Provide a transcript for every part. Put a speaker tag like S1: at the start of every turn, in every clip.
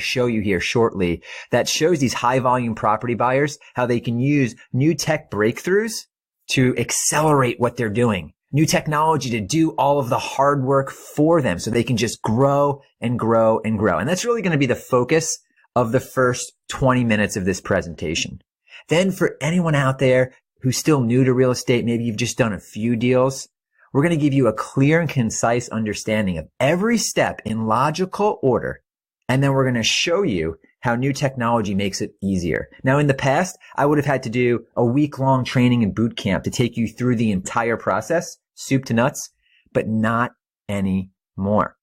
S1: show you here shortly that shows these high volume property buyers how they can use new tech breakthroughs to accelerate what they're doing. New technology to do all of the hard work for them so they can just grow and grow and grow. And that's really going to be the focus of the first 20 minutes of this presentation. Then for anyone out there who's still new to real estate, maybe you've just done a few deals, we're going to give you a clear and concise understanding of every step in logical order. And then we're going to show you how new technology makes it easier. Now, in the past, I would have had to do a week-long training and boot camp to take you through the entire process, soup to nuts, but not anymore.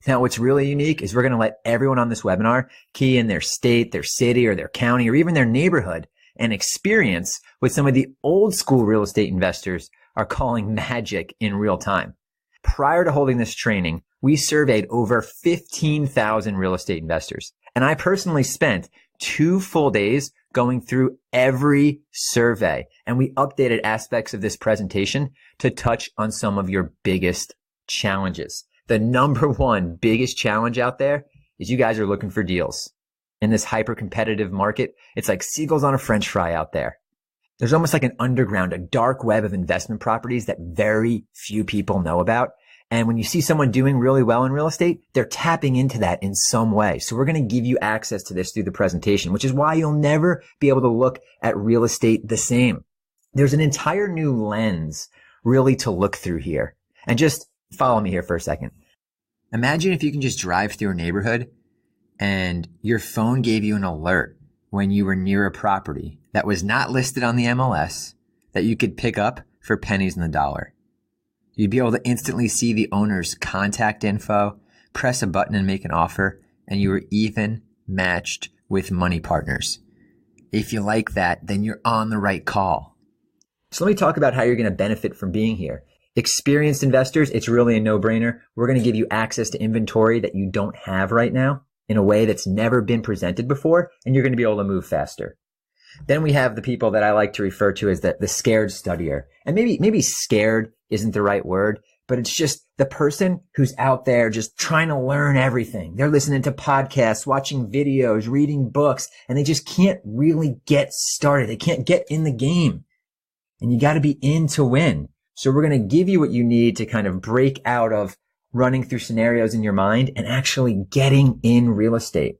S1: Now, what's really unique is we're going to let everyone on this webinar key in their state, their city, or their county, or even their neighborhood and experience what some of the old school real estate investors are calling magic in real time. Prior to holding this training, we surveyed over 15,000 real estate investors. And I personally spent 2 full days going through every survey. And we updated aspects of this presentation to touch on some of your biggest challenges. The number one biggest challenge out there is you guys are looking for deals. In this hyper competitive market, it's like seagulls on a French fry out there. There's almost like an underground, a dark web of investment properties that very few people know about. And when you see someone doing really well in real estate, they're tapping into that in some way. So we're going to give you access to this through the presentation, which is why you'll never be able to look at real estate the same. There's an entire new lens really to look through here. And just follow me here for a second. Imagine if you can just drive through a neighborhood and your phone gave you an alert when you were near a property that was not listed on the MLS that you could pick up for pennies on the dollar. You'd be able to instantly see the owner's contact info, press a button and make an offer, and you were even matched with money partners. If you like that, then you're on the right call. So let me talk about how you're going to benefit from being here. Experienced investors, it's really a no-brainer. We're going to give you access to inventory that you don't have right now in a way that's never been presented before, and you're going to be able to move faster. Then we have the people that I like to refer to as the scared studier. And maybe scared isn't the right word, but it's just the person who's out there just trying to learn everything. They're listening to podcasts, watching videos, reading books, and they just can't really get started. They can't get in the game. And you got to be in to win. So we're going to give you what you need to kind of break out of running through scenarios in your mind and actually getting in real estate.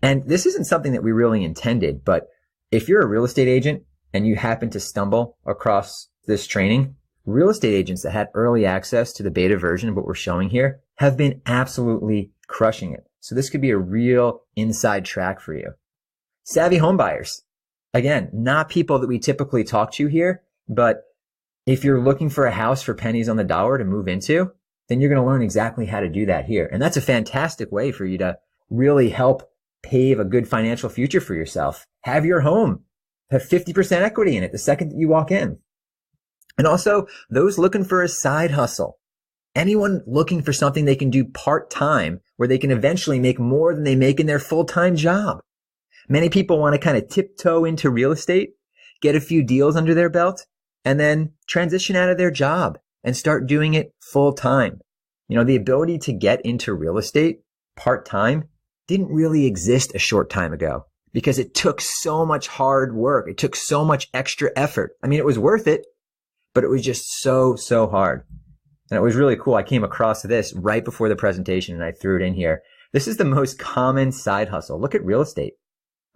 S1: And this isn't something that we really intended, but if you're a real estate agent and you happen to stumble across this training, real estate agents that had early access to the beta version of what we're showing here have been absolutely crushing it. So this could be a real inside track for you. Savvy home buyers. Again, not people that we typically talk to here, but if you're looking for a house for pennies on the dollar to move into, then you're going to learn exactly how to do that here. And that's a fantastic way for you to really help pave a good financial future for yourself. Have your home have 50% equity in it the second that you walk in. And also those looking for a side hustle. Anyone looking for something they can do part-time where they can eventually make more than they make in their full-time job. Many people want to kind of tiptoe into real estate, get a few deals under their belt, and then transition out of their job and start doing it full-time. You know, the ability to get into real estate part-time didn't really exist a short time ago because it took so much hard work. It took so much extra effort. I mean, it was worth it, but it was just so hard. And it was really cool. I came across this right before the presentation and I threw it in here. This is the most common side hustle. Look at real estate.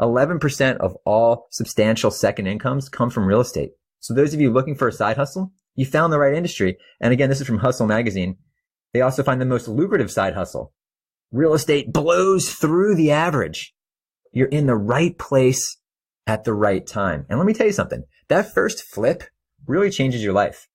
S1: 11% of all substantial second incomes come from real estate. So those of you looking for a side hustle, you found the right industry. And again, this is from Hustle Magazine. They also find the most lucrative side hustle. Real estate blows through the average. You're in the right place at the right time. And let me tell you something. That first flip really changes your life.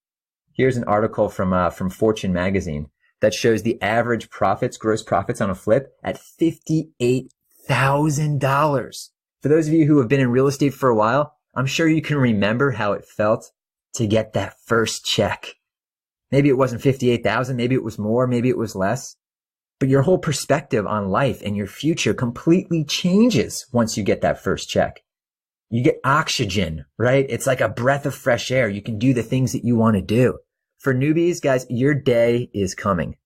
S1: Here's an article from Fortune Magazine that shows the average gross profits on a flip at $58,000. For those of you who have been in real estate for a while, I'm sure you can remember how it felt to get that first check. Maybe it wasn't 58,000, maybe it was more, maybe it was less. But your whole perspective on life and your future completely changes once you get that first check. You get oxygen, right? It's like a breath of fresh air. You can do the things that you want to do. For newbies, guys, your day is coming.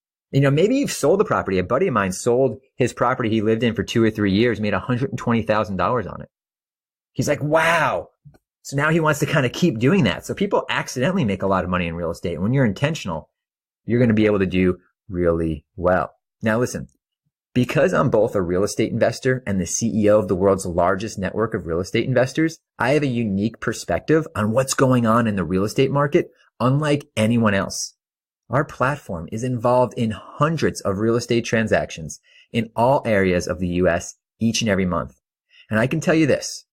S1: Maybe you've sold the property. A buddy of mine sold his property he lived in for 2 or 3 years, made $120,000 on it. He's like, wow. So now he wants to kind of keep doing that. So people accidentally make a lot of money in real estate. And when you're intentional, you're going to be able to do really well. Now listen, because I'm both a real estate investor and the CEO of the world's largest network of real estate investors, I have a unique perspective on what's going on in the real estate market, unlike anyone else. Our platform is involved in hundreds of real estate transactions in all areas of the US each and every month. And I can tell you this,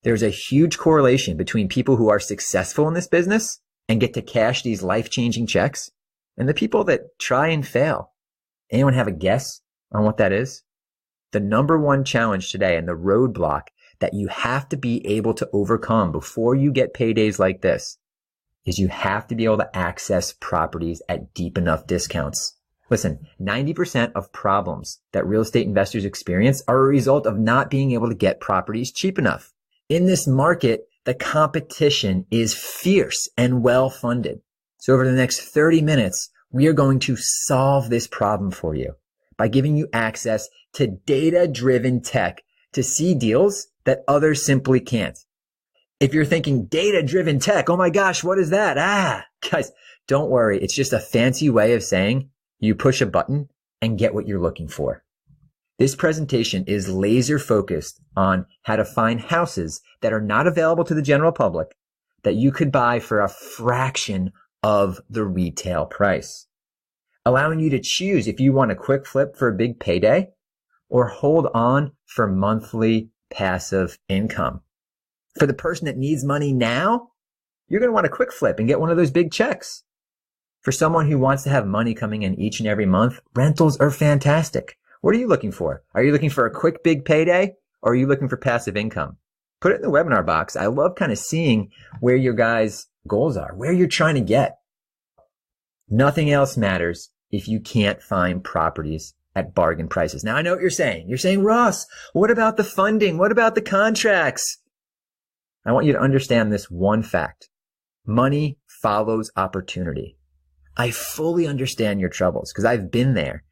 S1: there's a huge correlation between people who are successful in this business and get to cash these life-changing checks and the people that try and fail. Anyone have a guess on what that is? The number one challenge today and the roadblock that you have to be able to overcome before you get paydays like this is you have to be able to access properties at deep enough discounts. Listen, 90% of problems that real estate investors experience are a result of not being able to get properties cheap enough. In this market, the competition is fierce and well-funded. So over the next 30 minutes, we are going to solve this problem for you by giving you access to data-driven tech to see deals that others simply can't. If you're thinking data-driven tech, oh my gosh, what is that? Guys, don't worry. It's just a fancy way of saying you push a button and get what you're looking for. This presentation is laser focused on how to find houses that are not available to the general public that you could buy for a fraction of the retail price, allowing you to choose if you want a quick flip for a big payday or hold on for monthly passive income. For the person that needs money now, you're going to want a quick flip and get one of those big checks. For someone who wants to have money coming in each and every month, rentals are fantastic. What are you looking for? Are you looking for a quick big payday or are you looking for passive income? Put it in the webinar box. I love kind of seeing where your guys' goals are, where you're trying to get. Nothing else matters if you can't find properties at bargain prices. Now I know what you're saying. You're saying, Ross, what about the funding? What about the contracts? I want you to understand this one fact. Money follows opportunity. I fully understand your troubles because I've been there.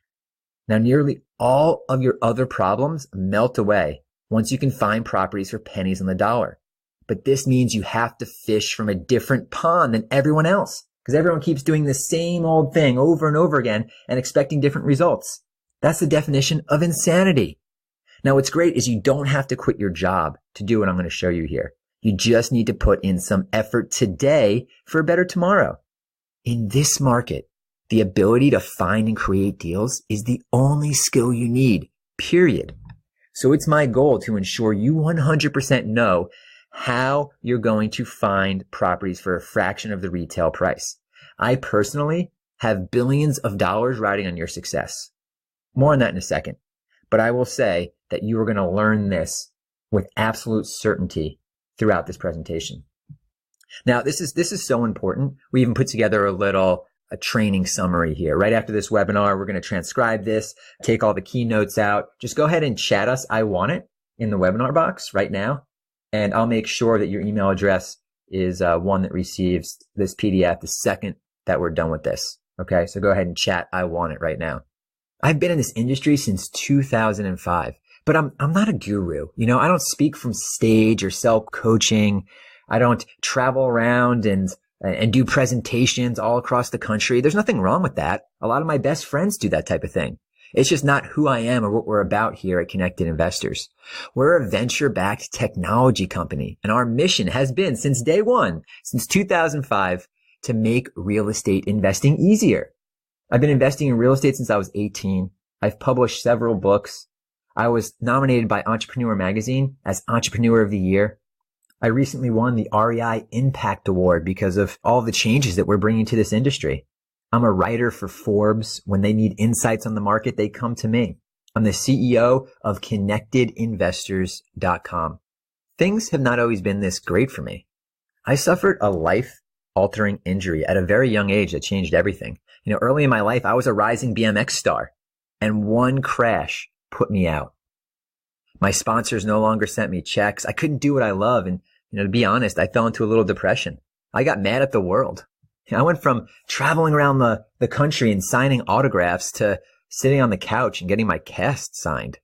S1: Now, nearly all of your other problems melt away once you can find properties for pennies on the dollar. But this means you have to fish from a different pond than everyone else because everyone keeps doing the same old thing over and over again and expecting different results. That's the definition of insanity. Now, what's great is you don't have to quit your job to do what I'm going to show you here. You just need to put in some effort today for a better tomorrow. In this market, the ability to find and create deals is the only skill you need, period. So it's my goal to ensure you 100% know how you're going to find properties for a fraction of the retail price. I personally have billions of dollars riding on your success. More on that in a second. But I will say that you are going to learn this with absolute certainty throughout this presentation. Now, this is so important. We even put together a training summary here. Right after this webinar, we're going to transcribe this, take all the keynotes out. Just go ahead and chat us, I want it, in the webinar box right now. And I'll make sure that your email address is one that receives this PDF the second that we're done with this. Okay, so go ahead and chat, I want it right now. I've been in this industry since 2005, but I'm not a guru. I don't speak from stage or sell coaching. I don't travel around and do presentations all across the country. There's nothing wrong with that. A lot of my best friends do that type of thing. It's just not who I am or what we're about here at Connected Investors. We're a venture-backed technology company, and our mission has been since day one, since 2005, to make real estate investing easier. I've been investing in real estate since I was 18. I've published several books. I was nominated by Entrepreneur Magazine as Entrepreneur of the Year. I recently won the REI Impact Award because of all the changes that we're bringing to this industry. I'm a writer for Forbes. When they need insights on the market, they come to me. I'm the CEO of ConnectedInvestors.com. Things have not always been this great for me. I suffered a life-altering injury at a very young age that changed everything. Early in my life, I was a rising BMX star, and one crash put me out. My sponsors no longer sent me checks. I couldn't do what I love, and to be honest, I fell into a little depression. I got mad at the world. I went from traveling around the country and signing autographs to sitting on the couch and getting my cast signed.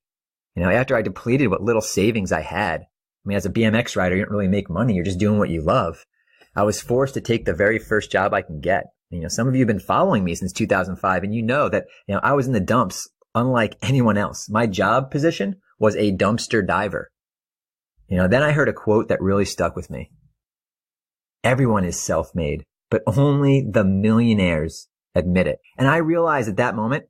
S1: After I depleted what little savings I had. As a BMX rider, you don't really make money. You're just doing what you love. I was forced to take the very first job I can get. Some of you have been following me since 2005, and you know that, I was in the dumps unlike anyone else. My job position was a dumpster diver. Then I heard a quote that really stuck with me. Everyone is self-made, but only the millionaires admit it. And I realized at that moment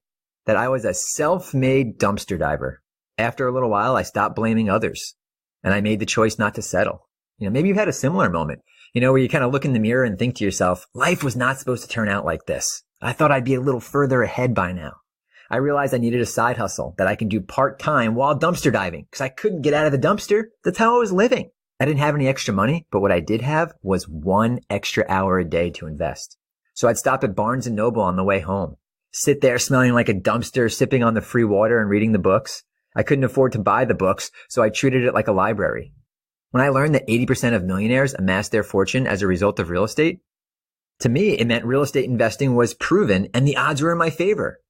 S1: that I was a self-made dumpster diver. After a little while, I stopped blaming others, and I made the choice not to settle. Maybe you've had a similar moment, where you kind of look in the mirror and think to yourself, life was not supposed to turn out like this. I thought I'd be a little further ahead by now. I realized I needed a side hustle that I can do part-time while dumpster diving because I couldn't get out of the dumpster. That's how I was living. I didn't have any extra money, but what I did have was 1 extra hour a day to invest. So I'd stop at Barnes & Noble on the way home, sit there smelling like a dumpster, sipping on the free water and reading the books. I couldn't afford to buy the books, so I treated it like a library. When I learned that 80% of millionaires amass their fortune as a result of real estate, to me, it meant real estate investing was proven and the odds were in my favor.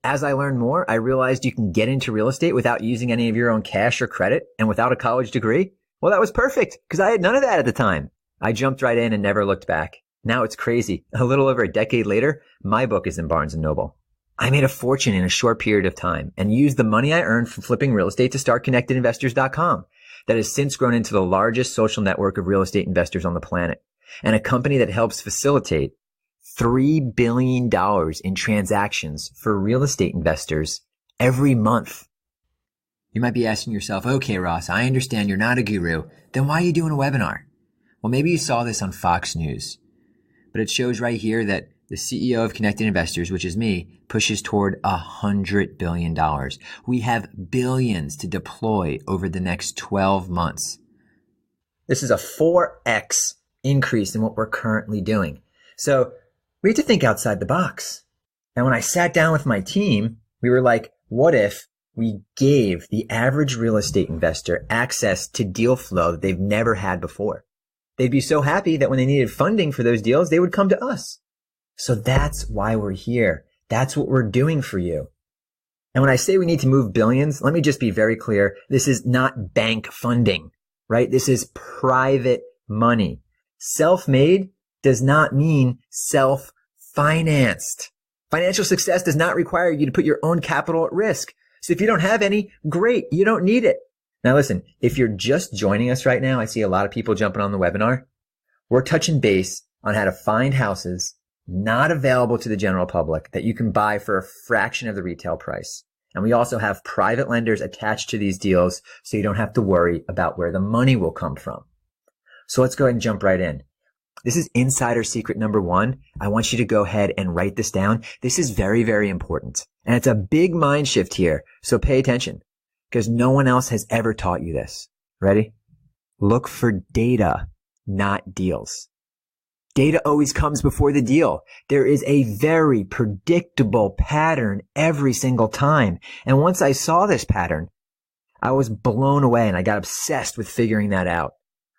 S1: As I learned more, I realized you can get into real estate without using any of your own cash or credit and without a college degree. Well, that was perfect because I had none of that at the time. I jumped right in and never looked back. Now it's crazy. A little over a decade later, my book is in Barnes & Noble. I made a fortune in a short period of time and used the money I earned from flipping real estate to start ConnectedInvestors.com. That has since grown into the largest social network of real estate investors on the planet and a company that helps facilitate $3 billion in transactions for real estate investors every month. You might be asking yourself, okay, Ross, I understand you're not a guru. Then why are you doing a webinar? Well, maybe you saw this on Fox News, but it shows right here that the CEO of Connected Investors, which is me, pushes toward $100 billion. We have billions to deploy over the next 12 months. This is a 4x increase in what we're currently doing. So we have to think outside the box. And when I sat down with my team, we were like, what if we gave the average real estate investor access to deal flow that they've never had before? They'd be so happy that when they needed funding for those deals, they would come to us. So that's why we're here. That's what we're doing for you. And when I say we need to move billions, let me just be very clear. This is not bank funding, right? This is private money. Self-made does not mean self-financed. Financial success does not require you to put your own capital at risk. So if you don't have any, great. You don't need it. Now listen, if you're just joining us right now, I see a lot of people jumping on the webinar. We're touching base on how to find houses not available to the general public that you can buy for a fraction of the retail price. And we also have private lenders attached to these deals so you don't have to worry about where the money will come from. So let's go ahead and jump right in. This is insider secret number 1. I want you to go ahead and write this down. This is very, very important. And it's a big mind shift here. So pay attention because no one else has ever taught you this. Ready? Look for data, not deals. Data always comes before the deal. There is a very predictable pattern every single time. And once I saw this pattern, I was blown away and I got obsessed with figuring that out.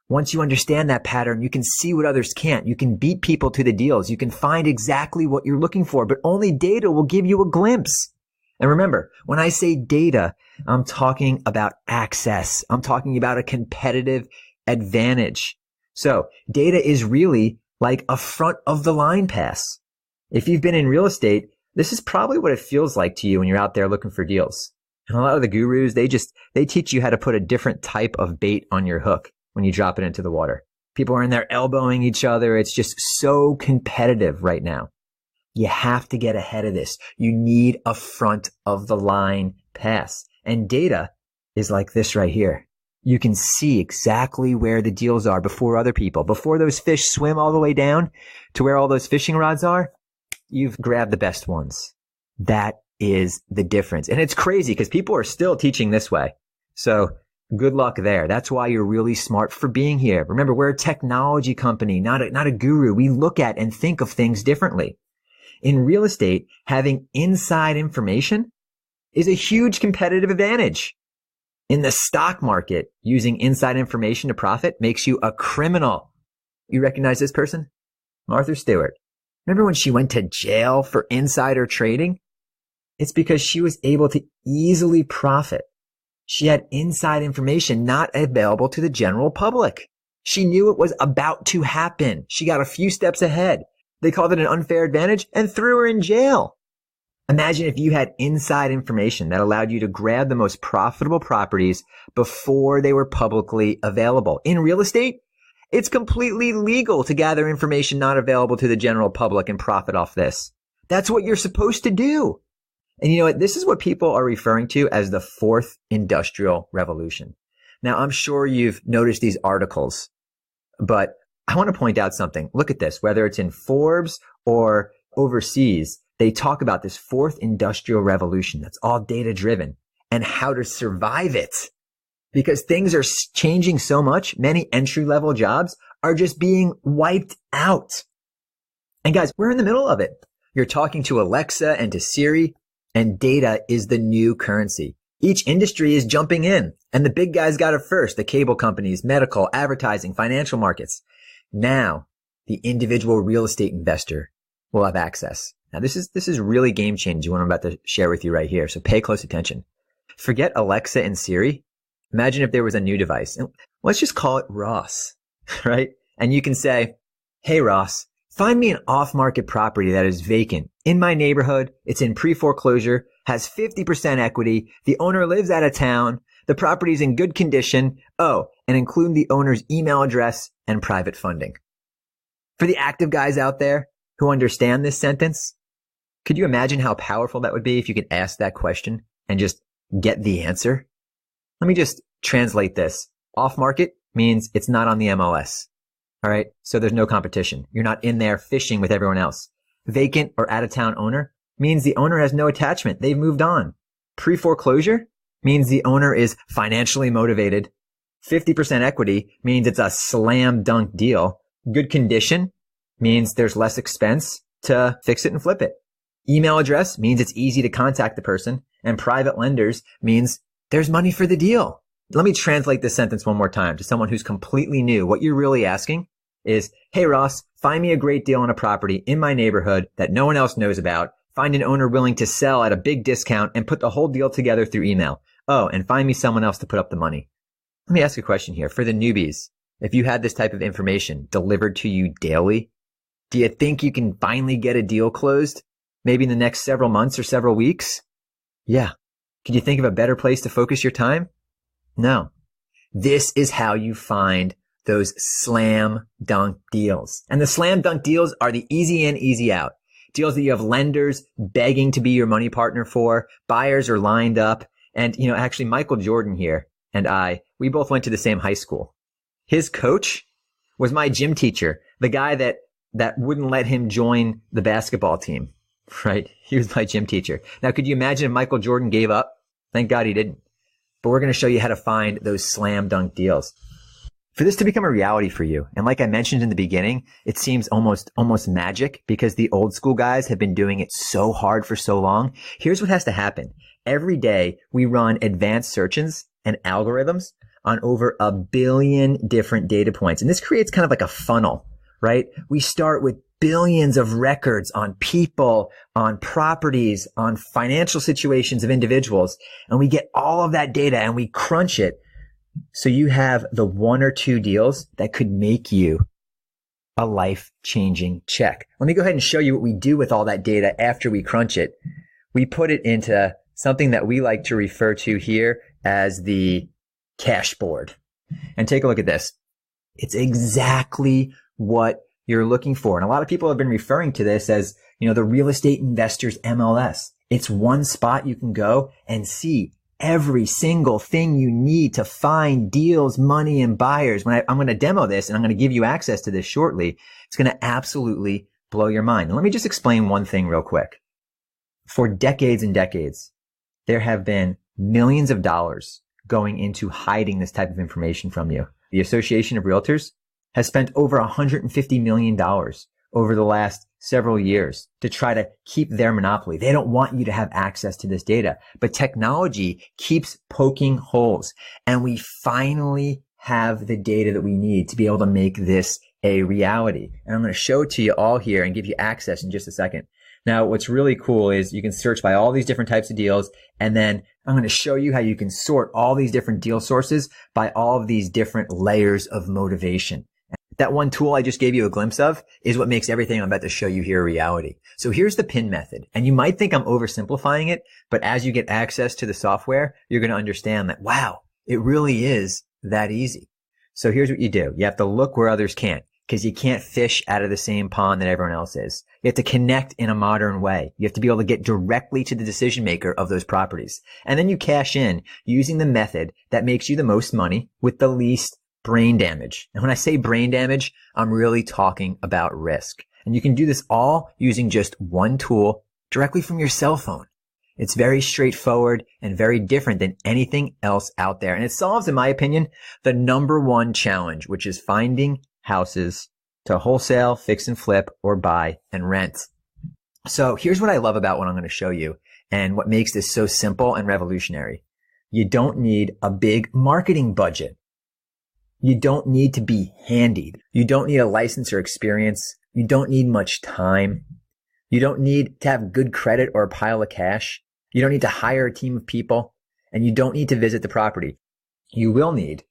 S1: Once you understand that pattern, you can see what others can't. You can beat people to the deals. You can find exactly what you're looking for, but only data will give you a glimpse. And remember, when I say data, I'm talking about access. I'm talking about a competitive advantage. So data is really like a front of the line pass. If you've been in real estate, this is probably what it feels like to you when you're out there looking for deals. And a lot of the gurus, they teach you how to put a different type of bait on your hook when you drop it into the water. People are in there elbowing each other. It's just so competitive right now. You have to get ahead of this. You need a front of the line pass. And data is like this right here. You can see exactly where the deals are before other people. Before those fish swim all the way down to where all those fishing rods are, you've grabbed the best ones. That is the difference. And it's crazy because people are still teaching this way. So good luck there. That's why you're really smart for being here. Remember, we're a technology company, not a guru. We look at and think of things differently. In real estate, having inside information is a huge competitive advantage. In the stock market, using inside information to profit makes you a criminal. You recognize this person? Martha Stewart. Remember when she went to jail for insider trading? It's because she was able to easily profit. She had inside information not available to the general public. She knew it was about to happen. She got a few steps ahead. They called it an unfair advantage and threw her in jail. Imagine if you had inside information that allowed you to grab the most profitable properties before they were publicly available. In real estate, it's completely legal to gather information not available to the general public and profit off this. That's what you're supposed to do. And you know what? This is what people are referring to as the fourth industrial revolution. Now, I'm sure you've noticed these articles, but I want to point out something. Look at this. Whether it's in Forbes or overseas, they talk about this fourth industrial revolution that's all data driven and how to survive it. Because things are changing so much, many entry-level jobs are just being wiped out. And guys, we're in the middle of it. You're talking to Alexa and to Siri, and data is the new currency. Each industry is jumping in, and the big guys got it first. The cable companies, medical, advertising, financial markets. Now, the individual real estate investor will have access. Now, this is really game-changing, what I'm about to share with you right here. So pay close attention. Forget Alexa and Siri. Imagine if there was a new device. Let's just call it Ross, right? And you can say, hey, Ross, find me an off-market property that is vacant in my neighborhood. It's in pre-foreclosure, has 50% equity. The owner lives out of town. The property is in good condition. Oh, and include the owner's email address and private funding. For the active guys out there who understand this sentence, could you imagine how powerful that would be if you could ask that question and just get the answer? Let me just translate this. Off-market means it's not on the MLS. All right. So there's no competition. You're not in there fishing with everyone else. Vacant or out-of-town owner means the owner has no attachment. They've moved on. Pre-foreclosure means the owner is financially motivated. 50% equity means it's a slam dunk deal. Good condition means there's less expense to fix it and flip it. Email address means it's easy to contact the person. And private lenders means there's money for the deal. Let me translate this sentence one more time to someone who's completely new. What you're really asking is, hey, Ross, find me a great deal on a property in my neighborhood that no one else knows about. Find an owner willing to sell at a big discount and put the whole deal together through email. Oh, and find me someone else to put up the money. Let me ask a question here. For the newbies, if you had this type of information delivered to you daily, do you think you can finally get a deal closed? Maybe in the next several months or several weeks? Yeah. Could you think of a better place to focus your time? No. This is how you find those slam dunk deals. And the slam dunk deals are the easy in, easy out. Deals that you have lenders begging to be your money partner for. Buyers are lined up. And, actually Michael Jordan here and we both went to the same high school. His coach was my gym teacher, the guy that wouldn't let him join the basketball team, right? He was my gym teacher. Now, could you imagine if Michael Jordan gave up? Thank God he didn't. But we're going to show you how to find those slam dunk deals. For this to become a reality for you, and like I mentioned in the beginning, it seems almost magic because the old school guys have been doing it so hard for so long. Here's what has to happen. Every day we run advanced searches and algorithms on over 1 billion different data points. And this creates kind of like a funnel, right? We start with billions of records on people, on properties, on financial situations of individuals. And we get all of that data and we crunch it. So you have the 1 or 2 deals that could make you a life-changing check. Let me go ahead and show you what we do with all that data after we crunch it. We put it into something that we like to refer to here as the cash board. And take a look at this. It's exactly what you're looking for. And a lot of people have been referring to this as, the real estate investors MLS. It's one spot you can go and see every single thing you need to find deals, money, and buyers. I'm going to demo this and I'm going to give you access to this shortly. It's going to absolutely blow your mind. And let me just explain one thing real quick. For decades and decades, there have been millions of dollars going into hiding this type of information from you. The Association of Realtors has spent over $150 million over the last several years to try to keep their monopoly. They don't want you to have access to this data, but technology keeps poking holes, and we finally have the data that we need to be able to make this a reality. And I'm going to show it to you all here and give you access in just a second. Now, what's really cool is you can search by all these different types of deals, and then I'm going to show you how you can sort all these different deal sources by all of these different layers of motivation. That one tool I just gave you a glimpse of is what makes everything I'm about to show you here a reality. So here's the PIN method. And you might think I'm oversimplifying it, but as you get access to the software, you're going to understand that, wow, it really is that easy. So here's what you do. You have to look where others can't, because you can't fish out of the same pond that everyone else is. You have to connect in a modern way. You have to be able to get directly to the decision maker of those properties. And then you cash in using the method that makes you the most money with the least brain damage. And when I say brain damage, I'm really talking about risk. And you can do this all using just one tool directly from your cell phone. It's very straightforward and very different than anything else out there. And it solves, in my opinion, the number one challenge, which is finding houses to wholesale, fix and flip, or buy and rent. So here's what I love about what I'm going to show you and what makes this so simple and revolutionary. You don't need a big marketing budget. You don't need to be handy. You don't need a license or experience. You don't need much time. You don't need to have good credit or a pile of cash. You don't need to hire a team of people, and you don't need to visit the property. You will need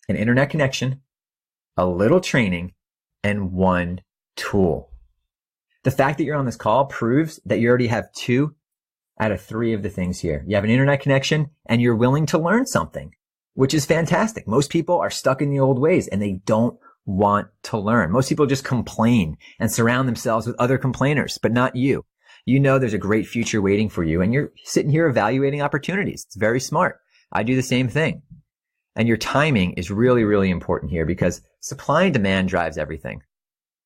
S1: an internet connection, a little training, and one tool. The fact that you're on this call proves that you already have 2 out of 3 of the things here. You have an internet connection and you're willing to learn something, which is fantastic. Most people are stuck in the old ways and they don't want to learn. Most people just complain and surround themselves with other complainers, but not you. You know there's a great future waiting for you and you're sitting here evaluating opportunities. It's very smart. I do the same thing. And your timing is really, really important here because supply and demand drives everything.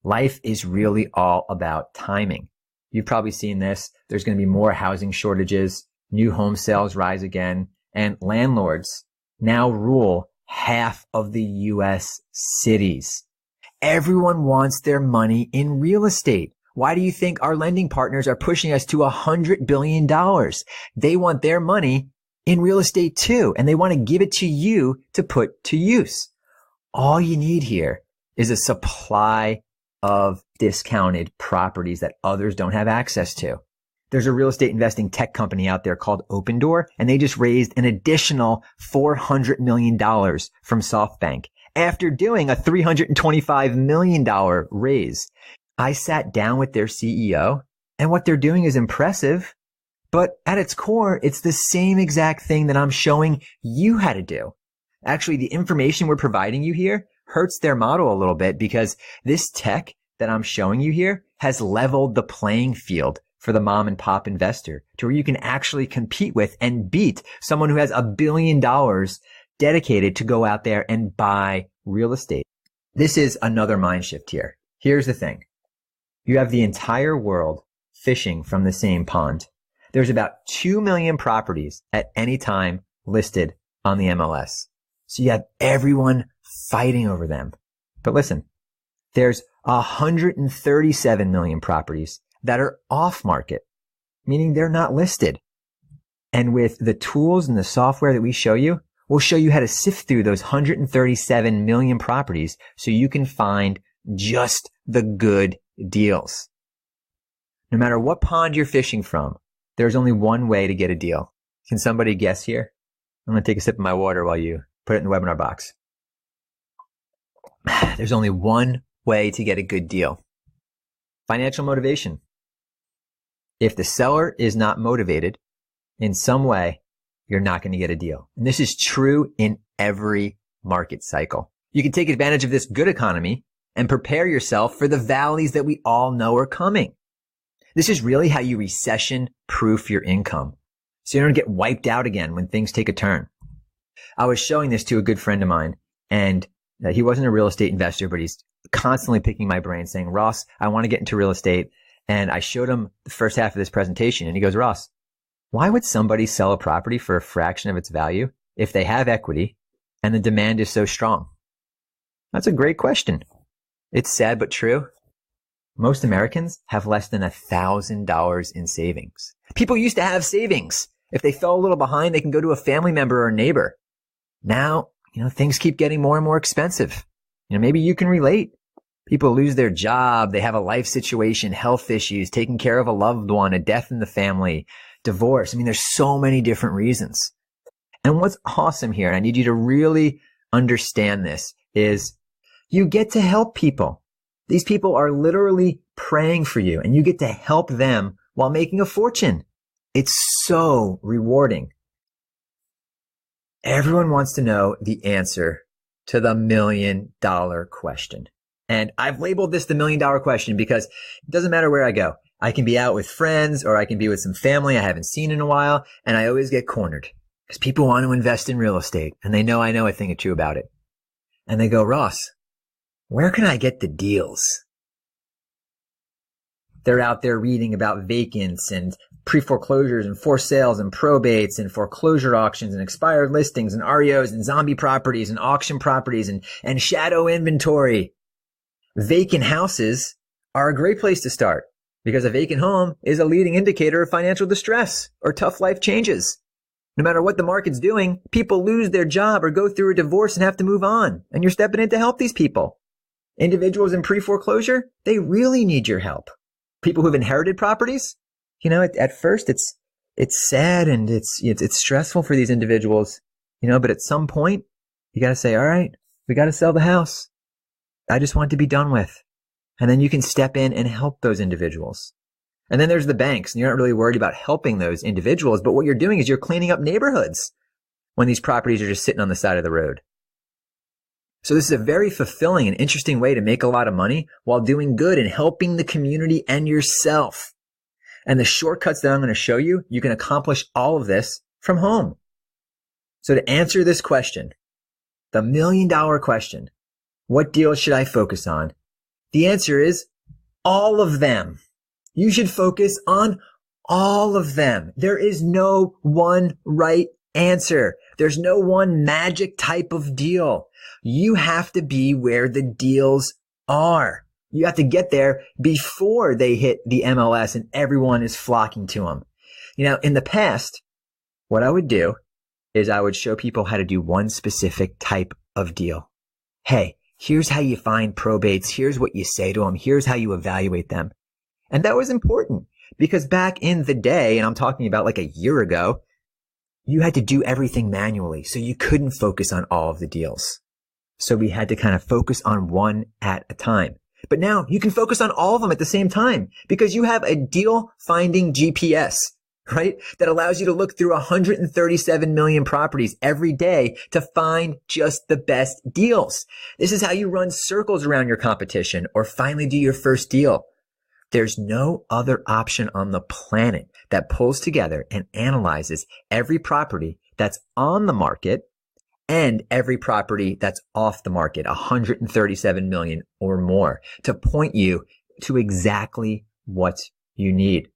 S1: Life is really all about timing. You've probably seen this. There's going to be more housing shortages, new home sales rise again, and landlords now rule half of the U.S. cities. Everyone wants their money in real estate. Why do you think our lending partners are pushing us to $100 billion? They want their money in real estate too, and they want to give it to you to put to use. All you need here is a supply of discounted properties that others don't have access to. There's a real estate investing tech company out there called Open Door, and they just raised an additional $400 million from SoftBank after doing a $325 million raise. I sat down with their CEO, and what they're doing is impressive. But at its core, it's the same exact thing that I'm showing you how to do. Actually, the information we're providing you here hurts their model a little bit because this tech that I'm showing you here has leveled the playing field for the mom and pop investor to where you can actually compete with and beat someone who has $1 billion dedicated to go out there and buy real estate. This is another mind shift here. Here's the thing. You have the entire world fishing from the same pond. There's about 2 million properties at any time listed on the MLS. So you have everyone fighting over them. But listen, there's 137 million properties that are off market, meaning they're not listed. And with the tools and the software that we show you, we'll show you how to sift through those 137 million properties so you can find just the good deals. No matter what pond you're fishing from, there's only one way to get a deal. Can somebody guess here? I'm going to take a sip of my water while you put it in the webinar box. There's only one way to get a good deal. Financial motivation. If the seller is not motivated in some way, you're not going to get a deal. And this is true in every market cycle. You can take advantage of this good economy and prepare yourself for the valleys that we all know are coming. This is really how you recession-proof your income, so you don't get wiped out again when things take a turn. I was showing this to a good friend of mine, and he wasn't a real estate investor, but he's constantly picking my brain saying, Ross, I want to get into real estate. And I showed him the first half of this presentation, and he goes, Ross, why would somebody sell a property for a fraction of its value if they have equity and the demand is so strong? That's a great question. It's sad but true. Most Americans have less than $1,000 in savings. People used to have savings. If they fell a little behind, they can go to a family member or a neighbor. Now, things keep getting more and more expensive. Maybe you can relate. People lose their job. They have a life situation, health issues, taking care of a loved one, a death in the family, divorce. I mean, there's so many different reasons. And what's awesome here, and I need you to really understand this, is you get to help people. These people are literally praying for you, and you get to help them while making a fortune. It's so rewarding. Everyone wants to know the answer to the $1 million question. And I've labeled this the $1 million question because it doesn't matter where I go. I can be out with friends or I can be with some family I haven't seen in a while, and I always get cornered because people want to invest in real estate and they know I know a thing or two about it. And they go, Ross, where can I get the deals? They're out there reading about vacants and pre-foreclosures and forced sales and probates and foreclosure auctions and expired listings and REOs and zombie properties and auction properties and shadow inventory. Vacant houses are a great place to start because a vacant home is a leading indicator of financial distress or tough life changes. No matter what the market's doing, people lose their job or go through a divorce and have to move on. And you're stepping in to help these people. Individuals in pre-foreclosure, they really need your help. People who've inherited properties, at first it's sad and it's stressful for these individuals, but at some point you got to say, all right, we got to sell the house. I just want it to be done with. And then you can step in and help those individuals. And then there's the banks, and you're not really worried about helping those individuals, but what you're doing is you're cleaning up neighborhoods when these properties are just sitting on the side of the road. So this is a very fulfilling and interesting way to make a lot of money while doing good and helping the community and yourself. And the shortcuts that I'm going to show you, you can accomplish all of this from home. So to answer this question, the $1 million question, what deals should I focus on? The answer is all of them. You should focus on all of them. There is no one right answer. There's no one magic type of deal. You have to be where the deals are. You have to get there before they hit the MLS and everyone is flocking to them. In the past, what I would do is I would show people how to do one specific type of deal. Hey, here's how you find probates. Here's what you say to them. Here's how you evaluate them. And that was important because back in the day, and I'm talking about like a year ago, you had to do everything manually. So you couldn't focus on all of the deals. So we had to kind of focus on one at a time. But now you can focus on all of them at the same time because you have a deal finding GPS, right? That allows you to look through 137 million properties every day to find just the best deals. This is how you run circles around your competition or finally do your first deal. There's no other option on the planet that pulls together and analyzes every property that's on the market and every property that's off the market, 137 million or more, to point you to exactly what you need.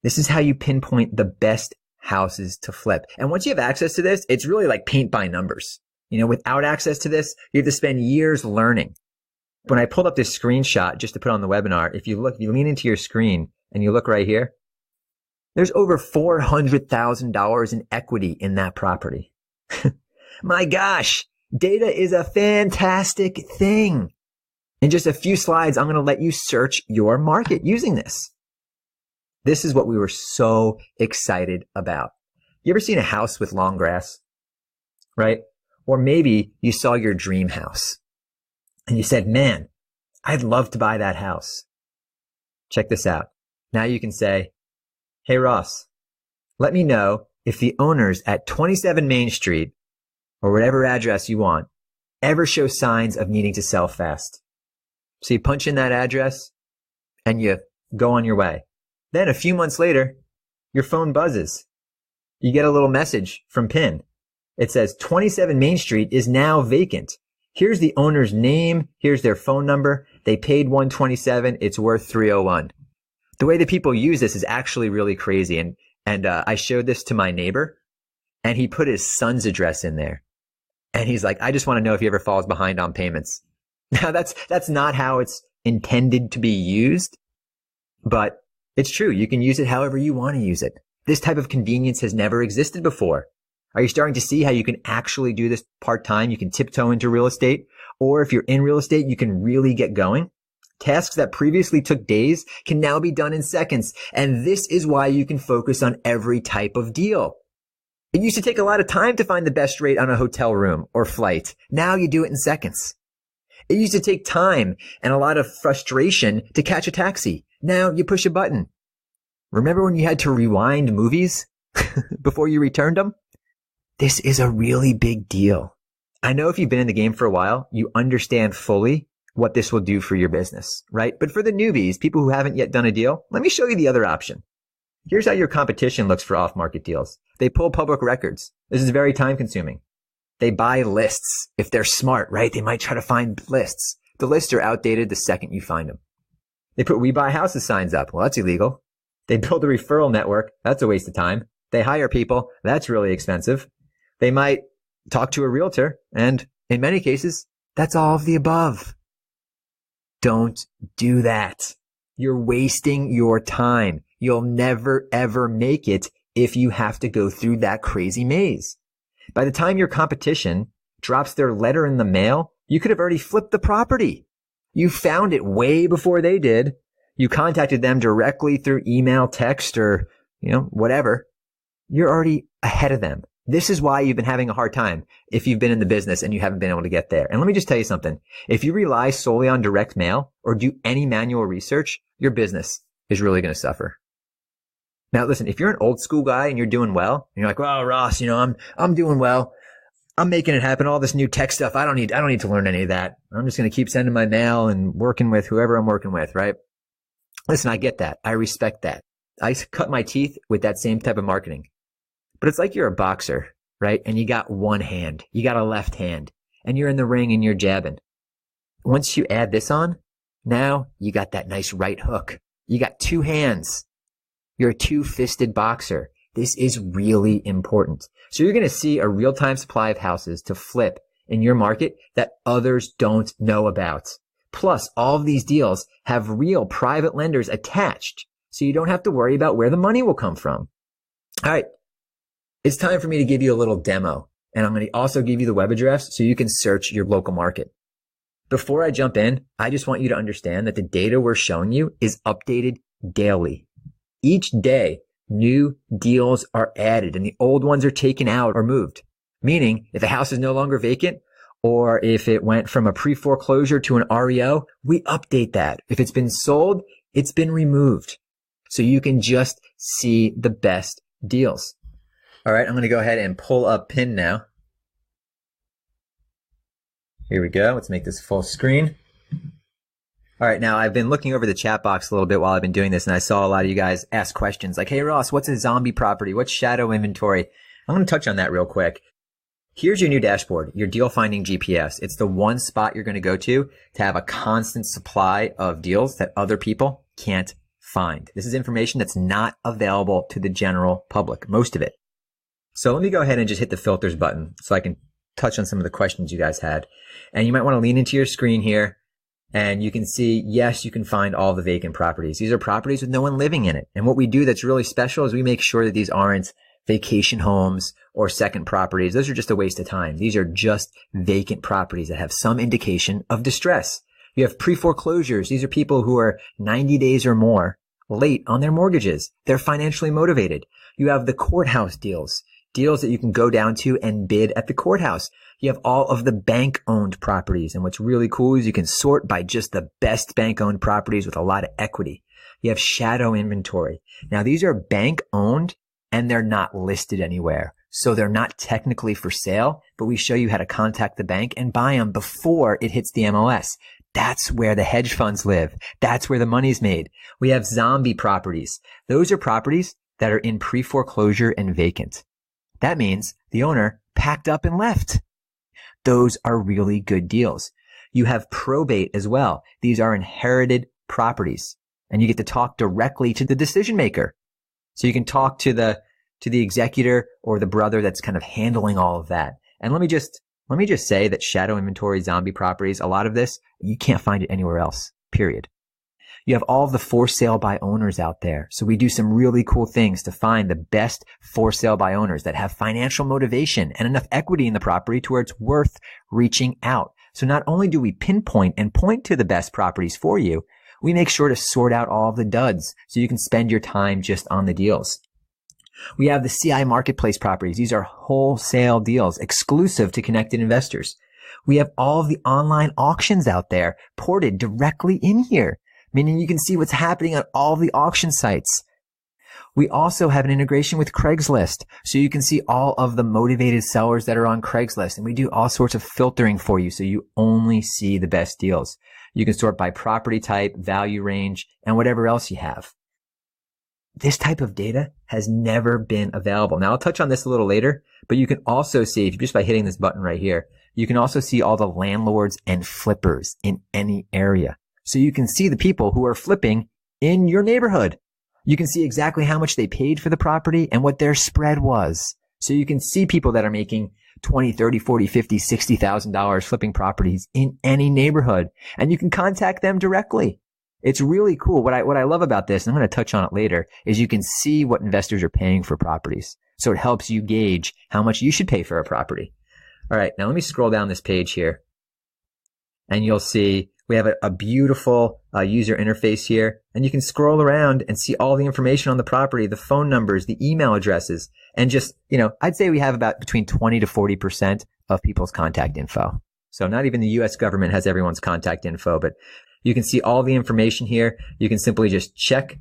S1: This is how you pinpoint the best houses to flip. And once you have access to this, it's really like paint by numbers. Without access to this, you have to spend years learning. When I pulled up this screenshot just to put on the webinar, if you lean into your screen and you look right here, there's over $400,000 in equity in that property. My gosh, data is a fantastic thing. In just a few slides, I'm going to let you search your market using this. This is what we were so excited about. You ever seen a house with long grass, right? Or maybe you saw your dream house and you said, man, I'd love to buy that house. Check this out. Now you can say, hey, Ross, let me know if the owners at 27 Main Street or whatever address you want ever show signs of needing to sell fast. So you punch in that address and you go on your way. Then a few months later, your phone buzzes. You get a little message from PIN. It says 27 Main Street is now vacant. Here's the owner's name. Here's their phone number. They paid $127. It's worth $301. The way that people use this is actually really crazy. And I showed this to my neighbor and he put his son's address in there. And he's like, I just want to know if he ever falls behind on payments. Now that's not how it's intended to be used, but it's true. You can use it however you want to use it. This type of convenience has never existed before. Are you starting to see how you can actually do this part-time? You can tiptoe into real estate, or if you're in real estate, you can really get going. Tasks that previously took days can now be done in seconds. And this is why you can focus on every type of deal. It used to take a lot of time to find the best rate on a hotel room or flight. Now you do it in seconds. It used to take time and a lot of frustration to catch a taxi. Now you push a button. Remember when you had to rewind movies before you returned them? This is a really big deal. I know if you've been in the game for a while, you understand fully what this will do for your business, right? But for the newbies, people who haven't yet done a deal, let me show you the other option. Here's how your competition looks for off-market deals. They pull public records. This is very time-consuming. They buy lists. If they're smart, right, they might try to find lists. The lists are outdated the second you find them. They put "We buy houses" signs up. Well, that's illegal. They build a referral network. That's a waste of time. They hire people. That's really expensive. They might talk to a realtor. And in many cases, that's all of the above. Don't do that. You're wasting your time. You'll never, ever make it if you have to go through that crazy maze. By the time your competition drops their letter in the mail, you could have already flipped the property. You found it way before they did. You contacted them directly through email, text, or, whatever. You're already ahead of them. This is why you've been having a hard time if you've been in the business and you haven't been able to get there. And let me just tell you something. If you rely solely on direct mail or do any manual research, your business is really going to suffer. Now, listen, if you're an old school guy and you're doing well, and you're like, "Well, Ross, I'm doing well. I'm making it happen. All this new tech stuff. I don't need to learn any of that. I'm just going to keep sending my mail and working with whoever I'm working with," right? Listen, I get that. I respect that. I cut my teeth with that same type of marketing. But it's like you're a boxer, right? And you got one hand. You got a left hand. And you're in the ring and you're jabbing. Once you add this on, now you got that nice right hook. You got two hands. You're a two-fisted boxer. This is really important. So you're going to see a real-time supply of houses to flip in your market that others don't know about. Plus, all of these deals have real private lenders attached, so you don't have to worry about where the money will come from. All right. It's time for me to give you a little demo, and I'm going to also give you the web address so you can search your local market. Before I jump in, I just want you to understand that the data we're showing you is updated daily. Each day, new deals are added and the old ones are taken out or moved. Meaning, if a house is no longer vacant or if it went from a pre-foreclosure to an REO, we update that. If it's been sold, it's been removed. So you can just see the best deals. All right, I'm going to go ahead and pull up PIN now. Here we go. Let's make this full screen. All right, now I've been looking over the chat box a little bit while I've been doing this, and I saw a lot of you guys ask questions like, "Hey, Ross, what's a zombie property? What's shadow inventory?" I'm going to touch on that real quick. Here's your new dashboard, your deal finding GPS. It's the one spot you're going to go to have a constant supply of deals that other people can't find. This is information that's not available to the general public, most of it. So let me go ahead and just hit the filters button so I can touch on some of the questions you guys had. And you might want to lean into your screen here and you can see, yes, you can find all the vacant properties. These are properties with no one living in it. And what we do that's really special is we make sure that these aren't vacation homes or second properties. Those are just a waste of time. These are just vacant properties that have some indication of distress. You have pre-foreclosures. These are people who are 90 days or more late on their mortgages. They're financially motivated. You have the courthouse deals that you can go down to and bid at the courthouse. You have all of the bank-owned properties. And what's really cool is you can sort by just the best bank-owned properties with a lot of equity. You have shadow inventory. Now, these are bank-owned and they're not listed anywhere. So they're not technically for sale, but we show you how to contact the bank and buy them before it hits the MLS. That's where the hedge funds live. That's where the money's made. We have zombie properties. Those are properties that are in pre-foreclosure and vacant. That means the owner packed up and left. Those are really good deals. You have probate as well. These are inherited properties and you get to talk directly to the decision maker. So you can talk to the executor or the brother that's kind of handling all of that. And let me just say that shadow inventory, zombie properties, a lot of this, you can't find it anywhere else, period. You have all of the for sale by owners out there. So we do some really cool things to find the best for sale by owners that have financial motivation and enough equity in the property to where it's worth reaching out. So not only do we pinpoint and point to the best properties for you, we make sure to sort out all of the duds so you can spend your time just on the deals. We have the CI marketplace properties. These are wholesale deals exclusive to Connected Investors. We have all of the online auctions out there ported directly in here, meaning you can see what's happening on all the auction sites. We also have an integration with Craigslist, so you can see all of the motivated sellers that are on Craigslist. And we do all sorts of filtering for you so you only see the best deals. You can sort by property type, value range, and whatever else you have. This type of data has never been available. Now, I'll touch on this a little later, but you can also see, just by hitting this button right here, you can also see all the landlords and flippers in any area. So you can see the people who are flipping in your neighborhood. You can see exactly how much they paid for the property and what their spread was. So you can see people that are making $20, $30, $40, $50, $60,000 flipping properties in any neighborhood, and you can contact them directly. It's really cool. What I love about this, and I'm going to touch on it later, is you can see what investors are paying for properties. So it helps you gauge how much you should pay for a property. All right, now let me scroll down this page here, and you'll see we have a beautiful user interface here, and you can scroll around and see all the information on the property, the phone numbers, the email addresses, and just, I'd say we have about between 20 to 40% of people's contact info. So not even the U.S. government has everyone's contact info, but you can see all the information here. You can simply just check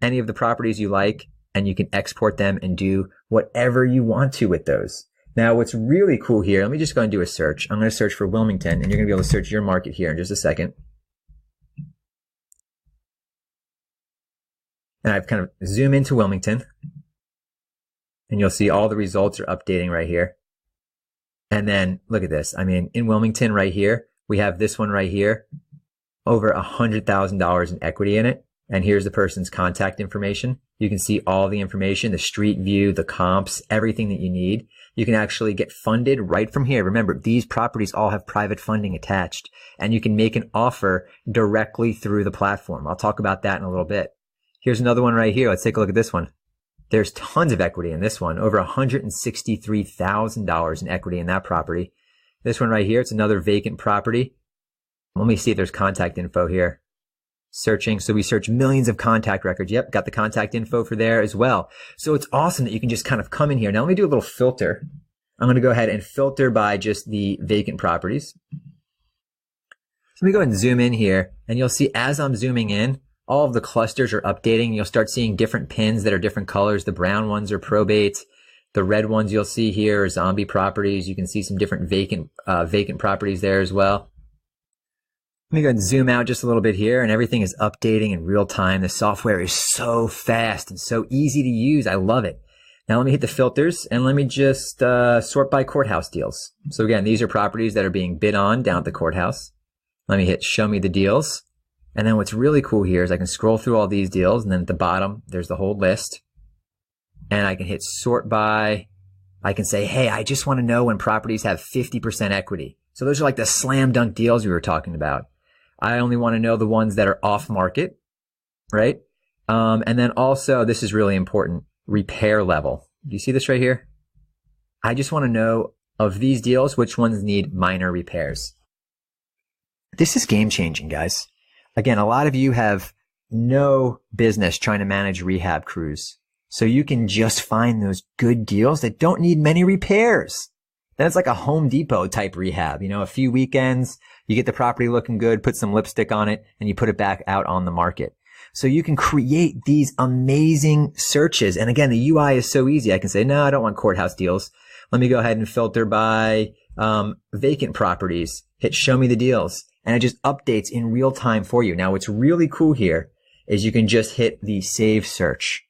S1: any of the properties you like, and you can export them and do whatever you want to with those. Now, what's really cool here, let me just go and do a search. I'm going to search for Wilmington, and you're going to be able to search your market here in just a second. And I've kind of zoom into Wilmington, and you'll see all the results are updating right here. And then look at this. I mean, in Wilmington right here, we have this one right here, over $100,000 in equity in it. And here's the person's contact information. You can see all the information, the street view, the comps, everything that you need. You can actually get funded right from here. Remember, these properties all have private funding attached, and you can make an offer directly through the platform. I'll talk about that in a little bit. Here's another one right here. Let's take a look at this one. There's tons of equity in this one, over $163,000 in equity in that property. This one right here, it's another vacant property. Let me see if there's contact info here. Searching. So we search millions of contact records. Yep, got the contact info for there as well. So it's awesome that you can just kind of come in here. Now let me do a little filter. I'm going to go ahead and filter by just the vacant properties. So let me go ahead and zoom in here, and you'll see as I'm zooming in, all of the clusters are updating. You'll start seeing different pins that are different colors. The brown ones are probate. The red ones you'll see here are zombie properties. You can see some different vacant properties there as well. Let me go ahead and zoom out just a little bit here, and everything is updating in real time. The software is so fast and so easy to use. I love it. Now let me hit the filters, and let me just sort by courthouse deals. So again, these are properties that are being bid on down at the courthouse. Let me hit show me the deals. And then what's really cool here is I can scroll through all these deals, and then at the bottom, there's the whole list. And I can hit sort by. I can say, hey, I just want to know when properties have 50% equity. So those are like the slam dunk deals we were talking about. I only want to know the ones that are off market, right? And then also, this is really important, repair level. Do you see this right here? I just want to know of these deals, which ones need minor repairs. This is game changing, guys. Again, a lot of you have no business trying to manage rehab crews. So you can just find those good deals that don't need many repairs. Then it's like a Home Depot type rehab. A few weekends, you get the property looking good, put some lipstick on it, and you put it back out on the market. So you can create these amazing searches. And again, the UI is so easy. I can say, no, I don't want courthouse deals. Let me go ahead and filter by vacant properties. Hit show me the deals. And it just updates in real time for you. Now, what's really cool here is you can just hit the save search.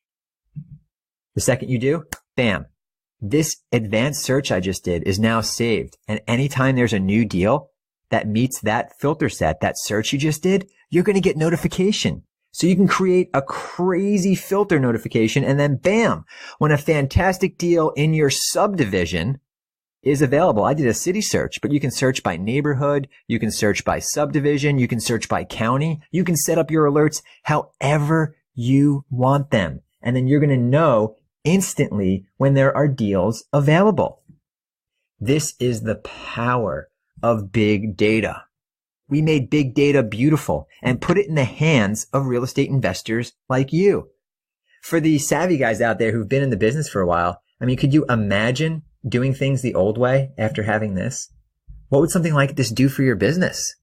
S1: The second you do, bam. This advanced search I just did is now saved. And anytime there's a new deal that meets that filter set, that search you just did, you're going to get notification. So you can create a crazy filter notification, and then bam, when a fantastic deal in your subdivision is available. I did a city search, but you can search by neighborhood. You can search by subdivision. You can search by county. You can set up your alerts however you want them. And then you're going to know instantly when there are deals available. This is the power of big data. We made big data beautiful and put it in the hands of real estate investors like you. For the savvy guys out there who've been in the business for a while, I mean, could you imagine doing things the old way after having this? What would something like this do for your business?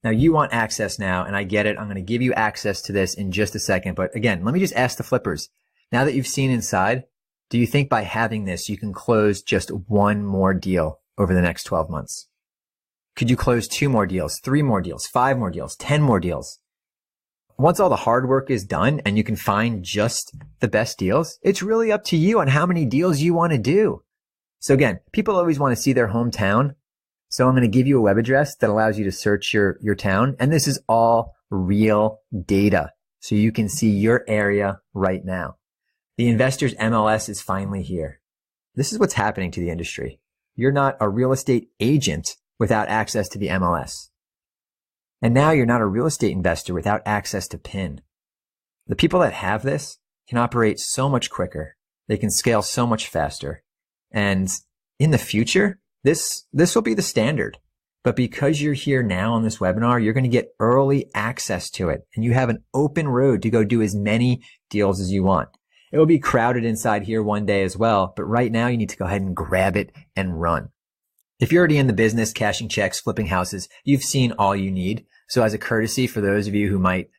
S1: Now, you want access now, and I get it. I'm going to give you access to this in just a second. But again, let me just ask the flippers. Now that you've seen inside, do you think by having this, you can close just one more deal over the next 12 months? Could you close 2 more deals, 3 more deals, 5 more deals, 10 more deals? Once all the hard work is done and you can find just the best deals, it's really up to you on how many deals you want to do. So again, people always want to see their hometown. So I'm going to give you a web address that allows you to search your town. And this is all real data. So you can see your area right now. The Investors MLS is finally here. This is what's happening to the industry. You're not a real estate agent without access to the MLS. And now you're not a real estate investor without access to PIN. The people that have this can operate so much quicker. They can scale so much faster. And in the future, this will be the standard. But because you're here now on this webinar, you're going to get early access to it. And you have an open road to go do as many deals as you want. It will be crowded inside here one day as well. But right now you need to go ahead and grab it and run. If you're already in the business, cashing checks, flipping houses, you've seen all you need. So as a courtesy for those of you who might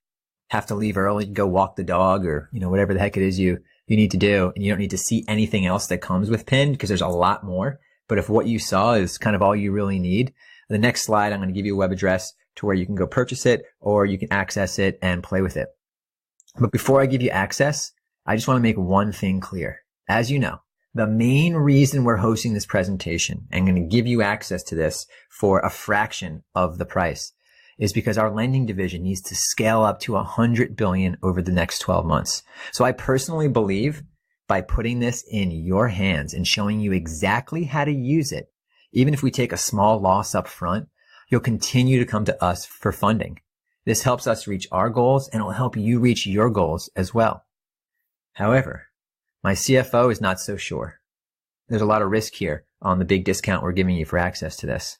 S1: have to leave early, go walk the dog or, whatever the heck it is you need to do, and you don't need to see anything else that comes with PIN because there's a lot more. But if what you saw is kind of all you really need, the next slide, I'm going to give you a web address to where you can go purchase it or you can access it and play with it. But before I give you access, I just want to make one thing clear. As you know, the main reason we're hosting this presentation and going to give you access to this for a fraction of the price is because our lending division needs to scale up to 100 billion over the next 12 months. So I personally believe by putting this in your hands and showing you exactly how to use it, even if we take a small loss up front, you'll continue to come to us for funding. This helps us reach our goals and it will help you reach your goals as well. However, my CFO is not so sure. There's a lot of risk here on the big discount we're giving you for access to this.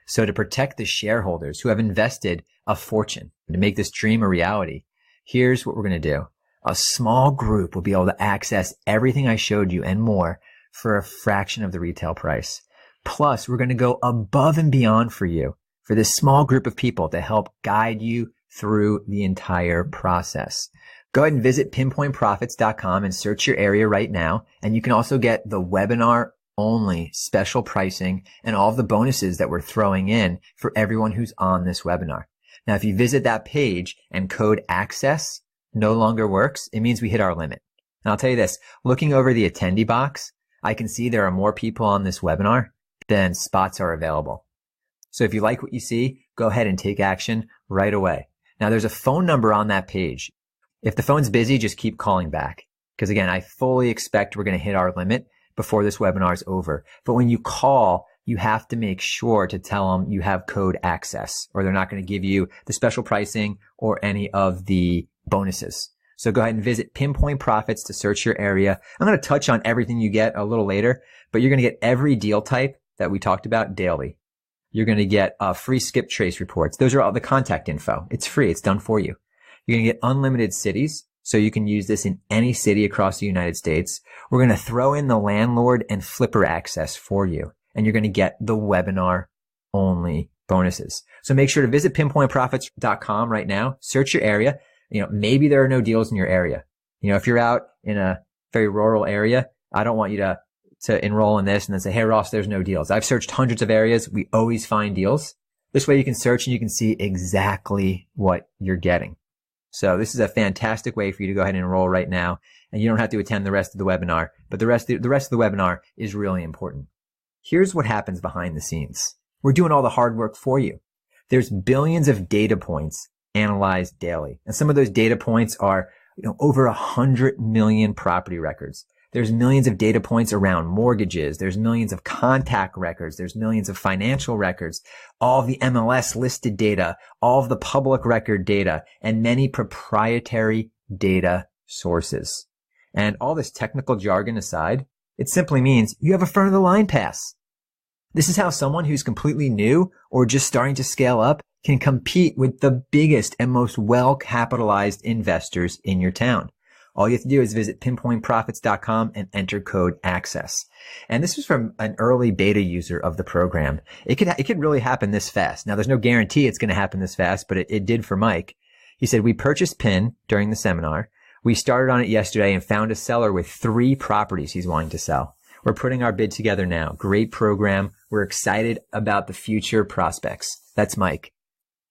S1: So to protect the shareholders who have invested a fortune to make this dream a reality, here's what we're going to do. A small group will be able to access everything I showed you and more for a fraction of the retail price. Plus, we're going to go above and beyond for you, for this small group of people to help guide you through the entire process. Go ahead and visit pinpointprofits.com and search your area right now. And you can also get the webinar only special pricing and all of the bonuses that we're throwing in for everyone who's on this webinar. Now, if you visit that page and code access no longer works, it means we hit our limit. And I'll tell you this, looking over the attendee box, I can see there are more people on this webinar than spots are available. So if you like what you see, go ahead and take action right away. Now, there's a phone number on that page. If the phone's busy, just keep calling back. Because again, I fully expect we're going to hit our limit before this webinar is over. But when you call, you have to make sure to tell them you have code access or they're not going to give you the special pricing or any of the bonuses. So go ahead and visit Pinpoint Profits to search your area. I'm going to touch on everything you get a little later, but you're going to get every deal type that we talked about daily. You're going to get free skip trace reports. Those are all the contact info. It's free. It's done for you. You're going to get unlimited cities, so you can use this in any city across the United States. We're going to throw in the landlord and flipper access for you, and you're going to get the webinar only bonuses. So make sure to visit pinpointprofits.com right now. Search your area. Maybe there are no deals in your area. If you're out in a very rural area, I don't want you to enroll in this and then say, hey, Ross, there's no deals. I've searched hundreds of areas. We always find deals. This way you can search and you can see exactly what you're getting. So this is a fantastic way for you to go ahead and enroll right now. And you don't have to attend the rest of the webinar, but the rest of the webinar is really important. Here's what happens behind the scenes. We're doing all the hard work for you. There's billions of data points analyzed daily. And some of those data points are, over 100 million property records. There's millions of data points around mortgages. There's millions of contact records. There's millions of financial records, all of the MLS listed data, all of the public record data, and many proprietary data sources. And all this technical jargon aside, it simply means you have a front of the line pass. This is how someone who's completely new or just starting to scale up can compete with the biggest and most well-capitalized investors in your town. All you have to do is visit pinpointprofits.com and enter code ACCESS. And this was from an early beta user of the program. It could really happen this fast. Now, there's no guarantee it's going to happen this fast, but it did for Mike. He said, we purchased PIN during the seminar. We started on it yesterday and found a seller with 3 properties he's wanting to sell. We're putting our bid together now. Great program. We're excited about the future prospects. That's Mike.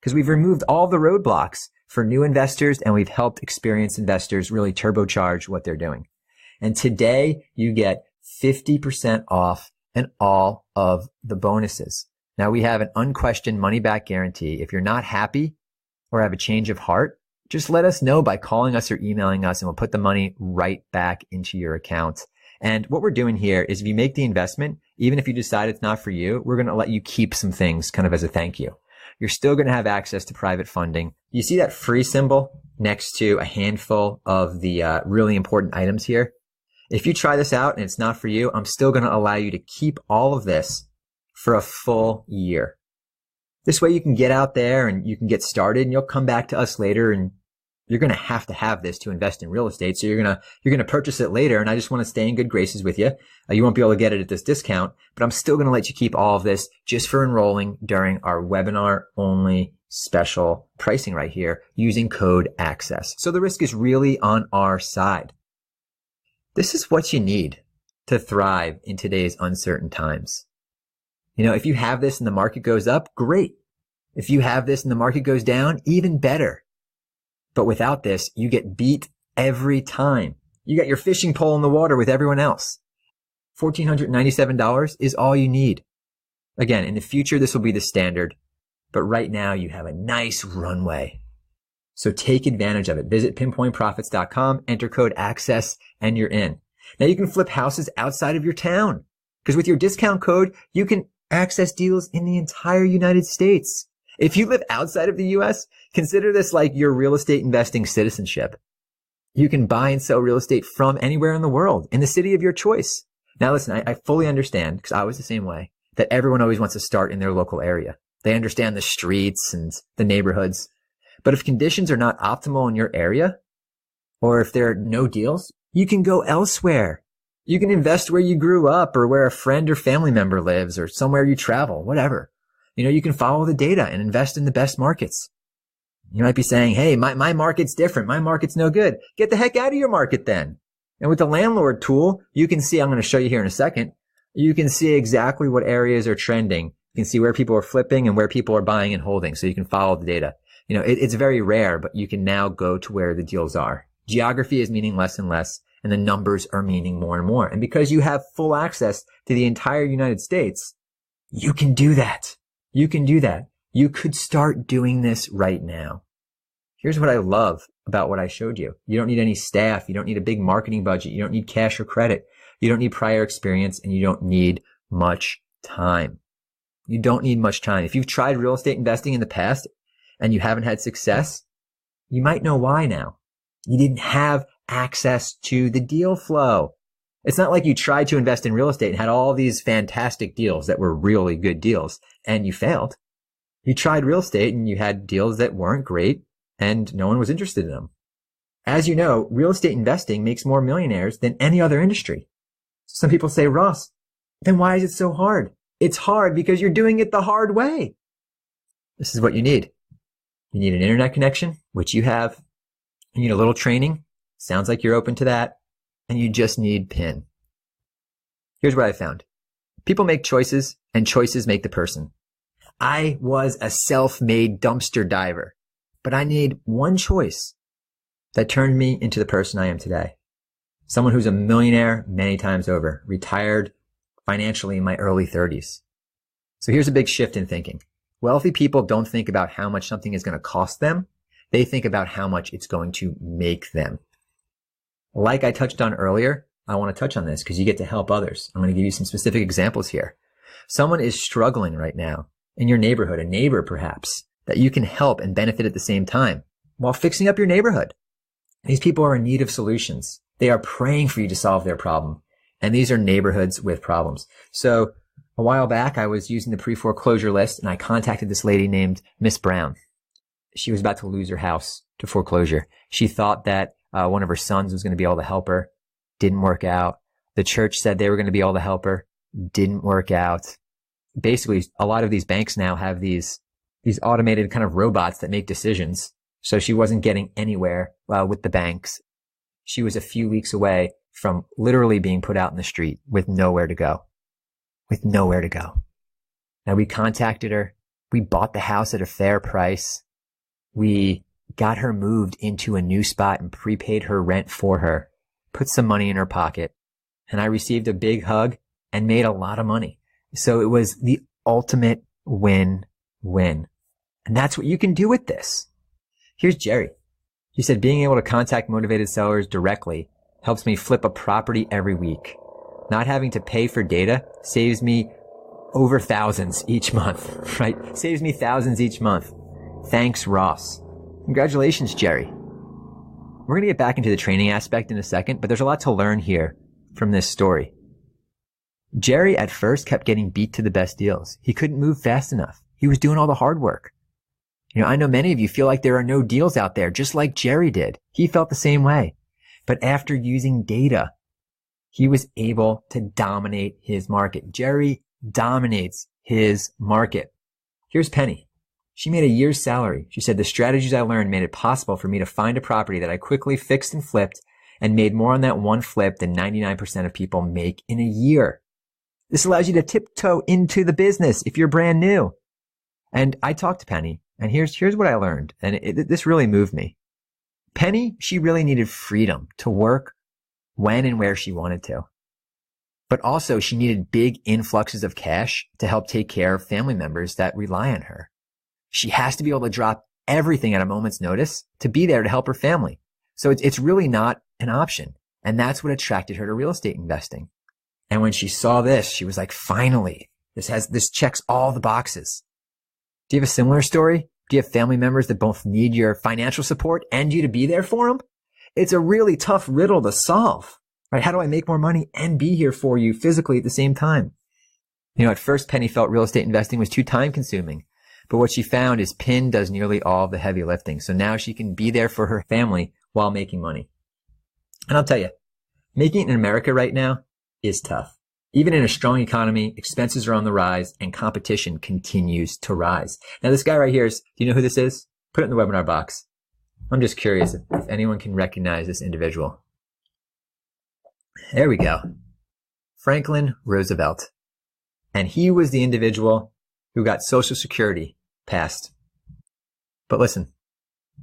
S1: Because we've removed all the roadblocks for new investors, and we've helped experienced investors really turbocharge what they're doing. And today you get 50% off and all of the bonuses. Now we have an unquestioned money back guarantee. If you're not happy or have a change of heart, just let us know by calling us or emailing us, and we'll put the money right back into your account. And what we're doing here is if you make the investment, even if you decide it's not for you, we're going to let you keep some things kind of as a thank you. You're still going to have access to private funding. You see that free symbol next to a handful of the really important items here? If you try this out and it's not for you, I'm still going to allow you to keep all of this for a full year. This way you can get out there and you can get started, and you'll come back to us later, and you're going to have this to invest in real estate. So you're going to purchase it later. And I just want to stay in good graces with you. You won't be able to get it at this discount, but I'm still going to let you keep all of this just for enrolling during our webinar only special pricing right here using code ACCESS. So the risk is really on our side. This is what you need to thrive in today's uncertain times. You know, if you have this and the market goes up, great. If you have this and the market goes down, even better. But without this, you get beat every time. You got your fishing pole in the water with everyone else. $1,497 is all you need. Again, in the future, this will be the standard. But right now, you have a nice runway. So take advantage of it. Visit pinpointprofits.com, enter code ACCESS, and you're in. Now you can flip houses outside of your town. Because with your discount code, you can access deals in the entire United States. If you live outside of the U.S., consider this like your real estate investing citizenship. You can buy and sell real estate from anywhere in the world, in the city of your choice. Now listen, I fully understand, because I was the same way, that everyone always wants to start in their local area. They understand the streets and the neighborhoods. But if conditions are not optimal in your area, or if there are no deals, you can go elsewhere. You can invest where you grew up, or where a friend or family member lives, or somewhere you travel, whatever. You know, you can follow the data and invest in the best markets. You might be saying, hey, my market's different. My market's no good. Get the heck out of your market then. And with the landlord tool, you can see, I'm going to show you here in a second, you can see exactly what areas are trending. You can see where people are flipping and where people are buying and holding. So you can follow the data. You know, it's very rare, but you can now go to where the deals are. Geography is meaning less and less, and the numbers are meaning more and more. And because you have full access to the entire United States, you can do that. You can do that. You could start doing this right now. Here's what I love about what I showed you. You don't need any staff. You don't need a big marketing budget. You don't need cash or credit. You don't need prior experience, and you don't need much time. You don't need much time. If you've tried real estate investing in the past and you haven't had success, you might know why now. You didn't have access to the deal flow. It's not like you tried to invest in real estate and had all these fantastic deals that were really good deals and you failed. You tried real estate and you had deals that weren't great and no one was interested in them. As you know, real estate investing makes more millionaires than any other industry. Some people say, Ross, then why is it so hard? It's hard because you're doing it the hard way. This is what you need. You need an internet connection, which you have. You need a little training. Sounds like you're open to that. And you just need PIN. Here's what I found. People make choices, and choices make the person. I was a self-made dumpster diver, but I made one choice that turned me into the person I am today. Someone who's a millionaire many times over, retired financially in my early 30s. So here's a big shift in thinking. Wealthy people don't think about how much something is going to cost them. They think about how much it's going to make them. Like I touched on earlier, I want to touch on this because you get to help others. I'm going to give you some specific examples here. Someone is struggling right now in your neighborhood, a neighbor perhaps, that you can help and benefit at the same time while fixing up your neighborhood. These people are in need of solutions. They are praying for you to solve their problem. And these are neighborhoods with problems. So a while back, I was using the pre-foreclosure list and I contacted this lady named Miss Brown. She was about to lose her house to foreclosure. She thought that one of her sons was going to be able to help her. Didn't work out. The church said they were going to be able to help her. Didn't work out. Basically, a lot of these banks now have these automated kind of robots that make decisions. So she wasn't getting anywhere with the banks. She was a few weeks away from literally being put out in the street with nowhere to go. With nowhere to go. Now we contacted her. We bought the house at a fair price. We got her moved into a new spot and prepaid her rent for her, put some money in her pocket, and I received a big hug and made a lot of money. So it was the ultimate win-win. And that's what you can do with this. Here's Jerry. He said, being able to contact motivated sellers directly helps me flip a property every week. Not having to pay for data saves me over thousands each month, right? Saves me thousands each month. Thanks, Ross. Congratulations, Jerry. We're going to get back into the training aspect in a second, but there's a lot to learn here from this story. Jerry at first kept getting beat to the best deals. He couldn't move fast enough. He was doing all the hard work. I know many of you feel like there are no deals out there, just like Jerry did. He felt the same way. But after using data, he was able to dominate his market. Jerry dominates his market. Here's Penny. She made a year's salary. She said, the strategies I learned made it possible for me to find a property that I quickly fixed and flipped and made more on that one flip than 99% of people make in a year. This allows you to tiptoe into the business if you're brand new. And I talked to Penny, and here's what I learned, and this really moved me. Penny, she really needed freedom to work when and where she wanted to. But also she needed big influxes of cash to help take care of family members that rely on her. She has to be able to drop everything at a moment's notice to be there to help her family. So it's really not an option. And that's what attracted her to real estate investing. And when she saw this, she was like, finally, this checks all the boxes. Do you have a similar story? Do you have family members that both need your financial support and you to be there for them? It's a really tough riddle to solve, right? How do I make more money and be here for you physically at the same time? At first Penny felt real estate investing was too time consuming, but what she found is PIN does nearly all of the heavy lifting. So now she can be there for her family while making money. And I'll tell you, making it in America right now is tough. Even in a strong economy, expenses are on the rise and competition continues to rise. Now, this guy right here do you know who this is? Put it in the webinar box. I'm just curious if anyone can recognize this individual. There we go. Franklin Roosevelt. And he was the individual who got Social Security passed. But listen,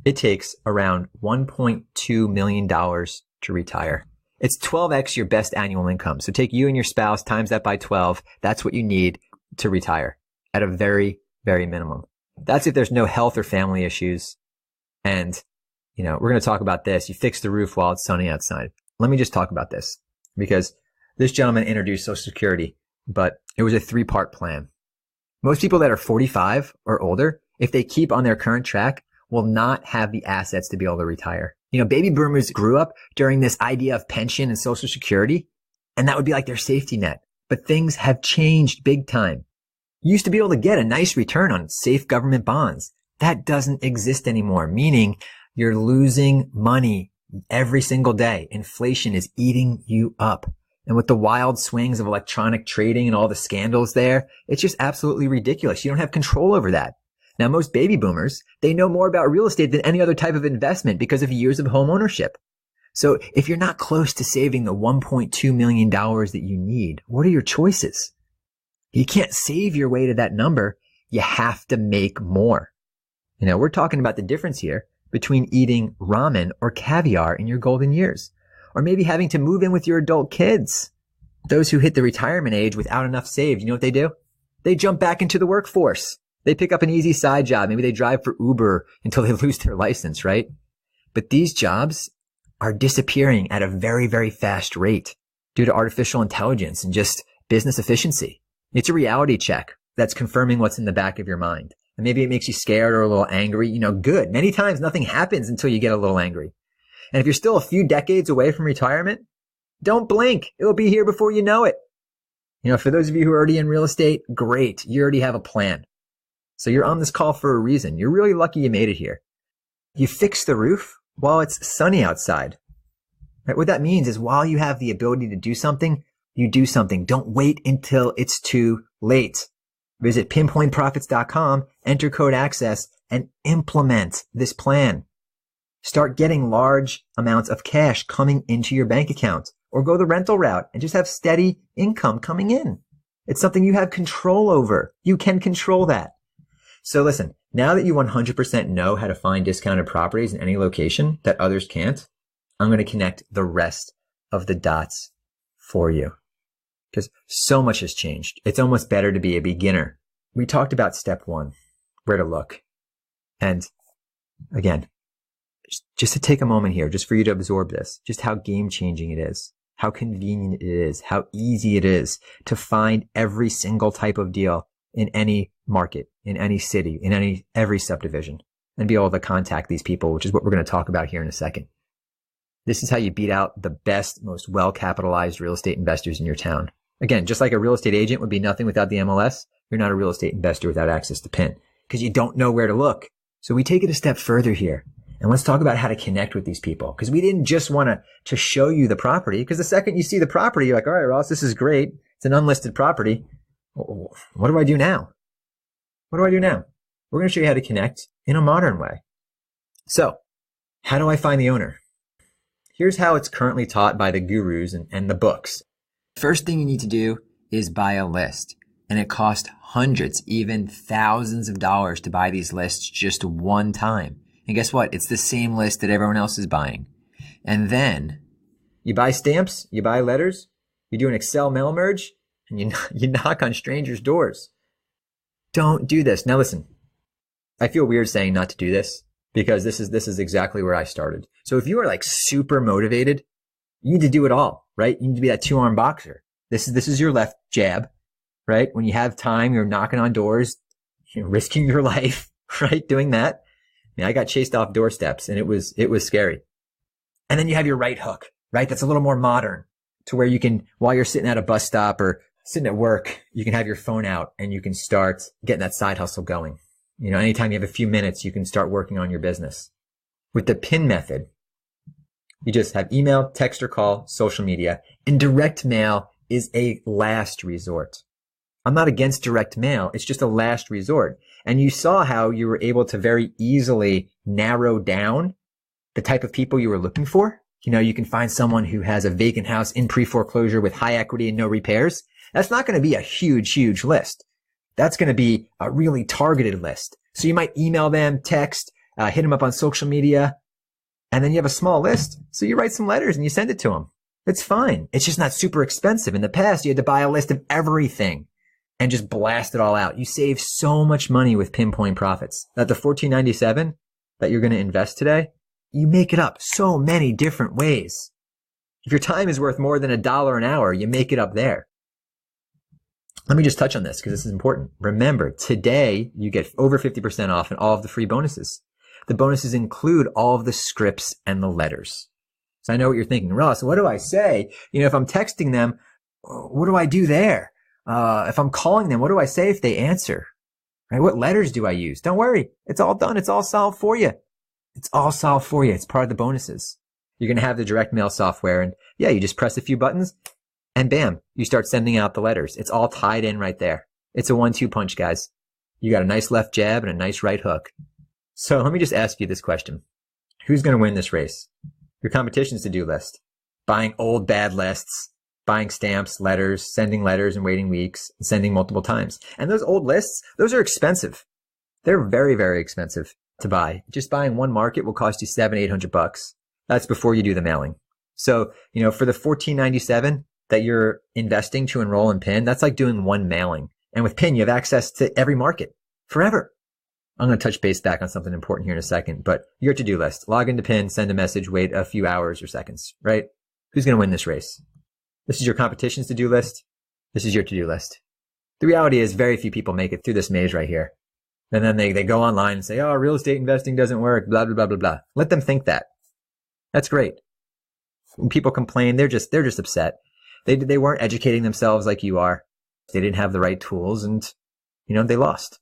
S1: it takes around $1.2 million to retire. It's 12x your best annual income. So take you and your spouse, times that by 12. That's what you need to retire at a very, very minimum. That's if there's no health or family issues. And, we're going to talk about this. You fix the roof while it's sunny outside. Let me just talk about this because this gentleman introduced Social Security, but it was a 3-part plan. Most people that are 45 or older, if they keep on their current track, will not have the assets to be able to retire. Baby boomers grew up during this idea of pension and Social Security, and that would be like their safety net. But things have changed big time. You used to be able to get a nice return on safe government bonds. That doesn't exist anymore, meaning you're losing money every single day. Inflation is eating you up. And with the wild swings of electronic trading and all the scandals there, it's just absolutely ridiculous. You don't have control over that. Now, most baby boomers, they know more about real estate than any other type of investment because of years of home ownership. So if you're not close to saving the $1.2 million that you need, what are your choices? You can't save your way to that number. You have to make more. We're talking about the difference here between eating ramen or caviar in your golden years, or maybe having to move in with your adult kids. Those who hit the retirement age without enough saved, you know what they do? They jump back into the workforce. They pick up an easy side job. Maybe they drive for Uber until they lose their license, right? But these jobs are disappearing at a very, very fast rate. due to artificial intelligence and just business efficiency. It's a reality check that's confirming what's in the back of your mind. And maybe it makes you scared or a little angry. Good. Many times nothing happens until you get a little angry. And if you're still a few decades away from retirement, don't blink. It'll be here before you know it. For those of you who are already in real estate, great. You already have a plan. So you're on this call for a reason. You're really lucky you made it here. You fix the roof while it's sunny outside. Right? What that means is while you have the ability to do something, you do something. Don't wait until it's too late. Visit pinpointprofits.com, enter code ACCESS, and implement this plan. Start getting large amounts of cash coming into your bank account, or go the rental route and just have steady income coming in. It's something you have control over. You can control that. So listen, now that you 100% know how to find discounted properties in any location that others can't, I'm going to connect the rest of the dots for you. Because so much has changed. It's almost better to be a beginner. We talked about step one, where to look. And again, just to take a moment here, just for you to absorb this, just how game changing it is, how convenient it is, how easy it is to find every single type of deal in any market, in any city, in every subdivision, and be able to contact these people, which is what we're going to talk about here in a second. This is how you beat out the best, most well-capitalized real estate investors in your town. Again, just like a real estate agent would be nothing without the MLS, you're not a real estate investor without access to PIN, because you don't know where to look. So we take it a step further here. And let's talk about how to connect with these people. Because we didn't just want to show you the property. Because the second you see the property, you're like, all right, Ross, this is great. It's an unlisted property. What do I do now? What do I do now? We're going to show you how to connect in a modern way. So how do I find the owner? Here's how it's currently taught by the gurus and the books. First thing you need to do is buy a list. And it costs hundreds, even thousands of dollars to buy these lists just one time. And guess what? It's the same list that everyone else is buying. And then you buy stamps, you buy letters, you do an Excel mail merge, and you knock on strangers' doors. Don't do this. Now listen, I feel weird saying not to do this because this is exactly where I started. So if you are like super motivated, you need to do it all, right? You need to be that 2-arm boxer. This is your left jab, right? When you have time, you're knocking on doors, you're risking your life, right? Doing that. I got chased off doorsteps and it was scary. And then you have your right hook, right? That's a little more modern to where you can, while you're sitting at a bus stop or sitting at work, you can have your phone out and you can start getting that side hustle going. Anytime you have a few minutes, you can start working on your business. With the PIN method, you just have email, text or call, social media, and direct mail is a last resort. I'm not against direct mail. It's just a last resort. And you saw how you were able to very easily narrow down the type of people you were looking for. You can find someone who has a vacant house in pre-foreclosure with high equity and no repairs. That's not going to be a huge list. That's going to be a really targeted list. So you might email them, text, hit them up on social media, and then you have a small list. So you write some letters and you send it to them. It's fine. It's just not super expensive. In the past, you had to buy a list of everything and just blast it all out. You save so much money with Pinpoint Profits that the $14.97 that you're going to invest today, you make it up so many different ways. If your time is worth more than $1 an hour, you make it up there. Let me just touch on this because this is important. Remember, today you get over 50% off and all of the free bonuses. The bonuses include all of the scripts and the letters. So I know what you're thinking, Ross, what do I say? If I'm texting them, what do I do there? If I'm calling them, what do I say if they answer? Right? What letters do I use? Don't worry. It's all done. It's all solved for you. It's all solved for you. It's part of the bonuses. You're going to have the direct mail software and yeah, you just press a few buttons and bam, you start sending out the letters. It's all tied in right there. It's a 1-2 punch, guys. You got a nice left jab and a nice right hook. So let me just ask you this question. Who's going to win this race? Your competition's to-do list. Buying old bad lists, buying stamps, letters, sending letters and waiting weeks, and sending multiple times. And those old lists, those are expensive. They're very, very expensive to buy. Just buying one market will cost you $700-800. That's before you do the mailing. So, for the $14.97 that you're investing to enroll in PIN, that's like doing one mailing. And with PIN, you have access to every market forever. I'm going to touch base back on something important here in a second, but your to-do list, log into PIN, send a message, wait a few hours or seconds, right? Who's going to win this race? This is your competition's to-do list. This is your to-do list. The reality is very few people make it through this maze right here. And then they go online and say, oh, real estate investing doesn't work, blah, blah, blah, blah, blah. Let them think that. That's great. When people complain, they're just upset. They weren't educating themselves like you are. They didn't have the right tools and, they lost.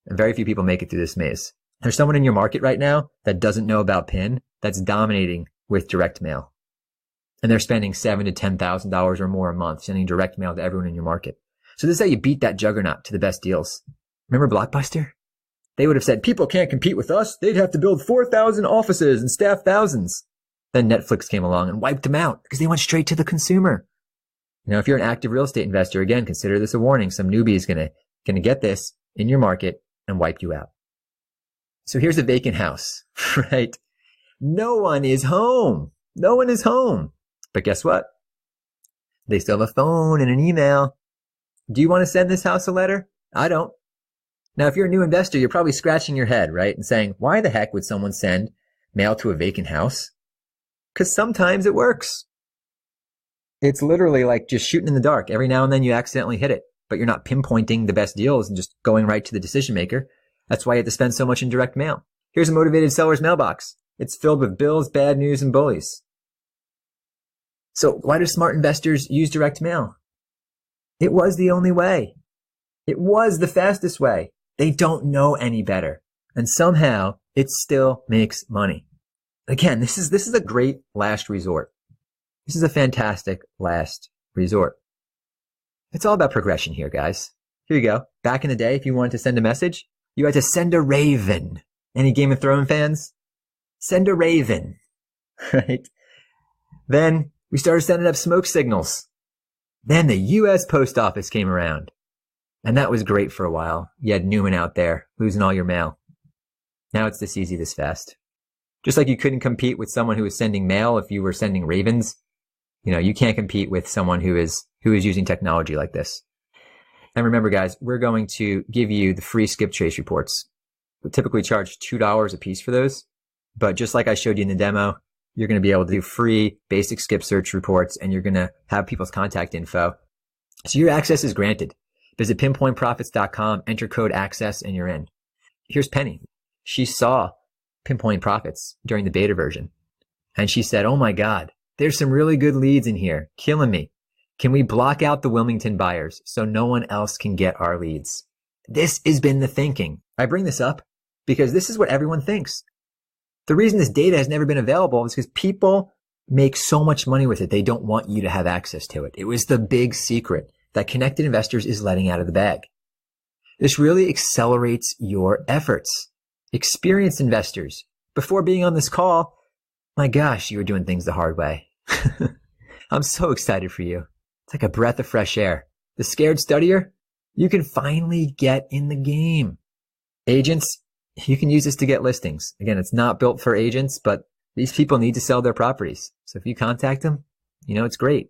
S1: And very few people make it through this maze. There's someone in your market right now that doesn't know about PIN that's dominating with direct mail. And they're spending $7,000 to $10,000 or more a month sending direct mail to everyone in your market. So this is how you beat that juggernaut to the best deals. Remember Blockbuster? They would have said, people can't compete with us. They'd have to build 4,000 offices and staff thousands. Then Netflix came along and wiped them out because they went straight to the consumer. If you're an active real estate investor, again, consider this a warning. Some newbie is going to get this in your market and wipe you out. So here's a vacant house, right? No one is home. No one is home. But guess what? They still have a phone and an email. Do you want to send this house a letter? I don't. Now, if you're a new investor, you're probably scratching your head, right? And saying, why the heck would someone send mail to a vacant house? Because sometimes it works. It's literally like just shooting in the dark. Every now and then you accidentally hit it, but you're not pinpointing the best deals and just going right to the decision maker. That's why you have to spend so much in direct mail. Here's a motivated seller's mailbox. It's filled with bills, bad news, and bullies. So why do smart investors use direct mail? It was the only way. It was the fastest way. They don't know any better. And somehow it still makes money. Again, this is a great last resort. This is a fantastic last resort. It's all about progression here, guys. Here you go. Back in the day, if you wanted to send a message, you had to send a raven. Any Game of Thrones fans? Send a raven, right? Then we started sending up smoke signals. Then the U.S. Post Office came around. And that was great for a while. You had Newman out there losing all your mail. Now it's this easy, this fast. Just like you couldn't compete with someone who was sending mail if you were sending ravens. You can't compete with someone who is using technology like this. And remember, guys, we're going to give you the free skip trace reports. We typically charge $2 a piece for those. But just like I showed you in the demo, you're going to be able to do free basic skip search reports, and you're going to have people's contact info. So your access is granted. Visit pinpointprofits.com, enter code ACCESS, and you're in. Here's Penny. She saw Pinpoint Profits during the beta version. And she said, oh my God, there's some really good leads in here, killing me. Can we block out the Wilmington buyers so no one else can get our leads? This has been the thinking. I bring this up because this is what everyone thinks. The reason this data has never been available is because people make so much money with it. They don't want you to have access to it. It was the big secret that Connected Investors is letting out of the bag. This really accelerates your efforts. Experienced investors, before being on this call, my gosh, you were doing things the hard way. I'm so excited for you. It's like a breath of fresh air. The scared studier, you can finally get in the game. Agents, you can use this to get listings. Again, it's not built for agents, but these people need to sell their properties. So if you contact them, it's great.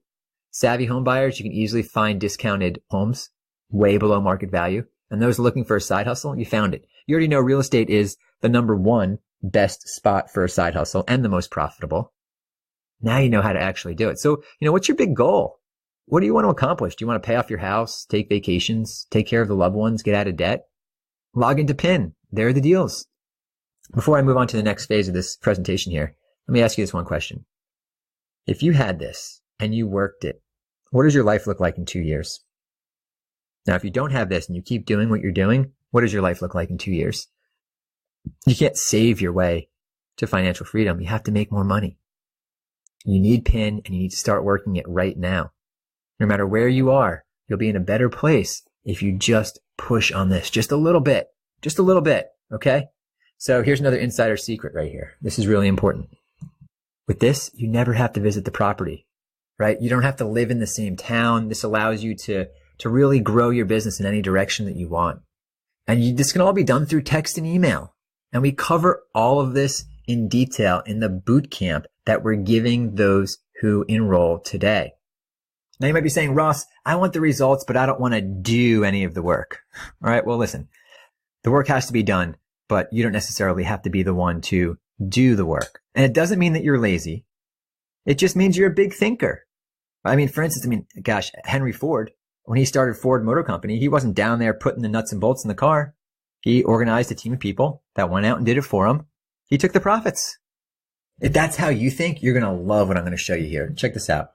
S1: Savvy home buyers, you can easily find discounted homes way below market value. And those looking for a side hustle, you found it. You already know real estate is the number one best spot for a side hustle and the most profitable. Now you know how to actually do it. So, what's your big goal? What do you want to accomplish? Do you want to pay off your house, take vacations, take care of the loved ones, get out of debt? Log into PIN. There are the deals. Before I move on to the next phase of this presentation here, let me ask you this one question. If you had this and you worked it, what does your life look like in 2 years? Now, if you don't have this and you keep doing what you're doing, what does your life look like in 2 years? You can't save your way to financial freedom. You have to make more money. You need PIN and you need to start working it right now. No matter where you are, you'll be in a better place if you just push on this just a little bit, okay? So here's another insider secret right here. This is really important. With this, you never have to visit the property, right? You don't have to live in the same town. This allows you to really grow your business in any direction that you want. And this can all be done through text and email. And we cover all of this in detail in the boot camp that we're giving those who enroll today. Now you might be saying, Ross, I want the results, but I don't want to do any of the work. All right, well, listen, the work has to be done, but you don't necessarily have to be the one to do the work. And it doesn't mean that you're lazy. It just means you're a big thinker. I mean, for instance, gosh, Henry Ford, when he started Ford Motor Company, he wasn't down there putting the nuts and bolts in the car. He organized a team of people that went out and did it for him. He took the profits. If that's how you think, you're going to love what I'm going to show you here. Check this out.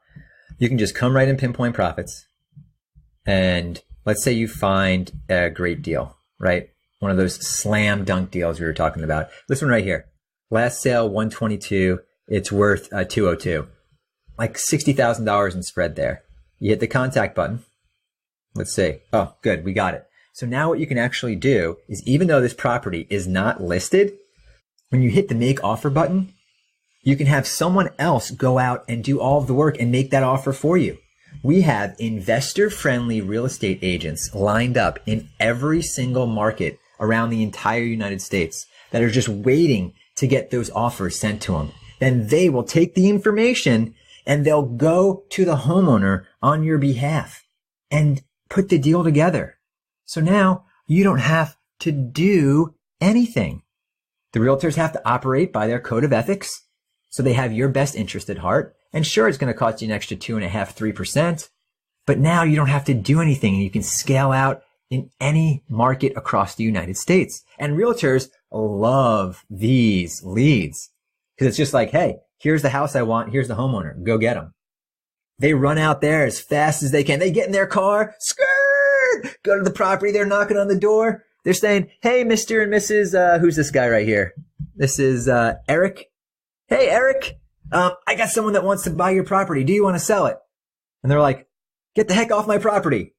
S1: You can just come right in Pinpoint Profits. And let's say you find a great deal, right? One of those slam dunk deals we were talking about. This one right here. Last sale, 122. It's worth 202. Like $60,000 in spread there. You hit the contact button. Let's see. Oh, good. We got it. So now what you can actually do is, even though this property is not listed, when you hit the make offer button, you can have someone else go out and do all of the work and make that offer for you. We have investor-friendly real estate agents lined up in every single market around the entire United States that are just waiting to get those offers sent to them. Then they will take the information and they'll go to the homeowner on your behalf and put the deal together. So now you don't have to do anything. The realtors have to operate by their code of ethics, so they have your best interest at heart. And sure, it's going to cost you an extra 2.5%, 3%, but now you don't have to do anything and you can scale out in any market across the United States. And realtors love these leads because it's just like, hey, here's the house I want. Here's the homeowner. Go get them. They run out there as fast as they can. They get in their car, skirt, go to the property. They're knocking on the door. They're saying, hey, Mr. and Mrs. Who's this guy right here? This is Eric. Hey, Eric, I got someone that wants to buy your property. Do you want to sell it? And they're like, get the heck off my property.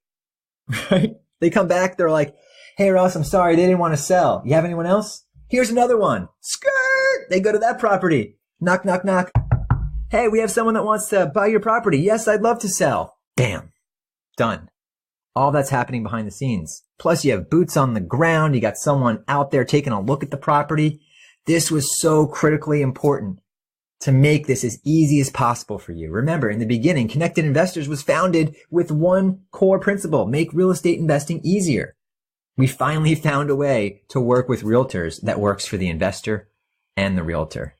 S1: Right? They come back. They're like, hey, Ross, I'm sorry. They didn't want to sell. You have anyone else? Here's another one. Skirt. They go to that property. Knock, knock, knock. Hey, we have someone that wants to buy your property. Yes, I'd love to sell. Bam. Done. All that's happening behind the scenes. Plus, you have boots on the ground. You got someone out there taking a look at the property. This was so critically important to make this as easy as possible for you. Remember, in the beginning, Connected Investors was founded with one core principle: make real estate investing easier. We finally found a way to work with realtors that works for the investor and the realtor.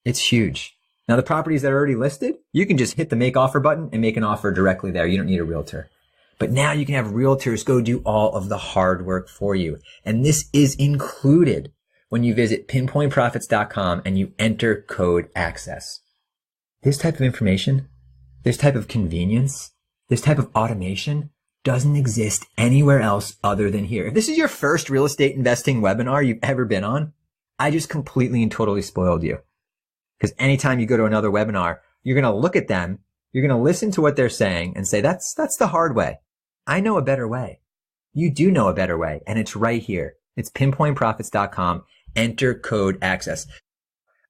S1: It's huge. Now, the properties that are already listed, you can just hit the make offer button and make an offer directly there. You don't need a realtor. But now you can have realtors go do all of the hard work for you. And this is included when you visit pinpointprofits.com and you enter code ACCESS. This type of information, this type of convenience, this type of automation doesn't exist anywhere else other than here. If this is your first real estate investing webinar you've ever been on, I just completely and totally spoiled you. Because anytime you go to another webinar, you're going to look at them, you're going to listen to what they're saying and say, that's the hard way. I know a better way. You do know a better way, and it's right here. It's pinpointprofits.com. Enter code ACCESS.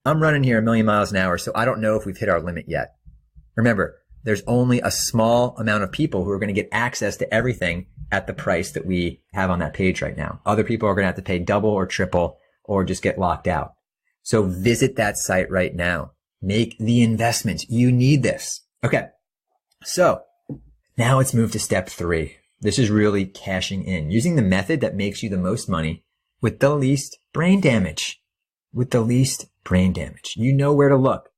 S1: I'm running here 1,000,000 miles an hour, so I don't know if we've hit our limit yet. Remember, there's only a small amount of people who are going to get access to everything at the price that we have on that page right now. Other people are going to have to pay double or triple or just get locked out. So visit that site right now. Make the investment. You need this. Okay. So now let's move to step 3. This is really cashing in, using the method that makes you the most money with the least brain damage. With the least brain damage. You know where to look,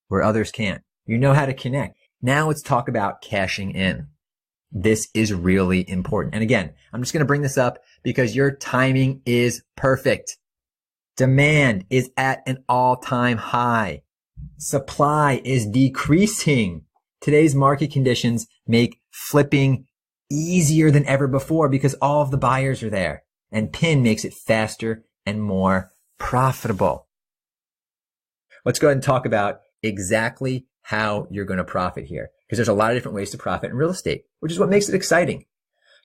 S1: where others can't. You know how to connect. Now let's talk about cashing in. This is really important. And again, I'm just going to bring this up because your timing is perfect. Demand is at an all-time high. Supply is decreasing. Today's market conditions make flipping easier than ever before because all of the buyers are there. And PIN makes it faster and more profitable. Let's go ahead and talk about exactly how you're going to profit here, because there's a lot of different ways to profit in real estate, which is what makes it exciting.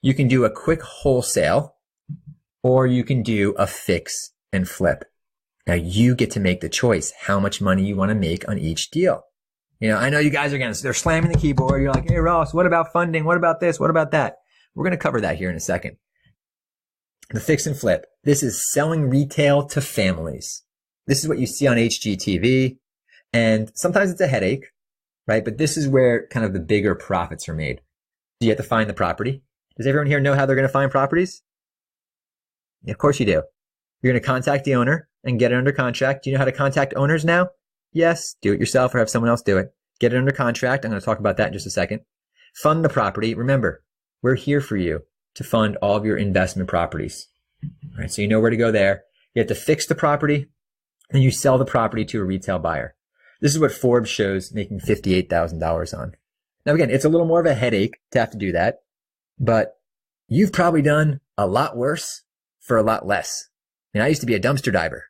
S1: You can do a quick wholesale, or you can do a fix and flip. Now you get to make the choice how much money you want to make on each deal. You know, I know you guys are they're slamming the keyboard. You're like, hey, Ross, what about funding? What about this? What about that? We're going to cover that here in a second. The fix and flip. This is selling retail to families. This is what you see on HGTV. And sometimes it's a headache, right? But this is where kind of the bigger profits are made. You have to find the property. Does everyone here know how they're going to find properties? Yeah, of course you do. You're going to contact the owner and get it under contract. Do you know how to contact owners now? Yes, do it yourself or have someone else do it. get it under contract. I'm going to talk about that in just a second. Fund the property. Remember, we're here for you to fund all of your investment properties. All right, so you know where to go there. You have to fix the property, and you sell the property to a retail buyer. This is what Forbes shows making $58,000 on. Now, again, it's a little more of a headache to have to do that, but you've probably done a lot worse for a lot less. I mean, I used to be a dumpster diver,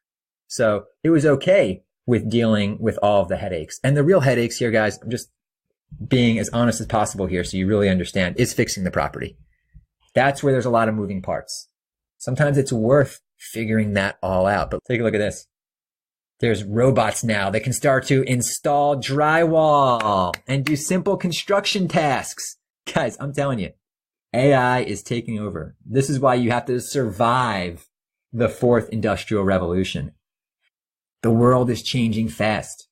S1: so it was okay with dealing with all of the headaches. And the real headaches here, guys, I'm just being as honest as possible here so you really understand, is fixing the property. That's where there's a lot of moving parts. Sometimes it's worth figuring that all out. But take a look at this. There's robots now that can start to install drywall and do simple construction tasks. Guys, I'm telling you, AI is taking over. This is why you have to survive the fourth industrial revolution. The world is changing fast.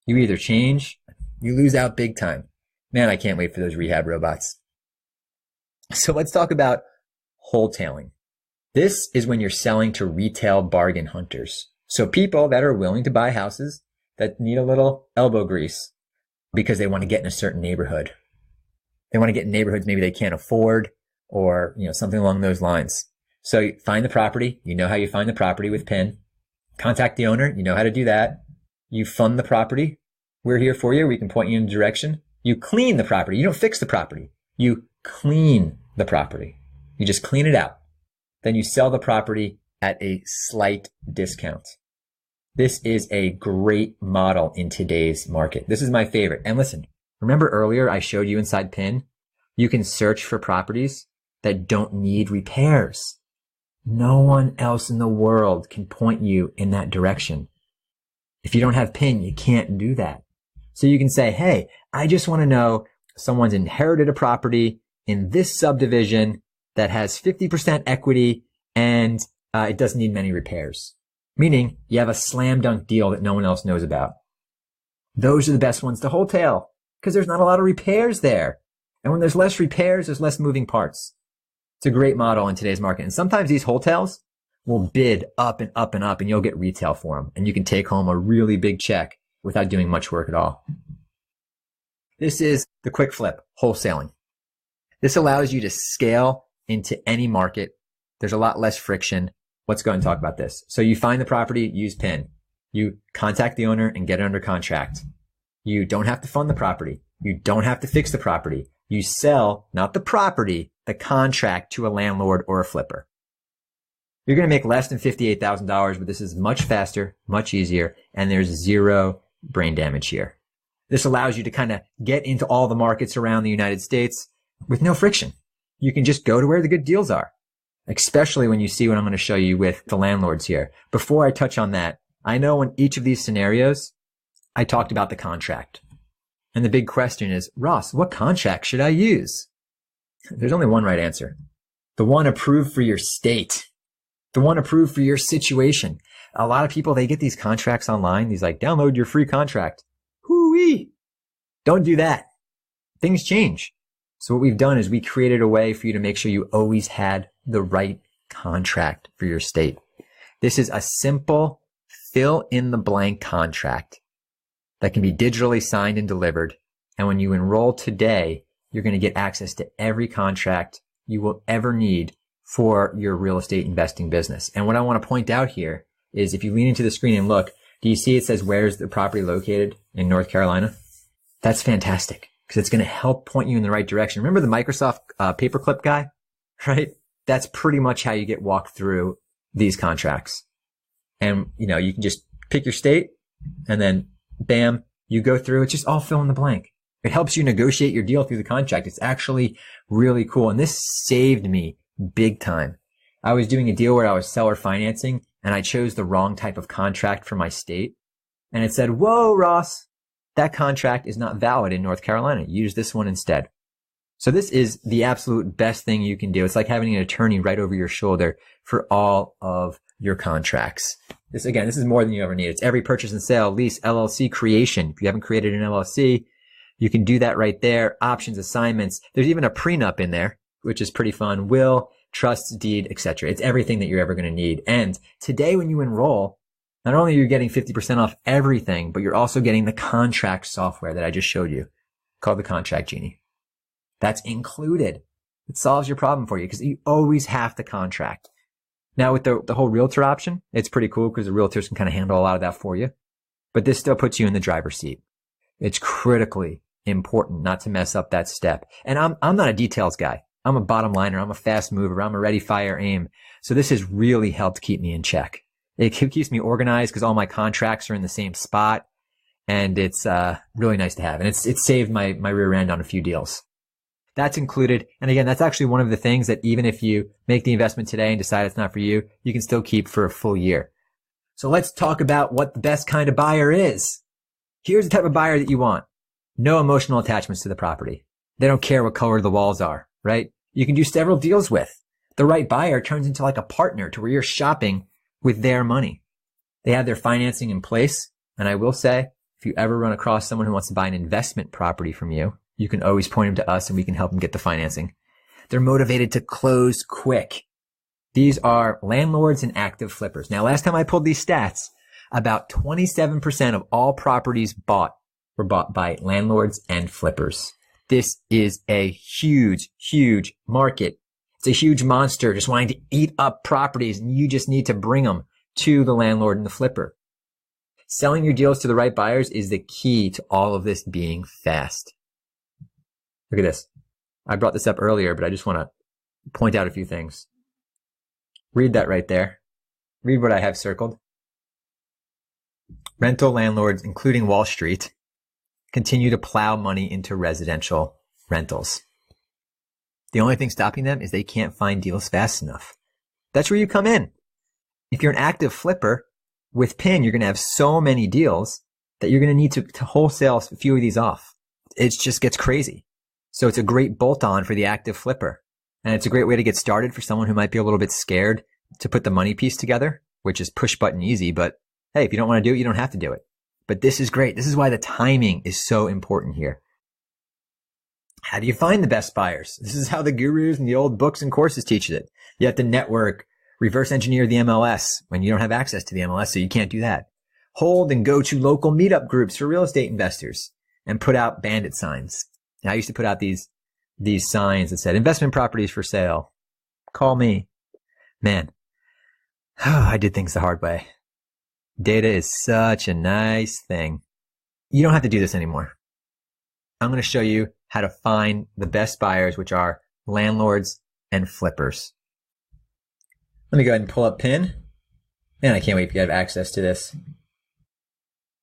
S1: You either change, you lose out big time. Man, I can't wait for those rehab robots. So let's talk about wholesaling. This is when you're selling to retail bargain hunters. So people that are willing to buy houses that need a little elbow grease because they want to get in a certain neighborhood. They want to get in neighborhoods maybe they can't afford, or, something along those lines. So you find the property. You know how you find the property with PIN. Contact the owner. You know how to do that. You fund the property. We're here for you. We can point you in a direction. You clean the property. You don't fix the property. You clean the property. You just clean it out. Then you sell the property at a slight discount. This is a great model in today's market. This is my favorite. And listen, remember earlier I showed you inside PIN, you can search for properties that don't need repairs. No one else in the world can point you in that direction. If you don't have PIN, you can't do that. So you can say, hey, I just want to know someone's inherited a property in this subdivision that has 50% equity and it doesn't need many repairs. Meaning you have a slam dunk deal that no one else knows about. Those are the best ones to wholesale because there's not a lot of repairs there. And when there's less repairs, there's less moving parts. It's a great model in today's market. And sometimes these wholesales will bid up and up and up and you'll get retail for them. And you can take home a really big check without doing much work at all. This is the quick flip, wholesaling. This allows you to scale into any market. There's a lot less friction. Let's go and talk about this. So you find the property, use PIN. You contact the owner and get it under contract. You don't have to fund the property. You don't have to fix the property. You sell, not the property, the contract to a landlord or a flipper. You're going to make less than $58,000, but this is much faster, much easier, and there's zero brain damage here. This allows you to kind of get into all the markets around the United States with no friction. You can just go to where the good deals are, especially when you see what I'm going to show you with the landlords here. Before I touch on that, I know in each of these scenarios, I talked about the contract. And the big question is, Ross, what contract should I use? There's only one right answer. The one approved for your state. The one approved for your situation. A lot of people, they get these contracts online. These like, download your free contract. Hoo-wee. Don't do that. Things change. So what we've done is we created a way for you to make sure you always had the right contract for your state. This is a simple fill in the blank contract that can be digitally signed and delivered. And when you enroll today, you're going to get access to every contract you will ever need for your real estate investing business. And what I want to point out here is if you lean into the screen and look, do you see it says, where's the property located in North Carolina? That's fantastic because it's going to help point you in the right direction. Remember the Microsoft paperclip guy, right? That's pretty much how you get walked through these contracts. And, you can just pick your state and then bam, you go through. It's just all fill in the blank. It helps you negotiate your deal through the contract. It's actually really cool. And this saved me big time. I was doing a deal where I was seller financing and I chose the wrong type of contract for my state. And it said, whoa, Ross, that contract is not valid in North Carolina. Use this one instead. So this is the absolute best thing you can do. It's like having an attorney right over your shoulder for all of your contracts. This is more than you ever need. It's every purchase and sale, lease, LLC creation. If you haven't created an LLC, you can do that right there. Options, assignments. There's even a prenup in there, which is pretty fun. Will, trust, deed, etc. It's everything that you're ever going to need. And today when you enroll, Not only are you getting 50% off everything, but you're also getting the contract software that I just showed you called the Contract Genie. That's included. It solves your problem for you because you always have to contract. Now with the whole realtor option, it's pretty cool because the realtors can kind of handle a lot of that for you, but this still puts you in the driver's seat. It's critically important not to mess up that step. And I'm not a details guy. I'm a bottom liner. I'm a fast mover. I'm a ready, fire, aim. So this has really helped keep me in check. It keeps me organized because all my contracts are in the same spot, and it's really nice to have. And it's saved my rear end on a few deals. That's included. And again, that's actually one of the things that even if you make the investment today and decide it's not for you, you can still keep for a full year. So let's talk about what the best kind of buyer is. Here's the type of buyer that you want. No emotional attachments to the property. They don't care what color the walls are, right? You can do several deals with. The right buyer turns into like a partner to where you're shopping with their money. They have their financing in place. And I will say, if you ever run across someone who wants to buy an investment property from you, you can always point them to us and we can help them get the financing. They're motivated to close quick. These are landlords and active flippers. Now, last time I pulled these stats, about 27% of all properties were bought by landlords and flippers. This is a huge, huge market. It's a huge monster just wanting to eat up properties, and you just need to bring them to the landlord and the flipper. Selling your deals to the right buyers is the key to all of this being fast. Look at this. I brought this up earlier, but I just want to point out a few things. Read that right there. Read what I have circled. Rental landlords, including Wall Street, continue to plow money into residential rentals. The only thing stopping them is they can't find deals fast enough. That's where you come in. If you're an active flipper with PIN, you're going to have so many deals that you're going to need to wholesale a few of these off. It just gets crazy. So it's a great bolt-on for the active flipper. And it's a great way to get started for someone who might be a little bit scared to put the money piece together, which is push button easy. But hey, if you don't want to do it, you don't have to do it. But this is great. This is why the timing is so important here. How do you find the best buyers? This is how the gurus and the old books and courses teach it. You have to network, reverse engineer the MLS when you don't have access to the MLS, so you can't do that. Hold and go to local meetup groups for real estate investors and put out bandit signs. Now, I used to put out these signs that said investment properties for sale. Call me. Man, I did things the hard way. Data is such a nice thing. You don't have to do this anymore. I'm going to show you how to find the best buyers, which are landlords and flippers. Let me go ahead and pull up PIN. Man, I can't wait for you to have access to this.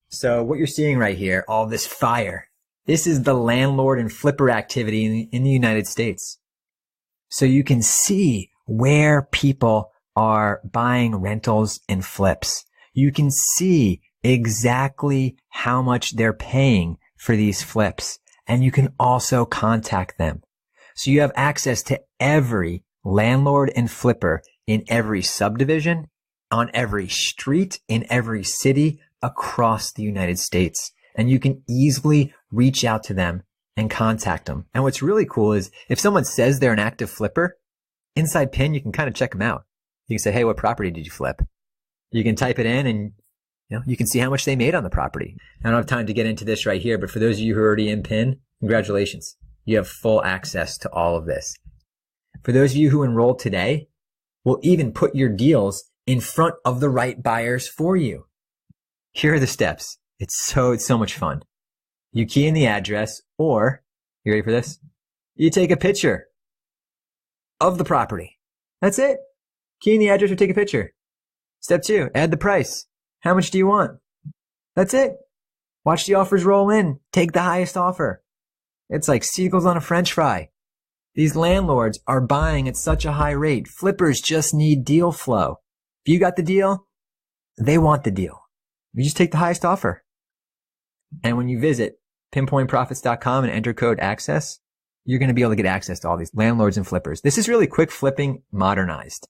S1: So what you're seeing right here, all this fire, this is the landlord and flipper activity in the United States. So you can see where people are buying rentals and flips. You can see exactly how much they're paying for these flips. And you can also contact them. So you have access to every landlord and flipper in every subdivision, on every street, in every city across the United States. And you can easily reach out to them and contact them. And what's really cool is if someone says they're an active flipper, inside PIN, you can kind of check them out. You can say, hey, what property did you flip? You can type it in and you can see how much they made on the property. I don't have time to get into this right here, but for those of you who are already in PIN, congratulations. You have full access to all of this. For those of you who enroll today, we'll even put your deals in front of the right buyers for you. Here are the steps. It's so much fun. You key in the address, or, you ready for this? You take a picture of the property. That's it. Key in the address or take a picture. Step 2, add the price. How much do you want? That's it. Watch the offers roll in. Take the highest offer. It's like seagulls on a French fry. These landlords are buying at such a high rate. Flippers just need deal flow. If you got the deal, they want the deal. You just take the highest offer. And when you visit pinpointprofits.com and enter code ACCESS, you're going to be able to get access to all these landlords and flippers. This is really quick flipping modernized.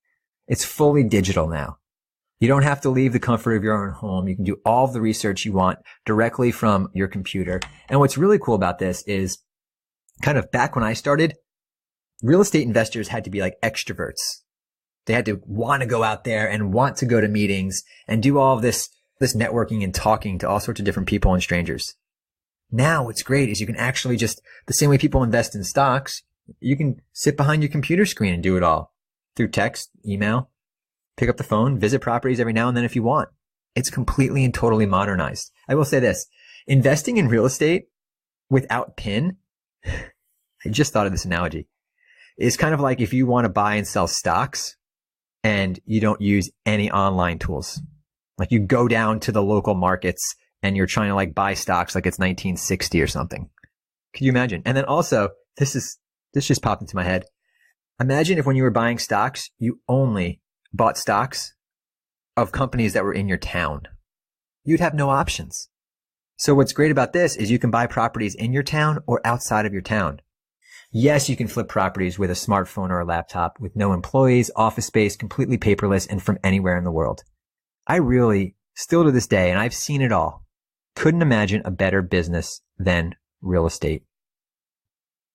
S1: It's fully digital now. You don't have to leave the comfort of your own home. You can do all of the research you want directly from your computer. And what's really cool about this is kind of back when I started, real estate investors had to be like extroverts. They had to want to go out there and want to go to meetings and do all of this this networking and talking to all sorts of different people and strangers. Now what's great is you can actually just, the same way people invest in stocks, you can sit behind your computer screen and do it all through text, email, pick up the phone, visit properties every now and then if you want. It's completely and totally modernized. I will say this, investing in real estate without PIN, I just thought of this analogy, is kind of like if you want to buy and sell stocks and you don't use any online tools. Like you go down to the local markets and you're trying to like buy stocks like it's 1960 or something. Could you imagine? And then also, this just popped into my head. Imagine if when you were buying stocks, you only bought stocks of companies that were in your town. You'd have no options. So what's great about this is you can buy properties in your town or outside of your town. Yes, you can flip properties with a smartphone or a laptop with no employees, office space, completely paperless, and from anywhere in the world. I really, still to this day, and I've seen it all, couldn't imagine a better business than real estate.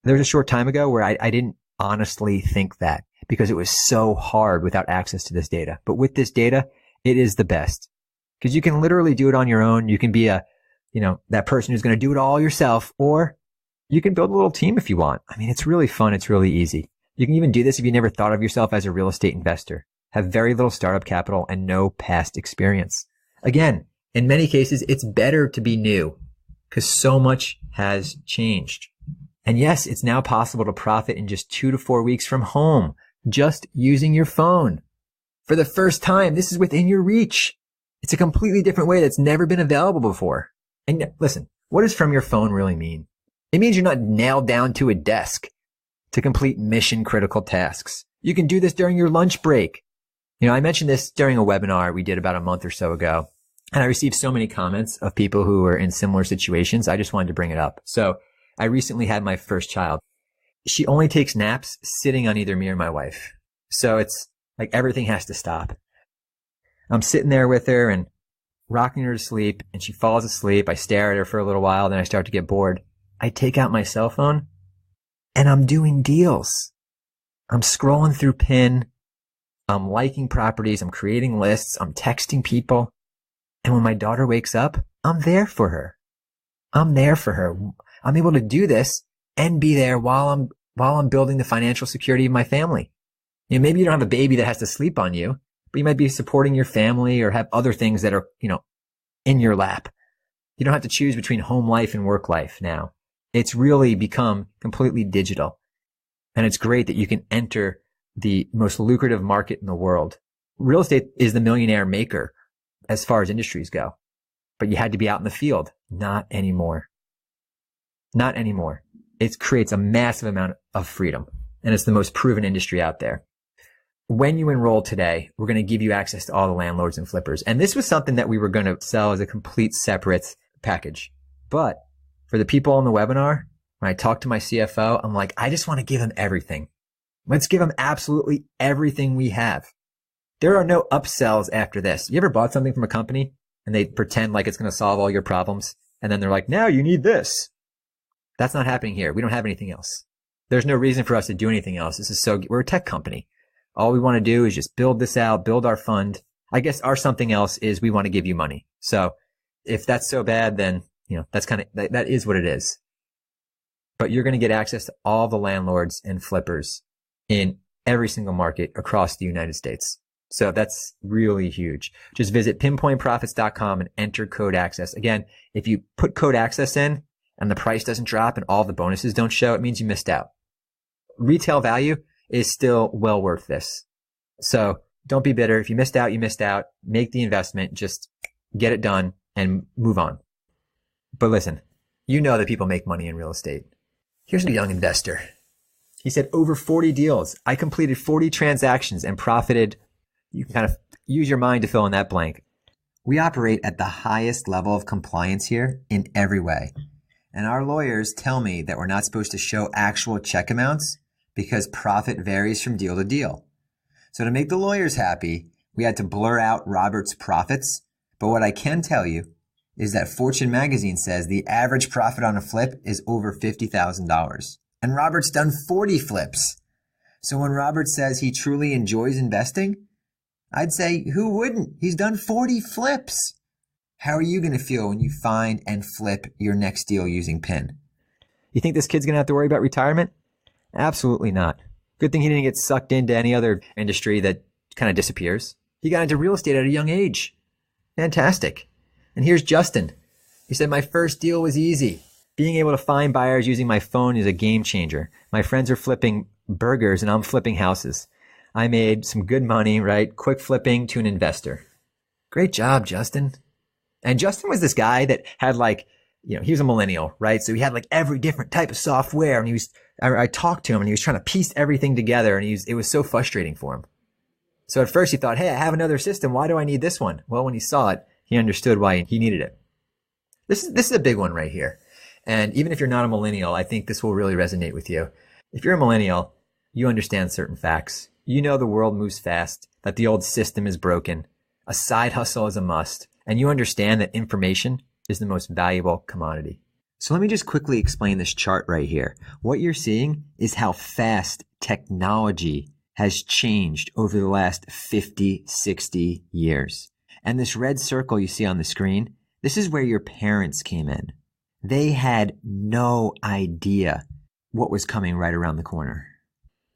S1: There was a short time ago where I didn't honestly think that because it was so hard without access to this data. But with this data, it is the best because you can literally do it on your own. You can be that person who's going to do it all yourself, or you can build a little team if you want. I mean, it's really fun. It's really easy. You can even do this if you never thought of yourself as a real estate investor, have very little startup capital and no past experience. Again, in many cases, it's better to be new because so much has changed. And yes, it's now possible to profit in just 2 to 4 weeks from home, just using your phone. For the first time, this is within your reach. It's a completely different way that's never been available before. And listen, what does from your phone really mean? It means you're not nailed down to a desk to complete mission critical tasks. You can do this during your lunch break. I mentioned this during a webinar we did about a month or so ago, and I received so many comments of people who were in similar situations. I just wanted to bring it up. So I recently had my first child. She only takes naps sitting on either me or my wife. So it's like everything has to stop. I'm sitting there with her and rocking her to sleep, and she falls asleep. I stare at her for a little while, then I start to get bored. I take out my cell phone and I'm doing deals. I'm scrolling through PIN. I'm liking properties. I'm creating lists. I'm texting people. And when my daughter wakes up, I'm there for her. I'm there for her. I'm able to do this and be there while I'm building the financial security of my family. Maybe you don't have a baby that has to sleep on you, but you might be supporting your family or have other things that are, in your lap. You don't have to choose between home life and work life now. It's really become completely digital. And it's great that you can enter the most lucrative market in the world. Real estate is the millionaire maker as far as industries go, but you had to be out in the field. Not anymore. Not anymore. It creates a massive amount of freedom, and it's the most proven industry out there. When you enroll today, we're going to give you access to all the landlords and flippers. And this was something that we were going to sell as a complete separate package. But for the people on the webinar, when I talked to my CFO, I'm like, I just want to give them everything. Let's give them absolutely everything we have. There are no upsells after this. You ever bought something from a company and they pretend like it's going to solve all your problems? And then they're like, now you need this. That's not happening here. We don't have anything else. There's no reason for us to do anything else. We're a tech company. All we want to do is just build this out, build our fund. I guess our something else is we want to give you money. So if that's so bad, then, that is what it is. But you're going to get access to all the landlords and flippers in every single market across the United States. So that's really huge. Just visit pinpointprofits.com and enter code access. Again, if you put code access in and the price doesn't drop and all the bonuses don't show, it means you missed out. Retail value is still well worth this. So don't be bitter. If you missed out, you missed out. Make the investment, just get it done and move on. But listen, you know that people make money in real estate. Here's a young investor. He said over 40 deals. I completed 40 transactions and profited. You can kind of use your mind to fill in that blank. We operate at the highest level of compliance here in every way. And our lawyers tell me that we're not supposed to show actual check amounts because profit varies from deal to deal. So to make the lawyers happy, we had to blur out Robert's profits. But what I can tell you is that Fortune magazine says the average profit on a flip is over $50,000. And Robert's done 40 flips. So when Robert says he truly enjoys investing, I'd say, who wouldn't? He's done 40 flips. How are you going to feel when you find and flip your next deal using PIN? You think this kid's going to have to worry about retirement? Absolutely not. Good thing he didn't get sucked into any other industry that kind of disappears. He got into real estate at a young age. Fantastic. And here's Justin. He said, my first deal was easy. Being able to find buyers using my phone is a game changer. My friends are flipping burgers and I'm flipping houses. I made some good money, right? Quick flipping to an investor. Great job, Justin. And Justin was this guy that had he was a millennial, right? So he had every different type of software, and I talked to him and he was trying to piece everything together, and it was so frustrating for him. So at first he thought, hey, I have another system. Why do I need this one? Well, when he saw it, he understood why he needed it. This is a big one right here. And even if you're not a millennial, I think this will really resonate with you. If you're a millennial, you understand certain facts. You know the world moves fast, that the old system is broken. A side hustle is a must. And you understand that information is the most valuable commodity. So let me just quickly explain this chart right here. What you're seeing is how fast technology has changed over the last 50, 60 years. And this red circle you see on the screen, this is where your parents came in. They had no idea what was coming right around the corner.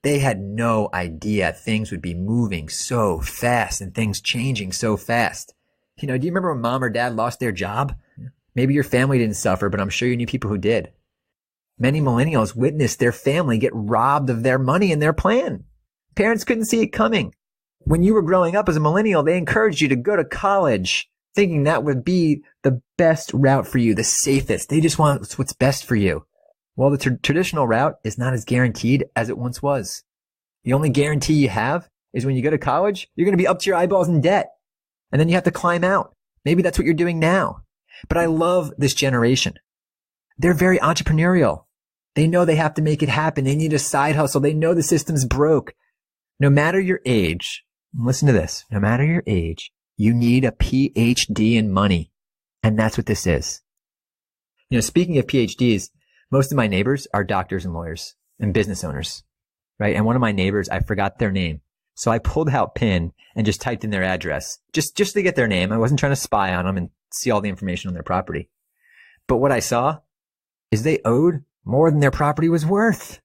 S1: They had no idea things would be moving so fast and things changing so fast. Do you remember when mom or dad lost their job? Maybe your family didn't suffer, but I'm sure you knew people who did. Many millennials witnessed their family get robbed of their money and their plan. Parents couldn't see it coming. When you were growing up as a millennial, they encouraged you to go to college, thinking that would be the best route for you, the safest. They just want what's best for you. Well, the traditional route is not as guaranteed as it once was. The only guarantee you have is when you go to college, you're going to be up to your eyeballs in debt. And then you have to climb out. Maybe that's what you're doing now. But I love this generation. They're very entrepreneurial. They know they have to make it happen. They need a side hustle. They know the system's broke. No matter your age, listen to this. No matter your age, you need a PhD in money. And that's what this is. Speaking of PhDs, most of my neighbors are doctors and lawyers and business owners, right? And one of my neighbors, I forgot their name. So I pulled out PIN and just typed in their address just to get their name. I wasn't trying to spy on them and see all the information on their property. But what I saw is they owed more than their property was worth.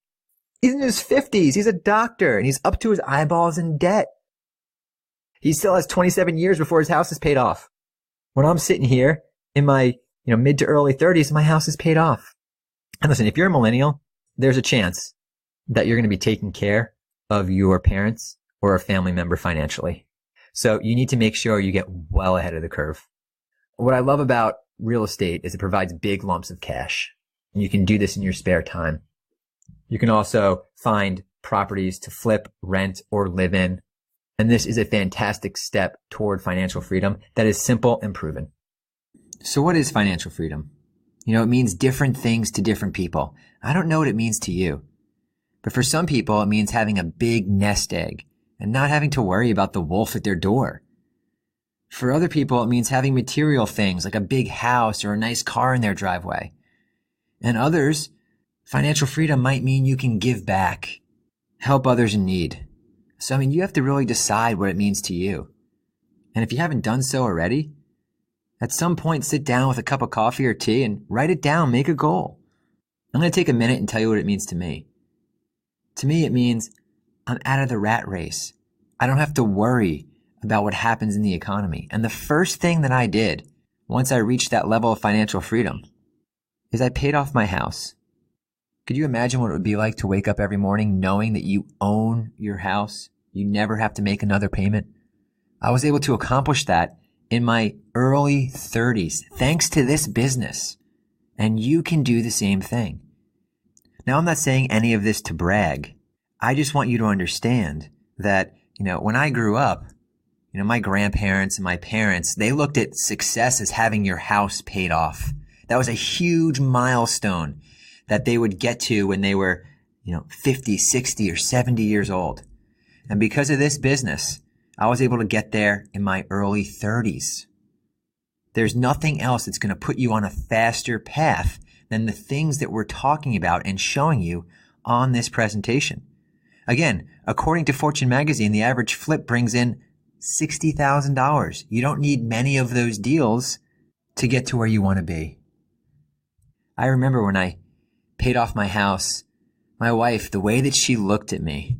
S1: He's in his 50s. He's a doctor and he's up to his eyeballs in debt. He still has 27 years before his house is paid off. When I'm sitting here in my mid to early 30s, my house is paid off. And listen, if you're a millennial, there's a chance that you're going to be taking care of your parents or a family member financially. So you need to make sure you get well ahead of the curve. What I love about real estate is it provides big lumps of cash. And you can do this in your spare time. You can also find properties to flip, rent, or live in. And this is a fantastic step toward financial freedom that is simple and proven. So what is financial freedom? It means different things to different people. I don't know what it means to you. But for some people, it means having a big nest egg and not having to worry about the wolf at their door. For other people, it means having material things like a big house or a nice car in their driveway. And others, financial freedom might mean you can give back, help others in need. So, you have to really decide what it means to you. And if you haven't done so already, at some point, sit down with a cup of coffee or tea and write it down, make a goal. I'm going to take a minute and tell you what it means to me. To me, it means I'm out of the rat race. I don't have to worry about what happens in the economy. And the first thing that I did once I reached that level of financial freedom is I paid off my house. Could you imagine what it would be like to wake up every morning knowing that you own your house? You never have to make another payment. I was able to accomplish that in my early 30s, thanks to this business. And you can do the same thing. Now, I'm not saying any of this to brag. I just want you to understand that, when I grew up, my grandparents and my parents, they looked at success as having your house paid off. That was a huge milestone that they would get to when they were, 50, 60, or 70 years old. And because of this business, I was able to get there in my early 30s. There's nothing else that's going to put you on a faster path than the things that we're talking about and showing you on this presentation. Again, according to Fortune magazine, the average flip brings in $60,000. You don't need many of those deals to get to where you want to be. I remember when I paid off my house, my wife, the way that she looked at me,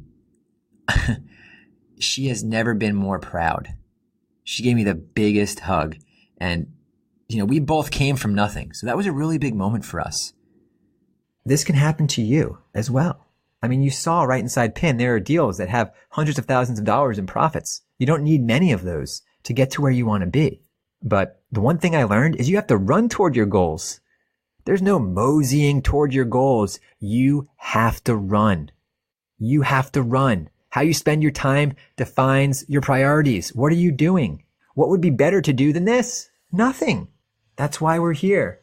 S1: she has never been more proud. She gave me the biggest hug. And, we both came from nothing. So that was a really big moment for us. This can happen to you as well. I mean, you saw right inside PIN, there are deals that have hundreds of thousands of dollars in profits. You don't need many of those to get to where you want to be. But the one thing I learned is you have to run toward your goals. There's no moseying toward your goals. You have to run. You have to run. How you spend your time defines your priorities. What are you doing? What would be better to do than this? Nothing. That's why we're here.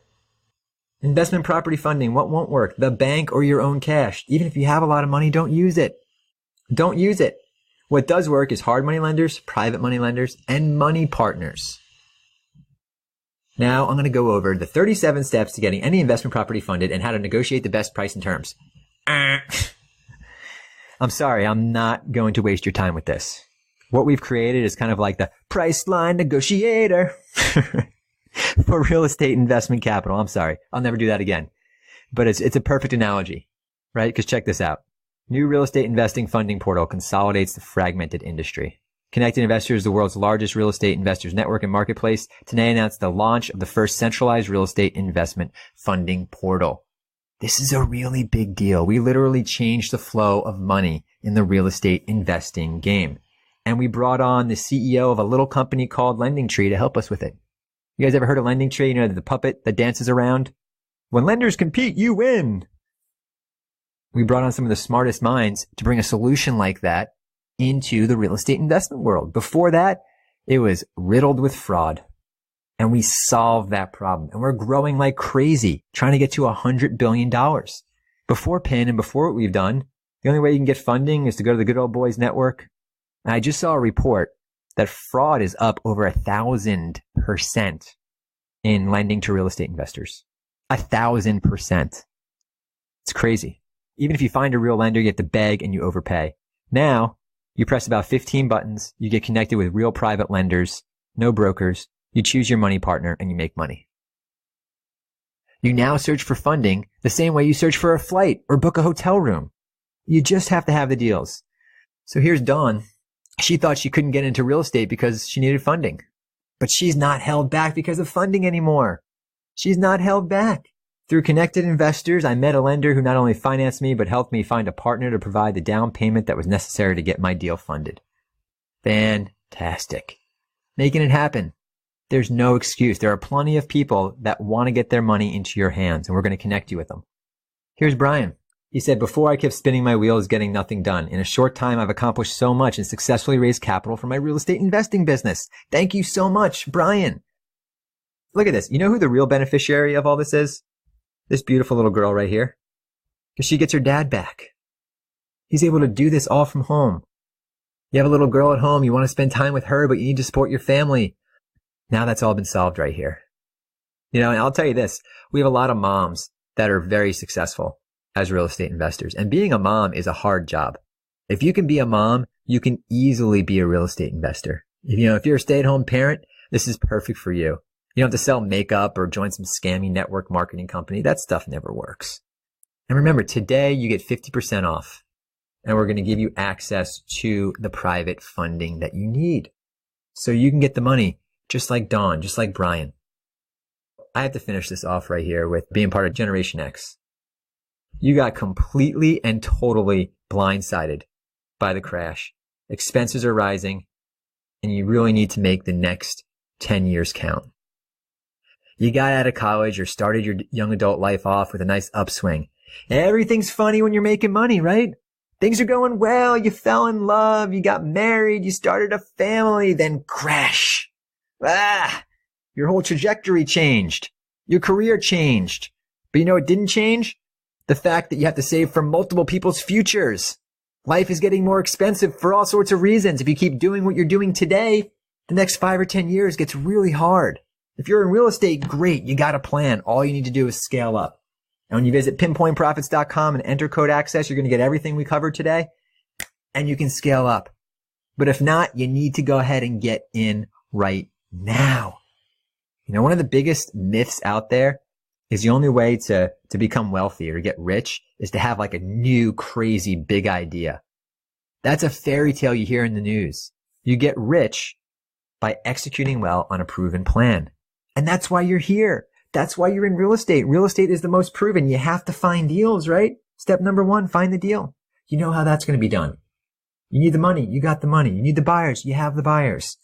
S1: Investment property funding, what won't work? The bank or your own cash. Even if you have a lot of money, don't use it. Don't use it. What does work is hard money lenders, private money lenders, and money partners. Now I'm going to go over the 37 steps to getting any investment property funded and how to negotiate the best price and terms. I'm sorry, I'm not going to waste your time with this. What we've created is kind of like the Priceline negotiator for real estate investment capital. I'm sorry, I'll never do that again. But it's a perfect analogy, right? Because check this out. New real estate investing funding portal consolidates the fragmented industry. ConnectedInvestors is the world's largest real estate investors network and marketplace. Today announced the launch of the first centralized real estate investment funding portal. This is a really big deal. We literally changed the flow of money in the real estate investing game. And we brought on the CEO of a little company called LendingTree to help us with it. You guys ever heard of LendingTree? You know, the puppet that dances around? When lenders compete, you win. We brought on some of the smartest minds to bring a solution like that into the real estate investment world. Before that, it was riddled with fraud. And we solved that problem. And we're growing like crazy, trying to get to $100 billion. Before PIN and before what we've done, the only way you can get funding is to go to the Good Old Boys Network. And I just saw a report that fraud is up over 1,000% in lending to real estate investors. 1,000%. It's crazy. Even if you find a real lender, you have to beg and you overpay. Now, you press about 15 buttons, you get connected with real private lenders, no brokers, you choose your money partner, and you make money. You now search for funding the same way you search for a flight or book a hotel room. You just have to have the deals. So here's Dawn. She thought she couldn't get into real estate because she needed funding. But she's not held back because of funding anymore. She's not held back. Through ConnectedInvestors, I met a lender who not only financed me, but helped me find a partner to provide the down payment that was necessary to get my deal funded. Fantastic. Making it happen. There's no excuse. There are plenty of people that want to get their money into your hands, and we're going to connect you with them. Here's Brian. He said, before I kept spinning my wheels getting nothing done. In a short time, I've accomplished so much and successfully raised capital for my real estate investing business. Thank you so much, Brian. Look at this. You know who the real beneficiary of all this is? This beautiful little girl right here. Because she gets her dad back. He's able to do this all from home. You have a little girl at home. You want to spend time with her, but you need to support your family. Now that's all been solved right here. And I'll tell you this. We have a lot of moms that are very successful as real estate investors. And being a mom is a hard job. If you can be a mom, you can easily be a real estate investor. If you're a stay-at-home parent, this is perfect for you. You don't have to sell makeup or join some scammy network marketing company. That stuff never works. And remember, today you get 50% off. And we're going to give you access to the private funding that you need. So you can get the money just like Dawn, just like Brian. I have to finish this off right here with being part of Generation X. You got completely and totally blindsided by the crash. Expenses are rising, and you really need to make the next 10 years count. You got out of college or started your young adult life off with a nice upswing. Everything's funny when you're making money, right? Things are going well. You fell in love. You got married. You started a family. Then crash. Your whole trajectory changed. Your career changed. But you know what didn't change? The fact that you have to save for multiple people's futures. Life is getting more expensive for all sorts of reasons. If you keep doing what you're doing today, the next 5 or 10 years gets really hard. If you're in real estate, great. You got a plan. All you need to do is scale up. And when you visit pinpointprofits.com and enter code ACCESS, you're going to get everything we covered today, and you can scale up. But if not, you need to go ahead and get in right now. One of the biggest myths out there is the only way to become wealthy or to get rich is to have like a new, crazy, big idea. That's a fairy tale you hear in the news. You get rich by executing well on a proven plan. And that's why you're here. That's why you're in real estate. Real estate is the most proven. You have to find deals, right? Step number 1, find the deal. You know how that's going to be done. You need the money. You got the money. You need the buyers. You have the buyers.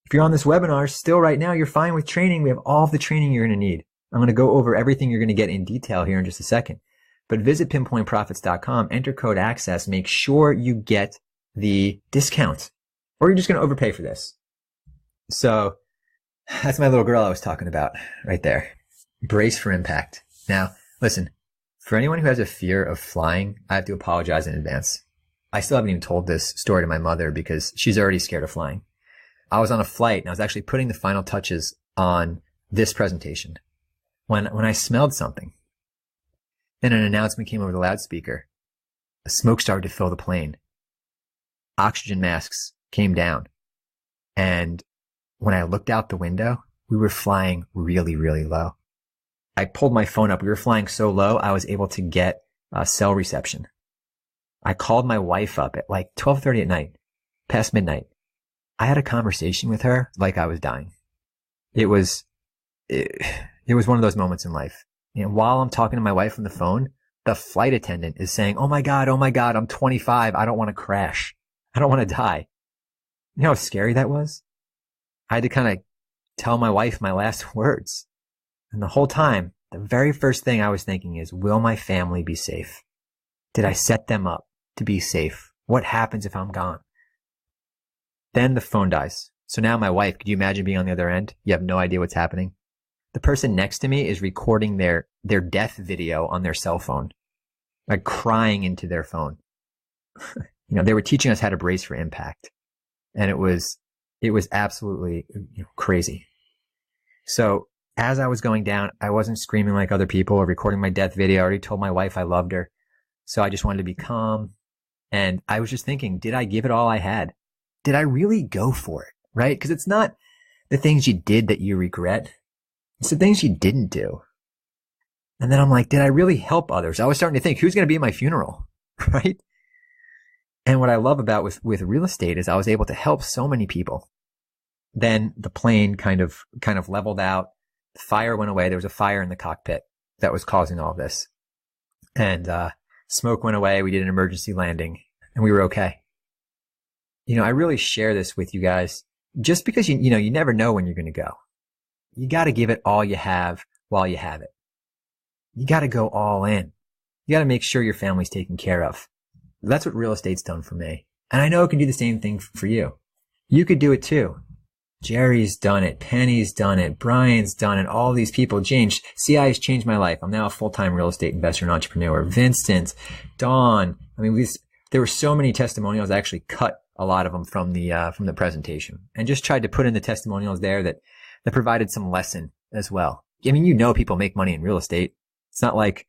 S1: If you're on this webinar still right now, you're fine with training. We have all of the training you're going to need. I'm going to go over everything you're going to get in detail here in just a second. But visit pinpointprofits.com, enter code ACCESS, make sure you get the discount, or you're just going to overpay for this. So that's my little girl I was talking about right there. Brace for impact. Now, listen, for anyone who has a fear of flying, I have to apologize in advance. I still haven't even told this story to my mother because she's already scared of flying. I was on a flight and I was actually putting the final touches on this presentation when I smelled something. Then an announcement came over the loudspeaker. A smoke started to fill the plane. Oxygen masks came down. And when I looked out the window, we were flying really, really low. I pulled my phone up. We were flying so low, I was able to get cell reception. I called my wife up at like 12:30 at night, past midnight. I had a conversation with her like I was dying. It was one of those moments in life. While I'm talking to my wife on the phone, the flight attendant is saying, oh my God, I'm 25. I don't want to crash. I don't want to die. You know how scary that was? I had to kind of tell my wife my last words. And the whole time, the very first thing I was thinking is, will my family be safe? Did I set them up to be safe? What happens if I'm gone? Then the phone dies. So now my wife, could you imagine being on the other end? You have no idea what's happening. The person next to me is recording their death video on their cell phone, like crying into their phone. They were teaching us how to brace for impact. And it was absolutely crazy. So as I was going down, I wasn't screaming like other people or recording my death video. I already told my wife I loved her. So I just wanted to be calm. And I was just thinking, did I give it all I had? Did I really go for it? Right? Because it's not the things you did that you regret. It's the things you didn't do. And then I'm like, did I really help others? I was starting to think, who's going to be at my funeral? Right? And what I love about with real estate is I was able to help so many people. Then the plane kind of leveled out. The fire went away. There was a fire in the cockpit that was causing all this. And smoke went away. We did an emergency landing and we were okay. I really share this with you guys just because you never know when you're going to go. You got to give it all you have while you have it. You got to go all in. You got to make sure your family's taken care of. That's what real estate's done for me. And I know it can do the same thing for you. You could do it too. Jerry's done it. Penny's done it. Brian's done it. All these people. James, CI has changed my life. I'm now a full-time real estate investor and entrepreneur. Vincent, Dawn. There were so many testimonials. I actually cut a lot of them from the presentation and just tried to put in the testimonials there that provided some lesson as well. People make money in real estate. It's not like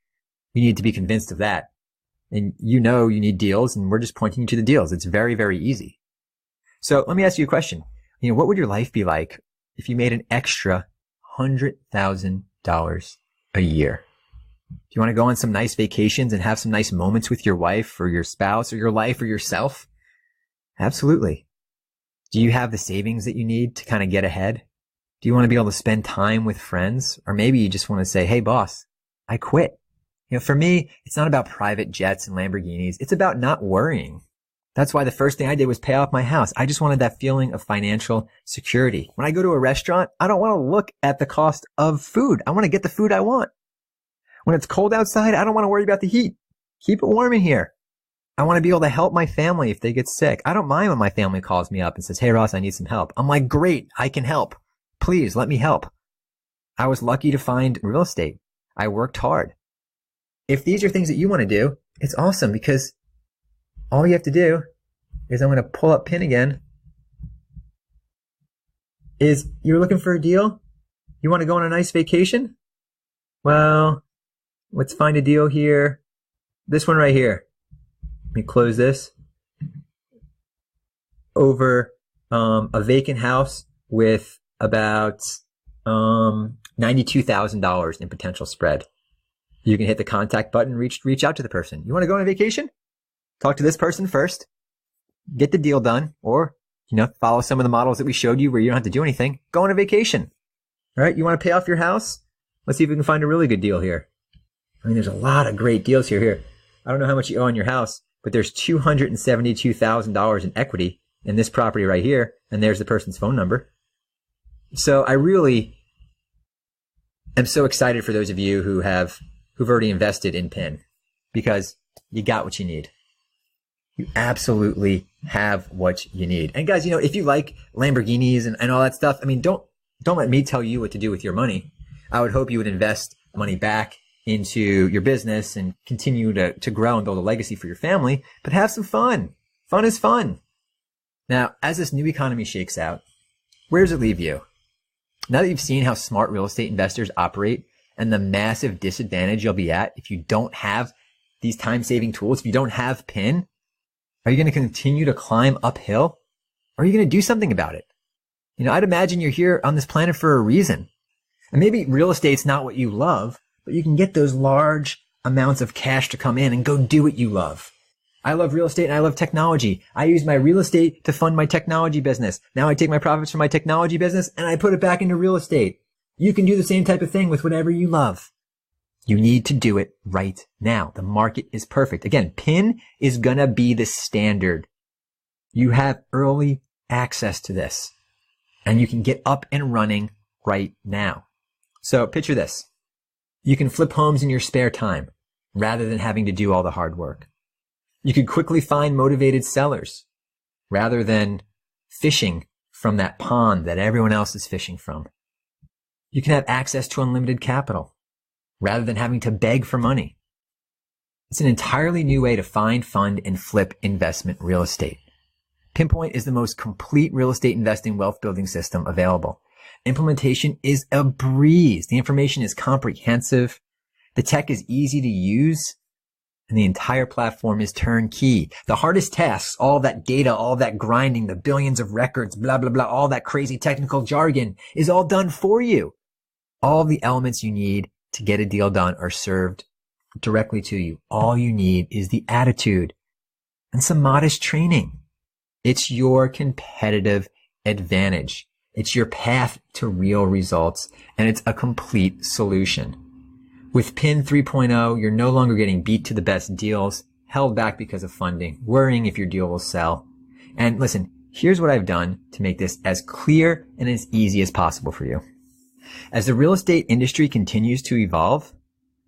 S1: you need to be convinced of that. And you need deals and we're just pointing you to the deals. It's very, very easy. So let me ask you a question. What would your life be like if you made an extra $100,000 a year? Do you want to go on some nice vacations and have some nice moments with your wife or your spouse or your life or yourself? Absolutely. Do you have the savings that you need to kind of get ahead? Do you want to be able to spend time with friends? Or maybe you just want to say, hey boss, I quit. For me, it's not about private jets and Lamborghinis. It's about not worrying. That's why the first thing I did was pay off my house. I just wanted that feeling of financial security. When I go to a restaurant, I don't want to look at the cost of food. I want to get the food I want. When it's cold outside, I don't want to worry about the heat. Keep it warm in here. I want to be able to help my family if they get sick. I don't mind when my family calls me up and says, hey Ross, I need some help. I'm like, great, I can help. Please let me help. I was lucky to find real estate. I worked hard. If these are things that you want to do, it's awesome because all you have to do is I'm going to pull up PIN again. Is you're looking for a deal? You want to go on a nice vacation? Well, let's find a deal here. This one right here. Let me close this. Over a vacant house with about $92,000 in potential spread. You can hit the contact button, reach out to the person. You want to go on a vacation? Talk to this person first, get the deal done, or, follow some of the models that we showed you where you don't have to do anything. Go on a vacation. All right. You want to pay off your house? Let's see if we can find a really good deal here. I mean, there's a lot of great deals here. I don't know how much you owe on your house, but there's $272,000 in equity in this property right here. And there's the person's phone number. So I really am so excited for those of you who've already invested in PIN, because you got what you need. You absolutely have what you need. And guys, if you like Lamborghinis and all that stuff, I mean, don't let me tell you what to do with your money. I would hope you would invest money back into your business and continue to grow and build a legacy for your family, but have some fun. Fun is fun. Now, as this new economy shakes out, where does it leave you? Now that you've seen how smart real estate investors operate and the massive disadvantage you'll be at if you don't have these time-saving tools, if you don't have PIN, are you going to continue to climb uphill? Or are you going to do something about it? I'd imagine you're here on this planet for a reason. And maybe real estate's not what you love, but you can get those large amounts of cash to come in and go do what you love. I love real estate and I love technology. I use my real estate to fund my technology business. Now I take my profits from my technology business and I put it back into real estate. You can do the same type of thing with whatever you love. You need to do it right now. The market is perfect. Again, PIN is going to be the standard. You have early access to this and you can get up and running right now. So picture this. You can flip homes in your spare time rather than having to do all the hard work. You could quickly find motivated sellers rather than fishing from that pond that everyone else is fishing from. You can have access to unlimited capital rather than having to beg for money. It's an entirely new way to find, fund, and flip investment real estate. Pinpoint is the most complete real estate investing wealth building system available. Implementation is a breeze. The information is comprehensive. The tech is easy to use. And the entire platform is turnkey. The hardest tasks, all that data, all that grinding, the billions of records, blah, blah, blah, all that crazy technical jargon is all done for you. All the elements you need to get a deal done are served directly to you. All you need is the attitude and some modest training. It's your competitive advantage. It's your path to real results, and it's a complete solution. With PIN 3.0, you're no longer getting beat to the best deals, held back because of funding, worrying if your deal will sell. And listen, here's what I've done to make this as clear and as easy as possible for you. As the real estate industry continues to evolve,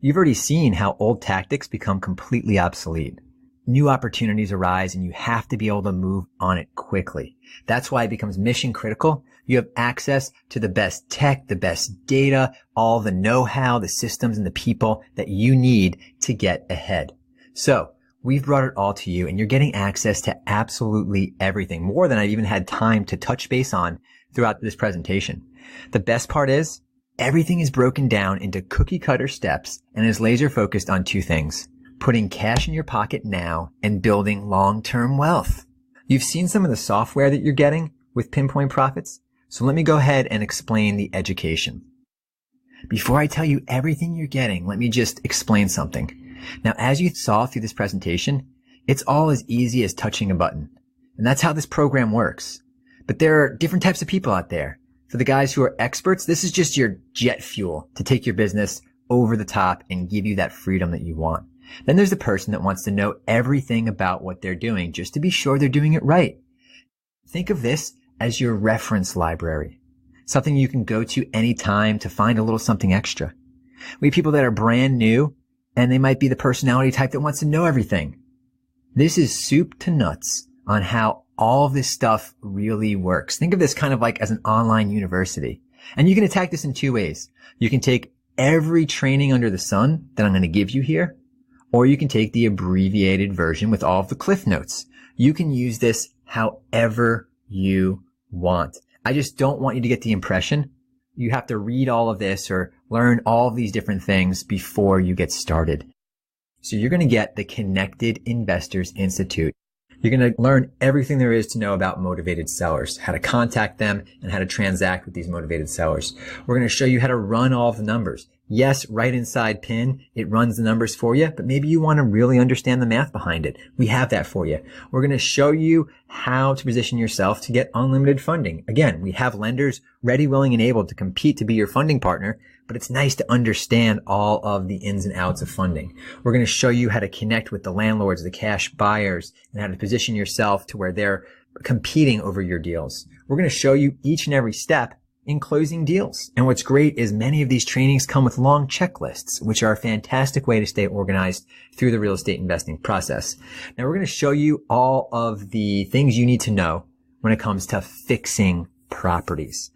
S1: you've already seen how old tactics become completely obsolete. New opportunities arise and you have to be able to move on it quickly. That's why it becomes mission critical. You have access to the best tech, the best data, all the know-how, the systems, and the people that you need to get ahead. So we've brought it all to you and you're getting access to absolutely everything, more than I've even had time to touch base on throughout this presentation. The best part is everything is broken down into cookie cutter steps and is laser focused on two things: putting cash in your pocket now and building long-term wealth. You've seen some of the software that you're getting with Pinpoint Profits. So let me go ahead and explain the education. Before I tell you everything you're getting, let me just explain something. Now, as you saw through this presentation, it's all as easy as touching a button. And that's how this program works. But there are different types of people out there. For the guys who are experts, this is just your jet fuel to take your business over the top and give you that freedom that you want. Then there's the person that wants to know everything about what they're doing just to be sure they're doing it right. Think of this as your reference library, something you can go to anytime to find a little something extra. We have people that are brand new and they might be the personality type that wants to know everything. This is soup to nuts on how all of this stuff really works. Think of this kind of like as an online university. And you can attack this in two ways. You can take every training under the sun that I'm going to give you here, or you can take the abbreviated version with all of the cliff notes. You can use this however you want. I just don't want you to get the impression you have to read all of this or learn all of these different things before you get started. So you're going to get the Connected Investors Institute. You're going to learn everything there is to know about motivated sellers, how to contact them, and how to transact with these motivated sellers. We're going to show you how to run all of the numbers. Yes, right inside PIN, it runs the numbers for you, but maybe you want to really understand the math behind it. We have that for you. We're going to show you how to position yourself to get unlimited funding. Again, we have lenders ready, willing, and able to compete to be your funding partner, but it's nice to understand all of the ins and outs of funding. We're going to show you how to connect with the landlords, the cash buyers, and how to position yourself to where they're competing over your deals. We're going to show you each and every step in closing deals. And what's great is many of these trainings come with long checklists, which are a fantastic way to stay organized through the real estate investing process. Now we're going to show you all of the things you need to know when it comes to fixing properties.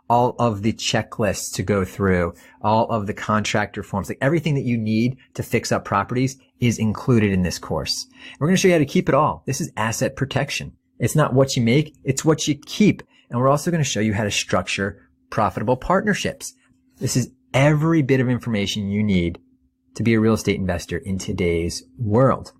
S1: All of the checklists to go through, all of the contractor forms, like everything that you need to fix up properties is included in this course. We're going to show you how to keep it all. This is asset protection. It's not what you make, it's what you keep. And we're also going to show you how to structure profitable partnerships. This is every bit of information you need to be a real estate investor in today's world.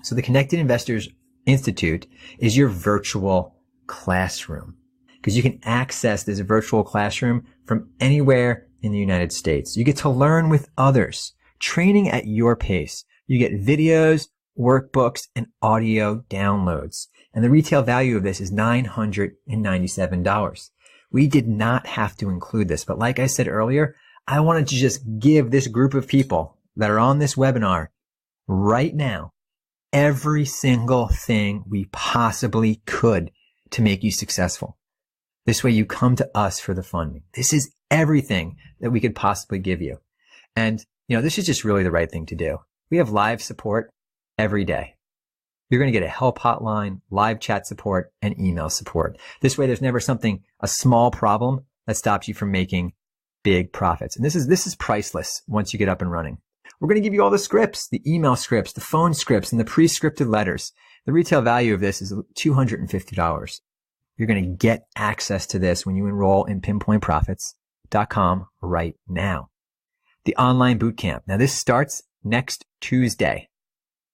S1: So the Connected Investors Institute is your virtual classroom, because you can access this virtual classroom from anywhere in the United States. You get to learn with others, training at your pace. You get videos, workbooks, and audio downloads. And the retail value of this is $997. We did not have to include this, but like I said earlier, I wanted to just give this group of people that are on this webinar right now every single thing we possibly could to make you successful. This way you come to us for the funding. This is everything that we could possibly give you. And, this is just really the right thing to do. We have live support every day. You're going to get a help hotline, live chat support, and email support. This way there's never a small problem that stops you from making big profits. And this is priceless once you get up and running. We're going to give you all the scripts, the email scripts, the phone scripts, and the pre-scripted letters. The retail value of this is $250. You're going to get access to this when you enroll in pinpointprofits.com right now. The online bootcamp. Now this starts next Tuesday.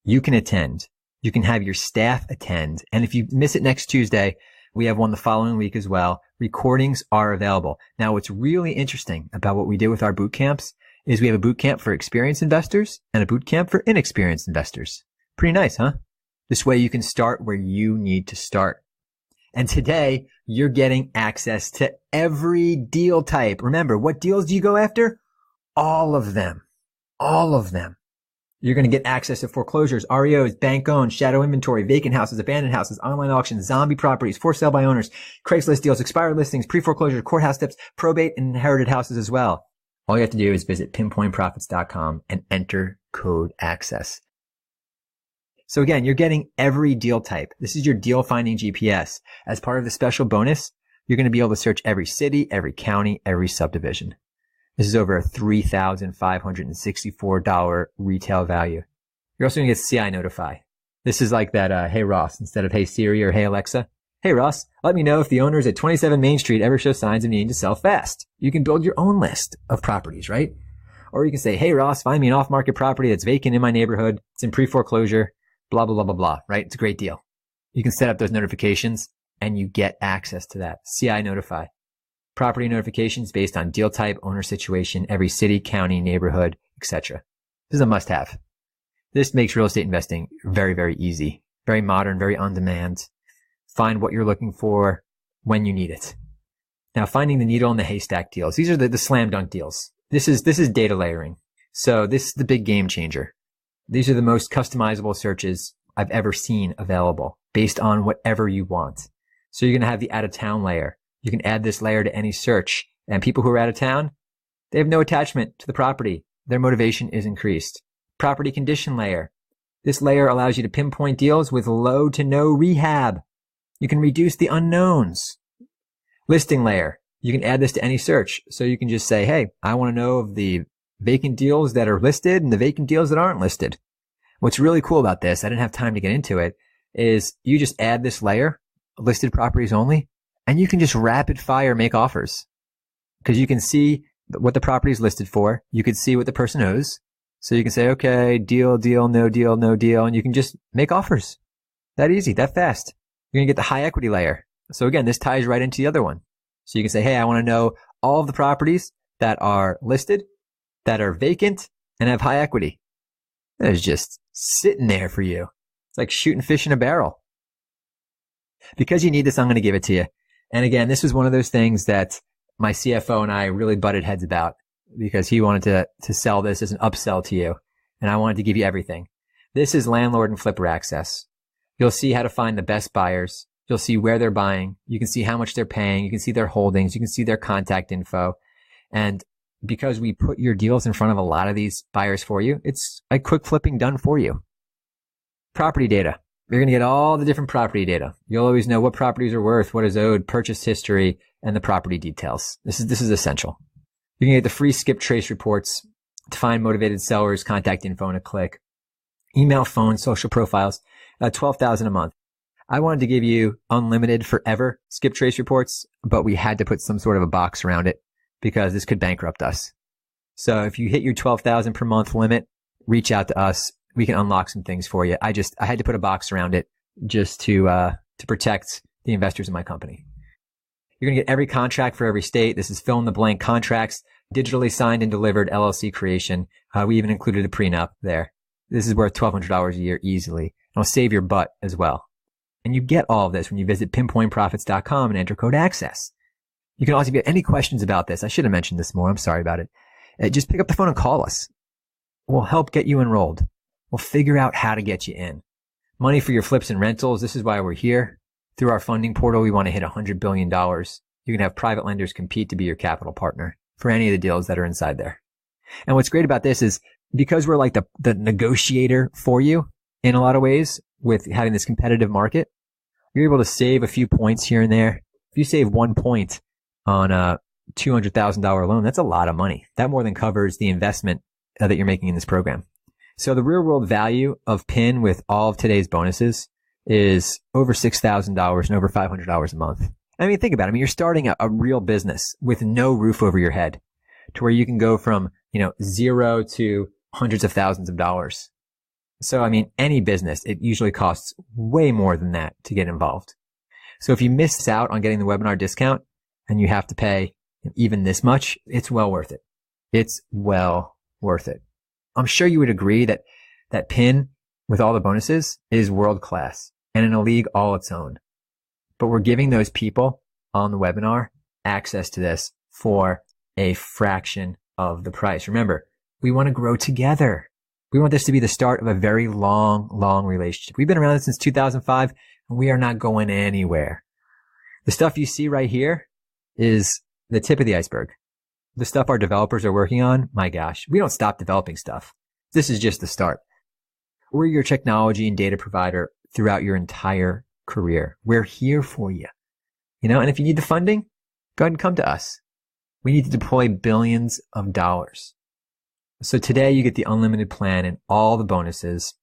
S1: You can attend. You can have your staff attend. And if you miss it next Tuesday, we have one the following week as well. Recordings are available. Now, what's really interesting about what we did with our boot camps is we have a boot camp for experienced investors and a boot camp for inexperienced investors. Pretty nice, huh? This way you can start where you need to start. And today you're getting access to every deal type. Remember, what deals do you go after? All of them. All of them. You're going to get access to foreclosures, REOs, bank-owned, shadow inventory, vacant houses, abandoned houses, online auctions, zombie properties, for sale by owners, Craigslist deals, expired listings, pre-foreclosure, courthouse steps, probate, and inherited houses as well. All you have to do is visit pinpointprofits.com and enter code ACCESS. So again, you're getting every deal type. This is your deal finding GPS. As part of the special bonus, you're going to be able to search every city, every county, every subdivision. This is over a $3,564 retail value. You're also going to get CI Notify. This is like that, Hey Ross, instead of Hey Siri or Hey Alexa. Hey Ross, let me know if the owners at 27 Main Street ever show signs of needing to sell fast. You can build your own list of properties, right? Or you can say, hey Ross, find me an off-market property that's vacant in my neighborhood. It's in pre-foreclosure, blah, blah, blah, blah, blah, right? It's a great deal. You can set up those notifications and you get access to that. CI Notify. Property notifications based on deal type, owner situation, every city, county, neighborhood, etc. This is a must-have. This makes real estate investing very, very easy, very modern, very on-demand. Find what you're looking for when you need it. Now, finding the needle in the haystack deals. These are the slam dunk deals. This is data layering. So this is the big game changer. These are the most customizable searches I've ever seen available based on whatever you want. So you're going to have the out-of-town layer. You can add this layer to any search, and people who are out of town, they have no attachment to the property. Their motivation is increased. Property condition layer. This layer allows you to pinpoint deals with low to no rehab. You can reduce the unknowns. Listing layer. You can add this to any search. So you can just say, hey, I want to know of the vacant deals that are listed and the vacant deals that aren't listed. What's really cool about this, I didn't have time to get into it, is you just add this layer, listed properties only, and you can just rapid fire make offers because you can see what the property is listed for. You can see what the person owes. So you can say, okay, deal, no deal, no deal. And you can just make offers. That easy, that fast. You're going to get the high equity layer. So again, this ties right into the other one. So you can say, hey, I want to know all of the properties that are listed, that are vacant, and have high equity. That is just sitting there for you. It's like shooting fish in a barrel. Because you need this, I'm going to give it to you. And again, this was one of those things that my CFO and I really butted heads about because he wanted to sell this as an upsell to you. And I wanted to give you everything. This is landlord and flipper access. You'll see how to find the best buyers. You'll see where they're buying. You can see how much they're paying. You can see their holdings. You can see their contact info. And because we put your deals in front of a lot of these buyers for you, it's like quick flipping done for you. Property data. You're going to get all the different property data. You'll always know what properties are worth, what is owed, purchase history, and the property details. This is essential. You can get the free skip trace reports to find motivated sellers, contact info in a click, email, phone, social profiles, $12,000 a month. I wanted to give you unlimited forever skip trace reports, but we had to put some sort of a box around it because this could bankrupt us. So if you hit your $12,000 per month limit, reach out to us. We can unlock some things for you. I had to put a box around it just to protect the investors in my company. You're going to get every contract for every state. This is fill in the blank contracts, digitally signed and delivered LLC creation. We even included a prenup there. This is worth $1,200 a year easily. And it'll save your butt as well. And you get all of this when you visit pinpointprofits.com and enter code ACCESS. You can also get any questions about this. I should have mentioned this more. I'm sorry about it. Just pick up the phone and call us. We'll help get you enrolled. We'll figure out how to get you in. Money for your flips and rentals. This is why we're here. Through our funding portal, we want to hit $100 billion. You can have private lenders compete to be your capital partner for any of the deals that are inside there. And what's great about this is because we're like the negotiator for you in a lot of ways with having this competitive market, you're able to save a few points here and there. If you save 1 point on a $200,000 loan, that's a lot of money. That more than covers the investment that you're making in this program. So the real world value of PIN with all of today's bonuses is over $6,000 and over $500 a month. I mean, think about it. I mean, you're starting a real business with no roof over your head to where you can go from, zero to hundreds of thousands of dollars. So, I mean, any business, it usually costs way more than that to get involved. So if you miss out on getting the webinar discount and you have to pay even this much, it's well worth it. It's well worth it. I'm sure you would agree that PIN with all the bonuses is world class and in a league all its own. But we're giving those people on the webinar access to this for a fraction of the price. Remember, we want to grow together. We want this to be the start of a very long, long relationship. We've been around since 2005 and we are not going anywhere. The stuff you see right here is the tip of the iceberg. The stuff our developers are working on, my gosh, we don't stop developing stuff. This is just the start. We're your technology and data provider throughout your entire career. We're here for you. And if you need the funding, go ahead and come to us. We need to deploy billions of dollars. So today you get the unlimited plan and all the bonuses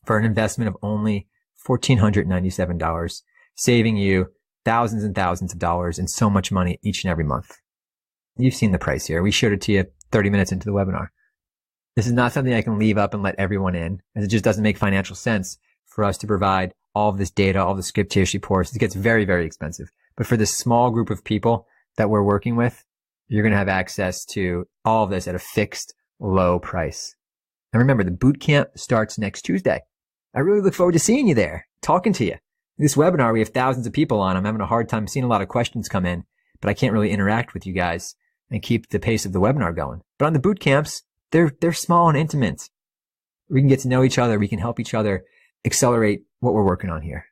S1: for an investment of only $1,497, saving you thousands and thousands of dollars and so much money each and every month. You've seen the price here. We showed it to you 30 minutes into the webinar. This is not something I can leave up and let everyone in, as it just doesn't make financial sense for us to provide all of this data, all the skip trace reports. It gets very, very expensive. But for this small group of people that we're working with, you're going to have access to all of this at a fixed low price. And remember, the boot camp starts next Tuesday. I really look forward to seeing you there, talking to you. This webinar, we have thousands of people on. I'm having a hard time seeing a lot of questions come in, but I can't really interact with you guys and keep the pace of the webinar going. But on the boot camps, they're small and intimate. We can get to know each other. We can help each other accelerate what we're working on here.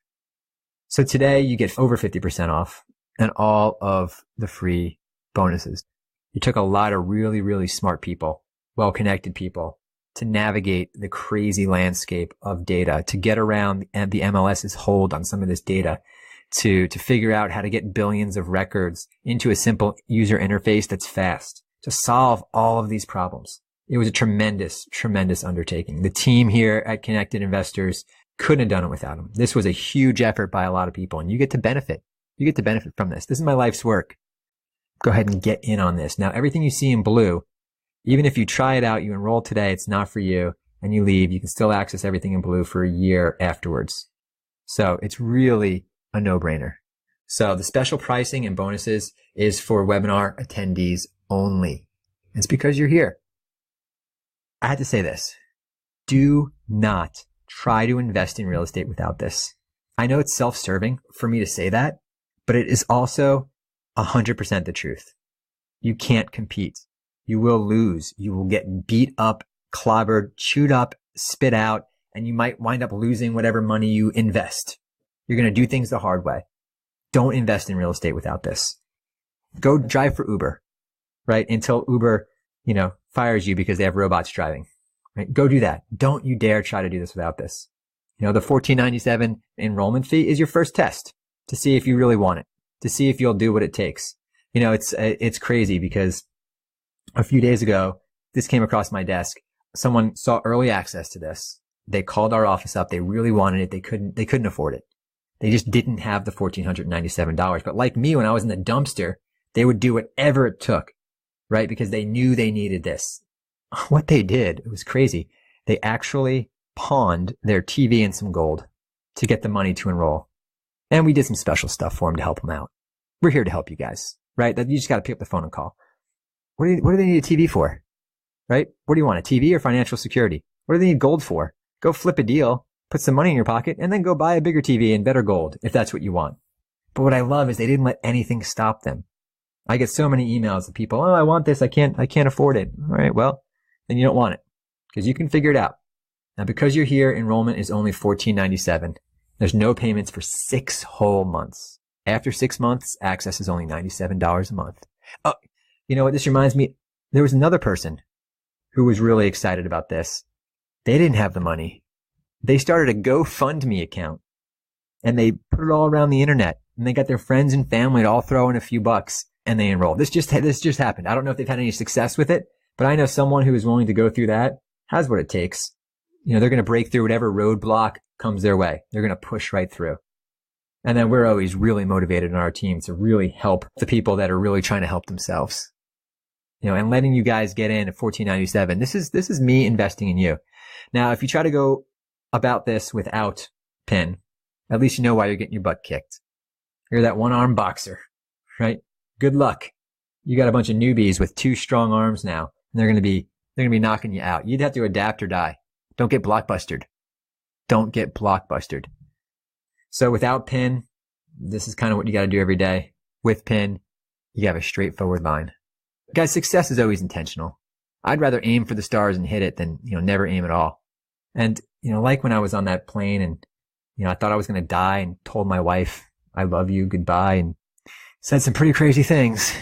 S1: So today you get over 50% off and all of the free bonuses. You took a lot of really, really smart people, well-connected people to navigate the crazy landscape of data, to get around the MLS's hold on some of this data, to figure out how to get billions of records into a simple user interface that's fast, to solve all of these problems. It was a tremendous, tremendous undertaking. The team here at Connected Investors couldn't have done it without them. This was a huge effort by a lot of people, and you get to benefit. You get to benefit from this. This is my life's work. Go ahead and get in on this. Now, everything you see in blue, even if you try it out, you enroll today, it's not for you, and you leave, you can still access everything in blue for a year afterwards. So it's really a no-brainer. So the special pricing and bonuses is for webinar attendees only. It's because you're here. I had to say this. Do not try to invest in real estate without this. I know it's self-serving for me to say that, but it is also 100% the truth. You can't compete. You will lose. You will get beat up, clobbered, chewed up, spit out, and you might wind up losing whatever money you invest. You're going to do things the hard way. Don't invest in real estate without this. Go drive for Uber, right? Until Uber, fires you because they have robots driving, right? Go do that. Don't you dare try to do this without this. The $14.97 enrollment fee is your first test to see if you really want it, to see if you'll do what it takes. It's crazy because a few days ago, this came across my desk. Someone saw early access to this. They called our office up. They really wanted it. They couldn't afford it. They just didn't have the $1,497. But like me, when I was in the dumpster, they would do whatever it took, right? Because they knew they needed this. What they did, it was crazy. They actually pawned their TV and some gold to get the money to enroll. And we did some special stuff for them to help them out. We're here to help you guys, right? You just got to pick up the phone and call. What do they need a TV for, right? What do you want, a TV or financial security? What do they need gold for? Go flip a deal, put some money in your pocket, and then go buy a bigger TV and better gold if that's what you want. But what I love is they didn't let anything stop them. I get so many emails of people, oh, I want this. I can't afford it. All right. Well, then you don't want it because you can figure it out. Now, because you're here, enrollment is only $14.97. There's no payments for 6 whole months. After 6 months, access is only $97 a month. Oh, you know what? This reminds me, there was another person who was really excited about this. They didn't have the money. They started a GoFundMe account and they put it all around the internet and they got their friends and family to all throw in a few bucks and they enrolled. This just happened. I don't know if they've had any success with it, but I know someone who is willing to go through that has what it takes. They're going to break through whatever roadblock comes their way. They're going to push right through. And then we're always really motivated on our team to really help the people that are really trying to help themselves. And letting you guys get in at $14.97. This is me investing in you. Now, if you try to go about this without PIN, at least you know why you're getting your butt kicked. You're that one-arm boxer, right? Good luck. You got a bunch of newbies with 2 strong arms now, and they're going to be knocking you out. You'd have to adapt or die. Don't get blockbustered. Don't get blockbustered. So without PIN, this is kind of what you got to do every day. With PIN, you have a straightforward line. Guys, success is always intentional. I'd rather aim for the stars and hit it than, never aim at all. And, like when I was on that plane and, I thought I was going to die and told my wife, I love you, goodbye, and said some pretty crazy things.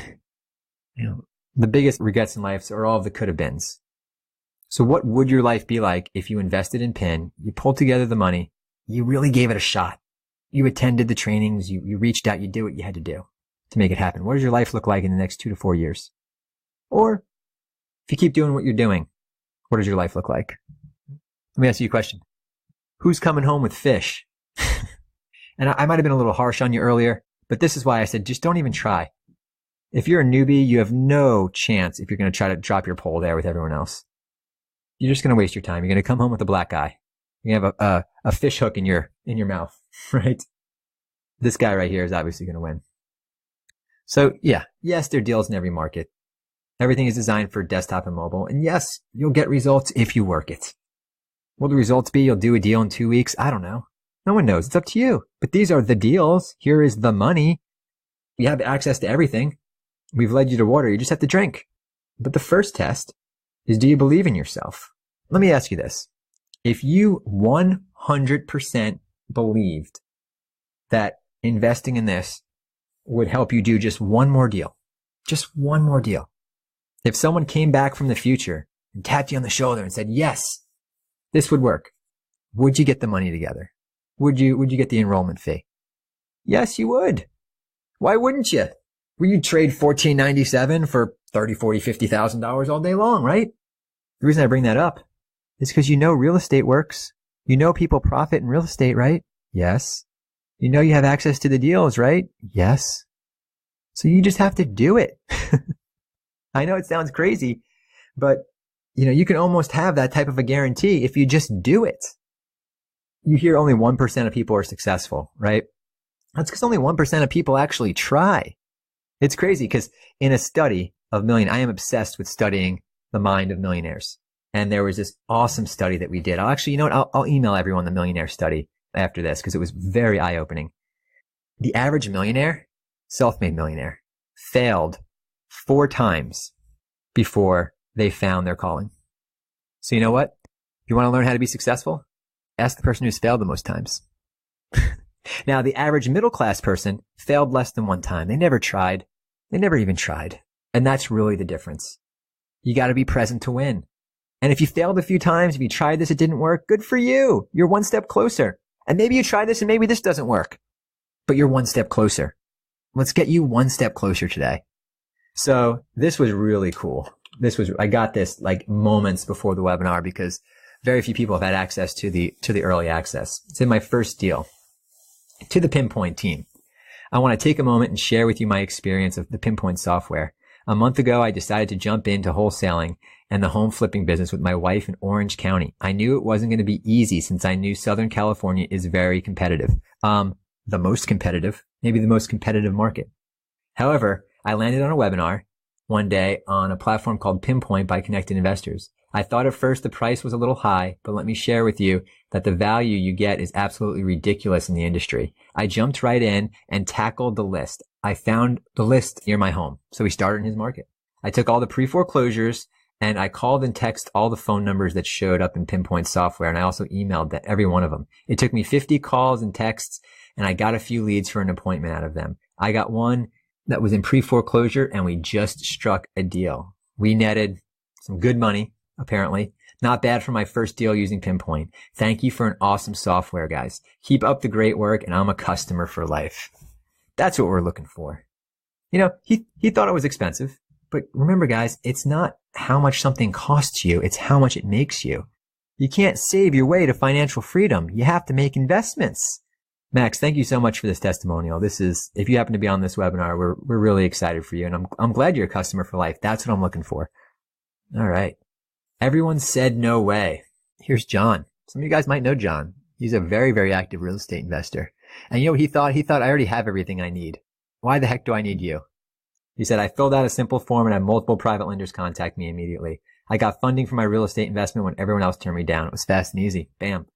S1: The biggest regrets in life are all of the could have beens. So what would your life be like if you invested in PIN, you pulled together the money, you really gave it a shot, you attended the trainings, you reached out, you did what you had to do to make it happen? What does your life look like in the next 2 to 4 years? Or if you keep doing what you're doing, what does your life look like? Let me ask you a question. Who's coming home with fish? And I might have been a little harsh on you earlier, but this is why I said just don't even try. If you're a newbie, you have no chance if you're going to try to drop your pole there with everyone else. You're just going to waste your time. You're going to come home with a black eye. You have a fish hook in your mouth, right? This guy right here is obviously going to win. So yes, there are deals in every market. Everything is designed for desktop and mobile. And yes, you'll get results if you work it. Will the results be you'll do a deal in 2 weeks? I don't know. No one knows. It's up to you. But these are the deals. Here is the money. You have access to everything. We've led you to water. You just have to drink. But the first test is, do you believe in yourself? Let me ask you this. If you 100% believed that investing in this would help you do just one more deal, if someone came back from the future and tapped you on the shoulder and said, yes, this would work, would you get the money together? Would you get the enrollment fee? Yes, you would. Why wouldn't you? Well, you'd trade $14.97 for $30,000, $40,000, $50,000 all day long, right? The reason I bring that up is because real estate works. People profit in real estate, right? Yes. You have access to the deals, right? Yes. So you just have to do it. I know it sounds crazy, but you can almost have that type of a guarantee if you just do it. you hear only 1% of people are successful, right? That's because only 1% of people actually try. It's crazy because in a study of I am obsessed with studying the mind of millionaires. And there was this awesome study that we did. I'll email everyone the millionaire study after this because it was very eye-opening. The average millionaire, self-made millionaire, failed 4 times before they found their calling. So you know what? If you want to learn how to be successful, ask the person who's failed the most times. Now, the average middle-class person failed less than 1 time. They never tried. They never even tried. And that's really the difference. You got to be present to win. And if you failed a few times, if you tried this, it didn't work, good for you. You're 1 step closer. And maybe you tried this and maybe this doesn't work, but you're 1 step closer. Let's get you 1 step closer today. So this was really cool. I got this like moments before the webinar because very few people have had access to the early access. It's in my first deal. To the Pinpoint team, I want to take a moment and share with you my experience of the Pinpoint software. A month ago, I decided to jump into wholesaling and the home flipping business with my wife in Orange County. I knew it wasn't going to be easy since I knew Southern California is very competitive. The most competitive, maybe the most competitive market. However, I landed on a webinar one day on a platform called Pinpoint by ConnectedInvestors. I thought at first the price was a little high, but let me share with you that the value you get is absolutely ridiculous in the industry. I jumped right in and tackled the list. I found the list near my home. So we started in his market. I took all the pre-foreclosures and I called and texted all the phone numbers that showed up in Pinpoint software. And I also emailed every one of them. It took me 50 calls and texts and I got a few leads for an appointment out of them. I got one that was in pre-foreclosure and we just struck a deal. We netted some good money. Apparently. Not bad for my first deal using Pinpoint. Thank you for an awesome software, guys. Keep up the great work and I'm a customer for life. That's what we're looking for. You know, he thought it was expensive, but remember guys, it's not how much something costs you, it's how much it makes you. You can't save your way to financial freedom. You have to make investments. Max, thank you so much for this testimonial. If you happen to be on this webinar, we're really excited for you and I'm glad you're a customer for life. That's what I'm looking for. All right. Everyone said no way. Here's John. Some of you guys might know John. He's a very, very active real estate investor. And you know what he thought? He thought, I already have everything I need. Why the heck do I need you? He said, I filled out a simple form and had multiple private lenders contact me immediately. I got funding for my real estate investment when everyone else turned me down. It was fast and easy. Bam.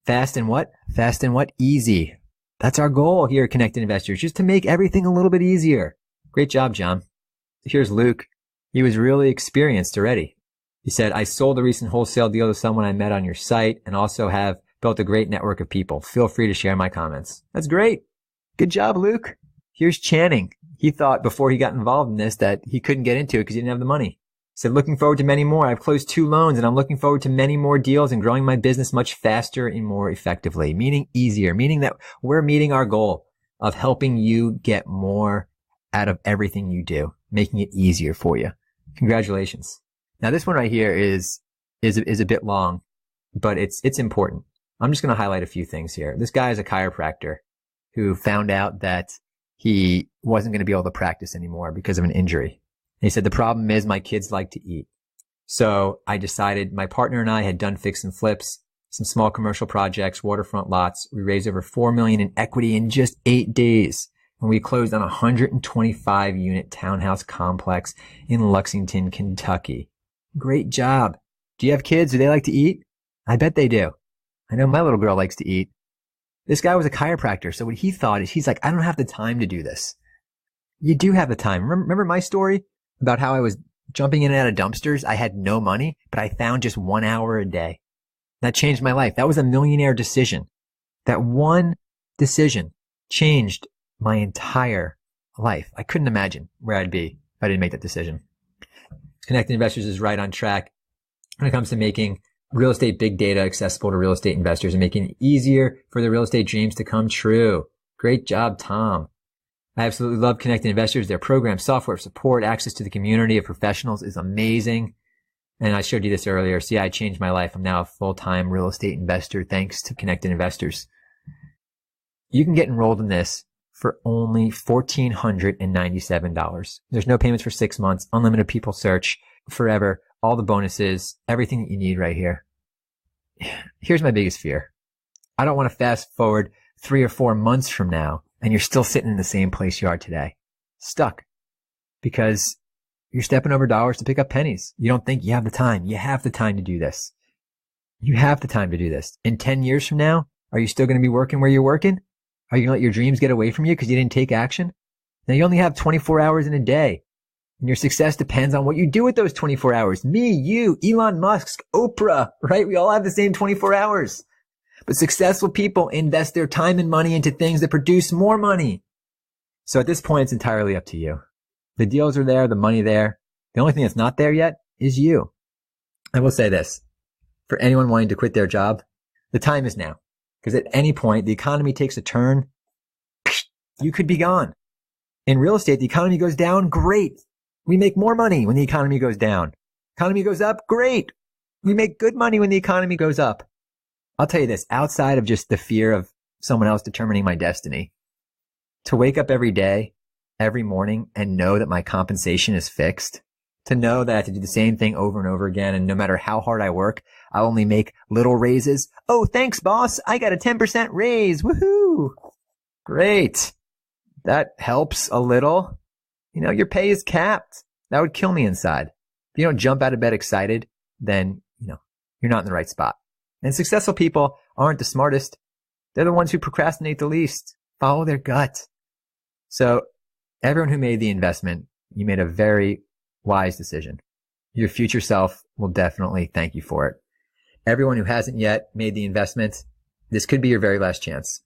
S1: Fast and what? Fast and what? Easy. That's our goal here at Connected Investors, just to make everything a little bit easier. Great job, John. Here's Luke. He was really experienced already. He said, I sold a recent wholesale deal to someone I met on your site and also have built a great network of people. Feel free to share my comments. That's great. Good job, Luke. Here's Channing. He thought before he got involved in this that he couldn't get into it because he didn't have the money. He said, looking forward to many more. I've closed 2 loans and I'm looking forward to many more deals and growing my business much faster and more effectively, meaning easier, meaning that we're meeting our goal of helping you get more out of everything you do, making it easier for you. Congratulations. Now this one right here is a bit long, but it's important. I'm just going to highlight a few things here. This guy is a chiropractor who found out that he wasn't going to be able to practice anymore because of an injury. He said, the problem is my kids like to eat. So I decided, my partner and I had done fix and flips, some small commercial projects, waterfront lots. We raised over $4 million in equity in just 8 days. And we closed on a 125 unit townhouse complex in Lexington, Kentucky. Great job. Do you have kids? Do they like to eat? I bet they do. I know my little girl likes to eat. This guy was a chiropractor. So what he thought is, he's like, I don't have the time to do this. You do have the time. Remember my story about how I was jumping in and out of dumpsters? I had no money, but I found just 1 hour a day. That changed my life. That was a millionaire decision. That one decision changed my entire life. I couldn't imagine where I'd be if I didn't make that decision. Connected Investors is right on track when it comes to making real estate big data accessible to real estate investors and making it easier for the real estate dreams to come true. Great job, Tom. I absolutely love Connected Investors. Their program, software, support, access to the community of professionals is amazing. And I showed you this earlier. See, I changed my life. I'm now a full-time real estate investor thanks to Connected Investors. You can get enrolled in this for only $1,497. There's no payments for 6 months, unlimited people search forever, all the bonuses, everything that you need right here. Here's my biggest fear. I don't want to fast forward 3 or 4 months from now and you're still sitting in the same place you are today, stuck, because you're stepping over dollars to pick up pennies. You don't think you have the time. You have the time to do this. You have the time to do this. In 10 years from now, are you still going to be working where you're working? Are you going to let your dreams get away from you because you didn't take action? Now you only have 24 hours in a day, and your success depends on what you do with those 24 hours. Me, you, Elon Musk, Oprah, right? We all have the same 24 hours. But successful people invest their time and money into things that produce more money. So at this point, it's entirely up to you. The deals are there, the money there. The only thing that's not there yet is you. I will say this. For anyone wanting to quit their job, the time is now. Because at any point, the economy takes a turn, you could be gone. In real estate, the economy goes down, great. We make more money when the economy goes down. Economy goes up, great. We make good money when the economy goes up. I'll tell you this, outside of just the fear of someone else determining my destiny, to wake up every day, every morning, and know that my compensation is fixed, to know that I have to do the same thing over and over again, and no matter how hard I work, I'll only make little raises. Oh, thanks, boss. I got a 10% raise. Woohoo. Great. That helps a little. You know, your pay is capped. That would kill me inside. If you don't jump out of bed excited, then, you're not in the right spot. And successful people aren't the smartest. They're the ones who procrastinate the least. Follow their gut. So everyone who made the investment, you made a very wise decision. Your future self will definitely thank you for it. Everyone who hasn't yet made the investment, this could be your very last chance.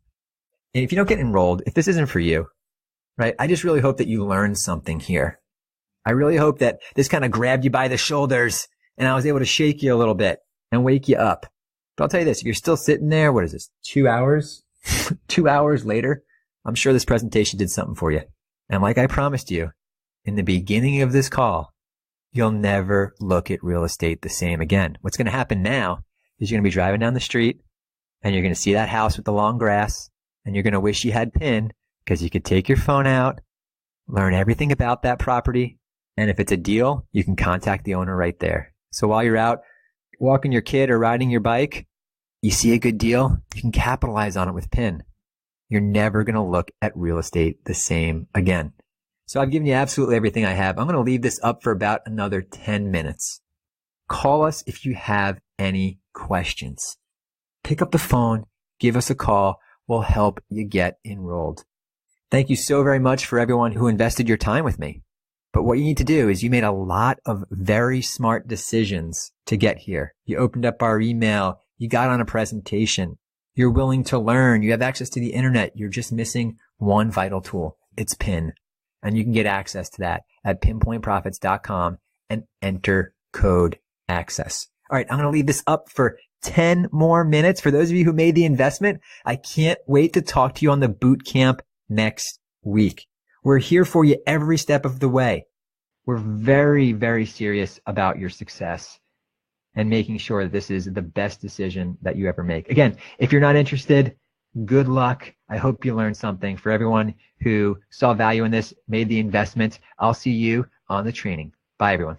S1: And if you don't get enrolled, if this isn't for you, right, I just really hope that you learned something here. I really hope that this kind of grabbed you by the shoulders and I was able to shake you a little bit and wake you up. But I'll tell you this, if you're still sitting there, what is this, 2 hours? 2 hours later, I'm sure this presentation did something for you. And like I promised you in the beginning of this call, you'll never look at real estate the same again. What's going to happen now is you're going to be driving down the street and you're going to see that house with the long grass and you're going to wish you had PIN because you could take your phone out, learn everything about that property. And if it's a deal, you can contact the owner right there. So while you're out walking your kid or riding your bike, you see a good deal, you can capitalize on it with PIN. You're never going to look at real estate the same again. So I've given you absolutely everything I have. I'm going to leave this up for about another 10 minutes. Call us if you have any questions. Pick up the phone, give us a call. We'll help you get enrolled. Thank you so very much for everyone who invested your time with me. But what you need to do is you made a lot of very smart decisions to get here. You opened up our email. You got on a presentation. You're willing to learn. You have access to the internet. You're just missing one vital tool. It's PIN. And you can get access to that at pinpointprofits.com and enter code ACCESS. All right, I'm going to leave this up for 10 more minutes. For those of you who made the investment, I can't wait to talk to you on the boot camp next week. We're here for you every step of the way. We're very, very serious about your success and making sure that this is the best decision that you ever make. Again, if you're not interested, good luck. I hope you learned something. For everyone who saw value in this, made the investment, I'll see you on the training. Bye, everyone.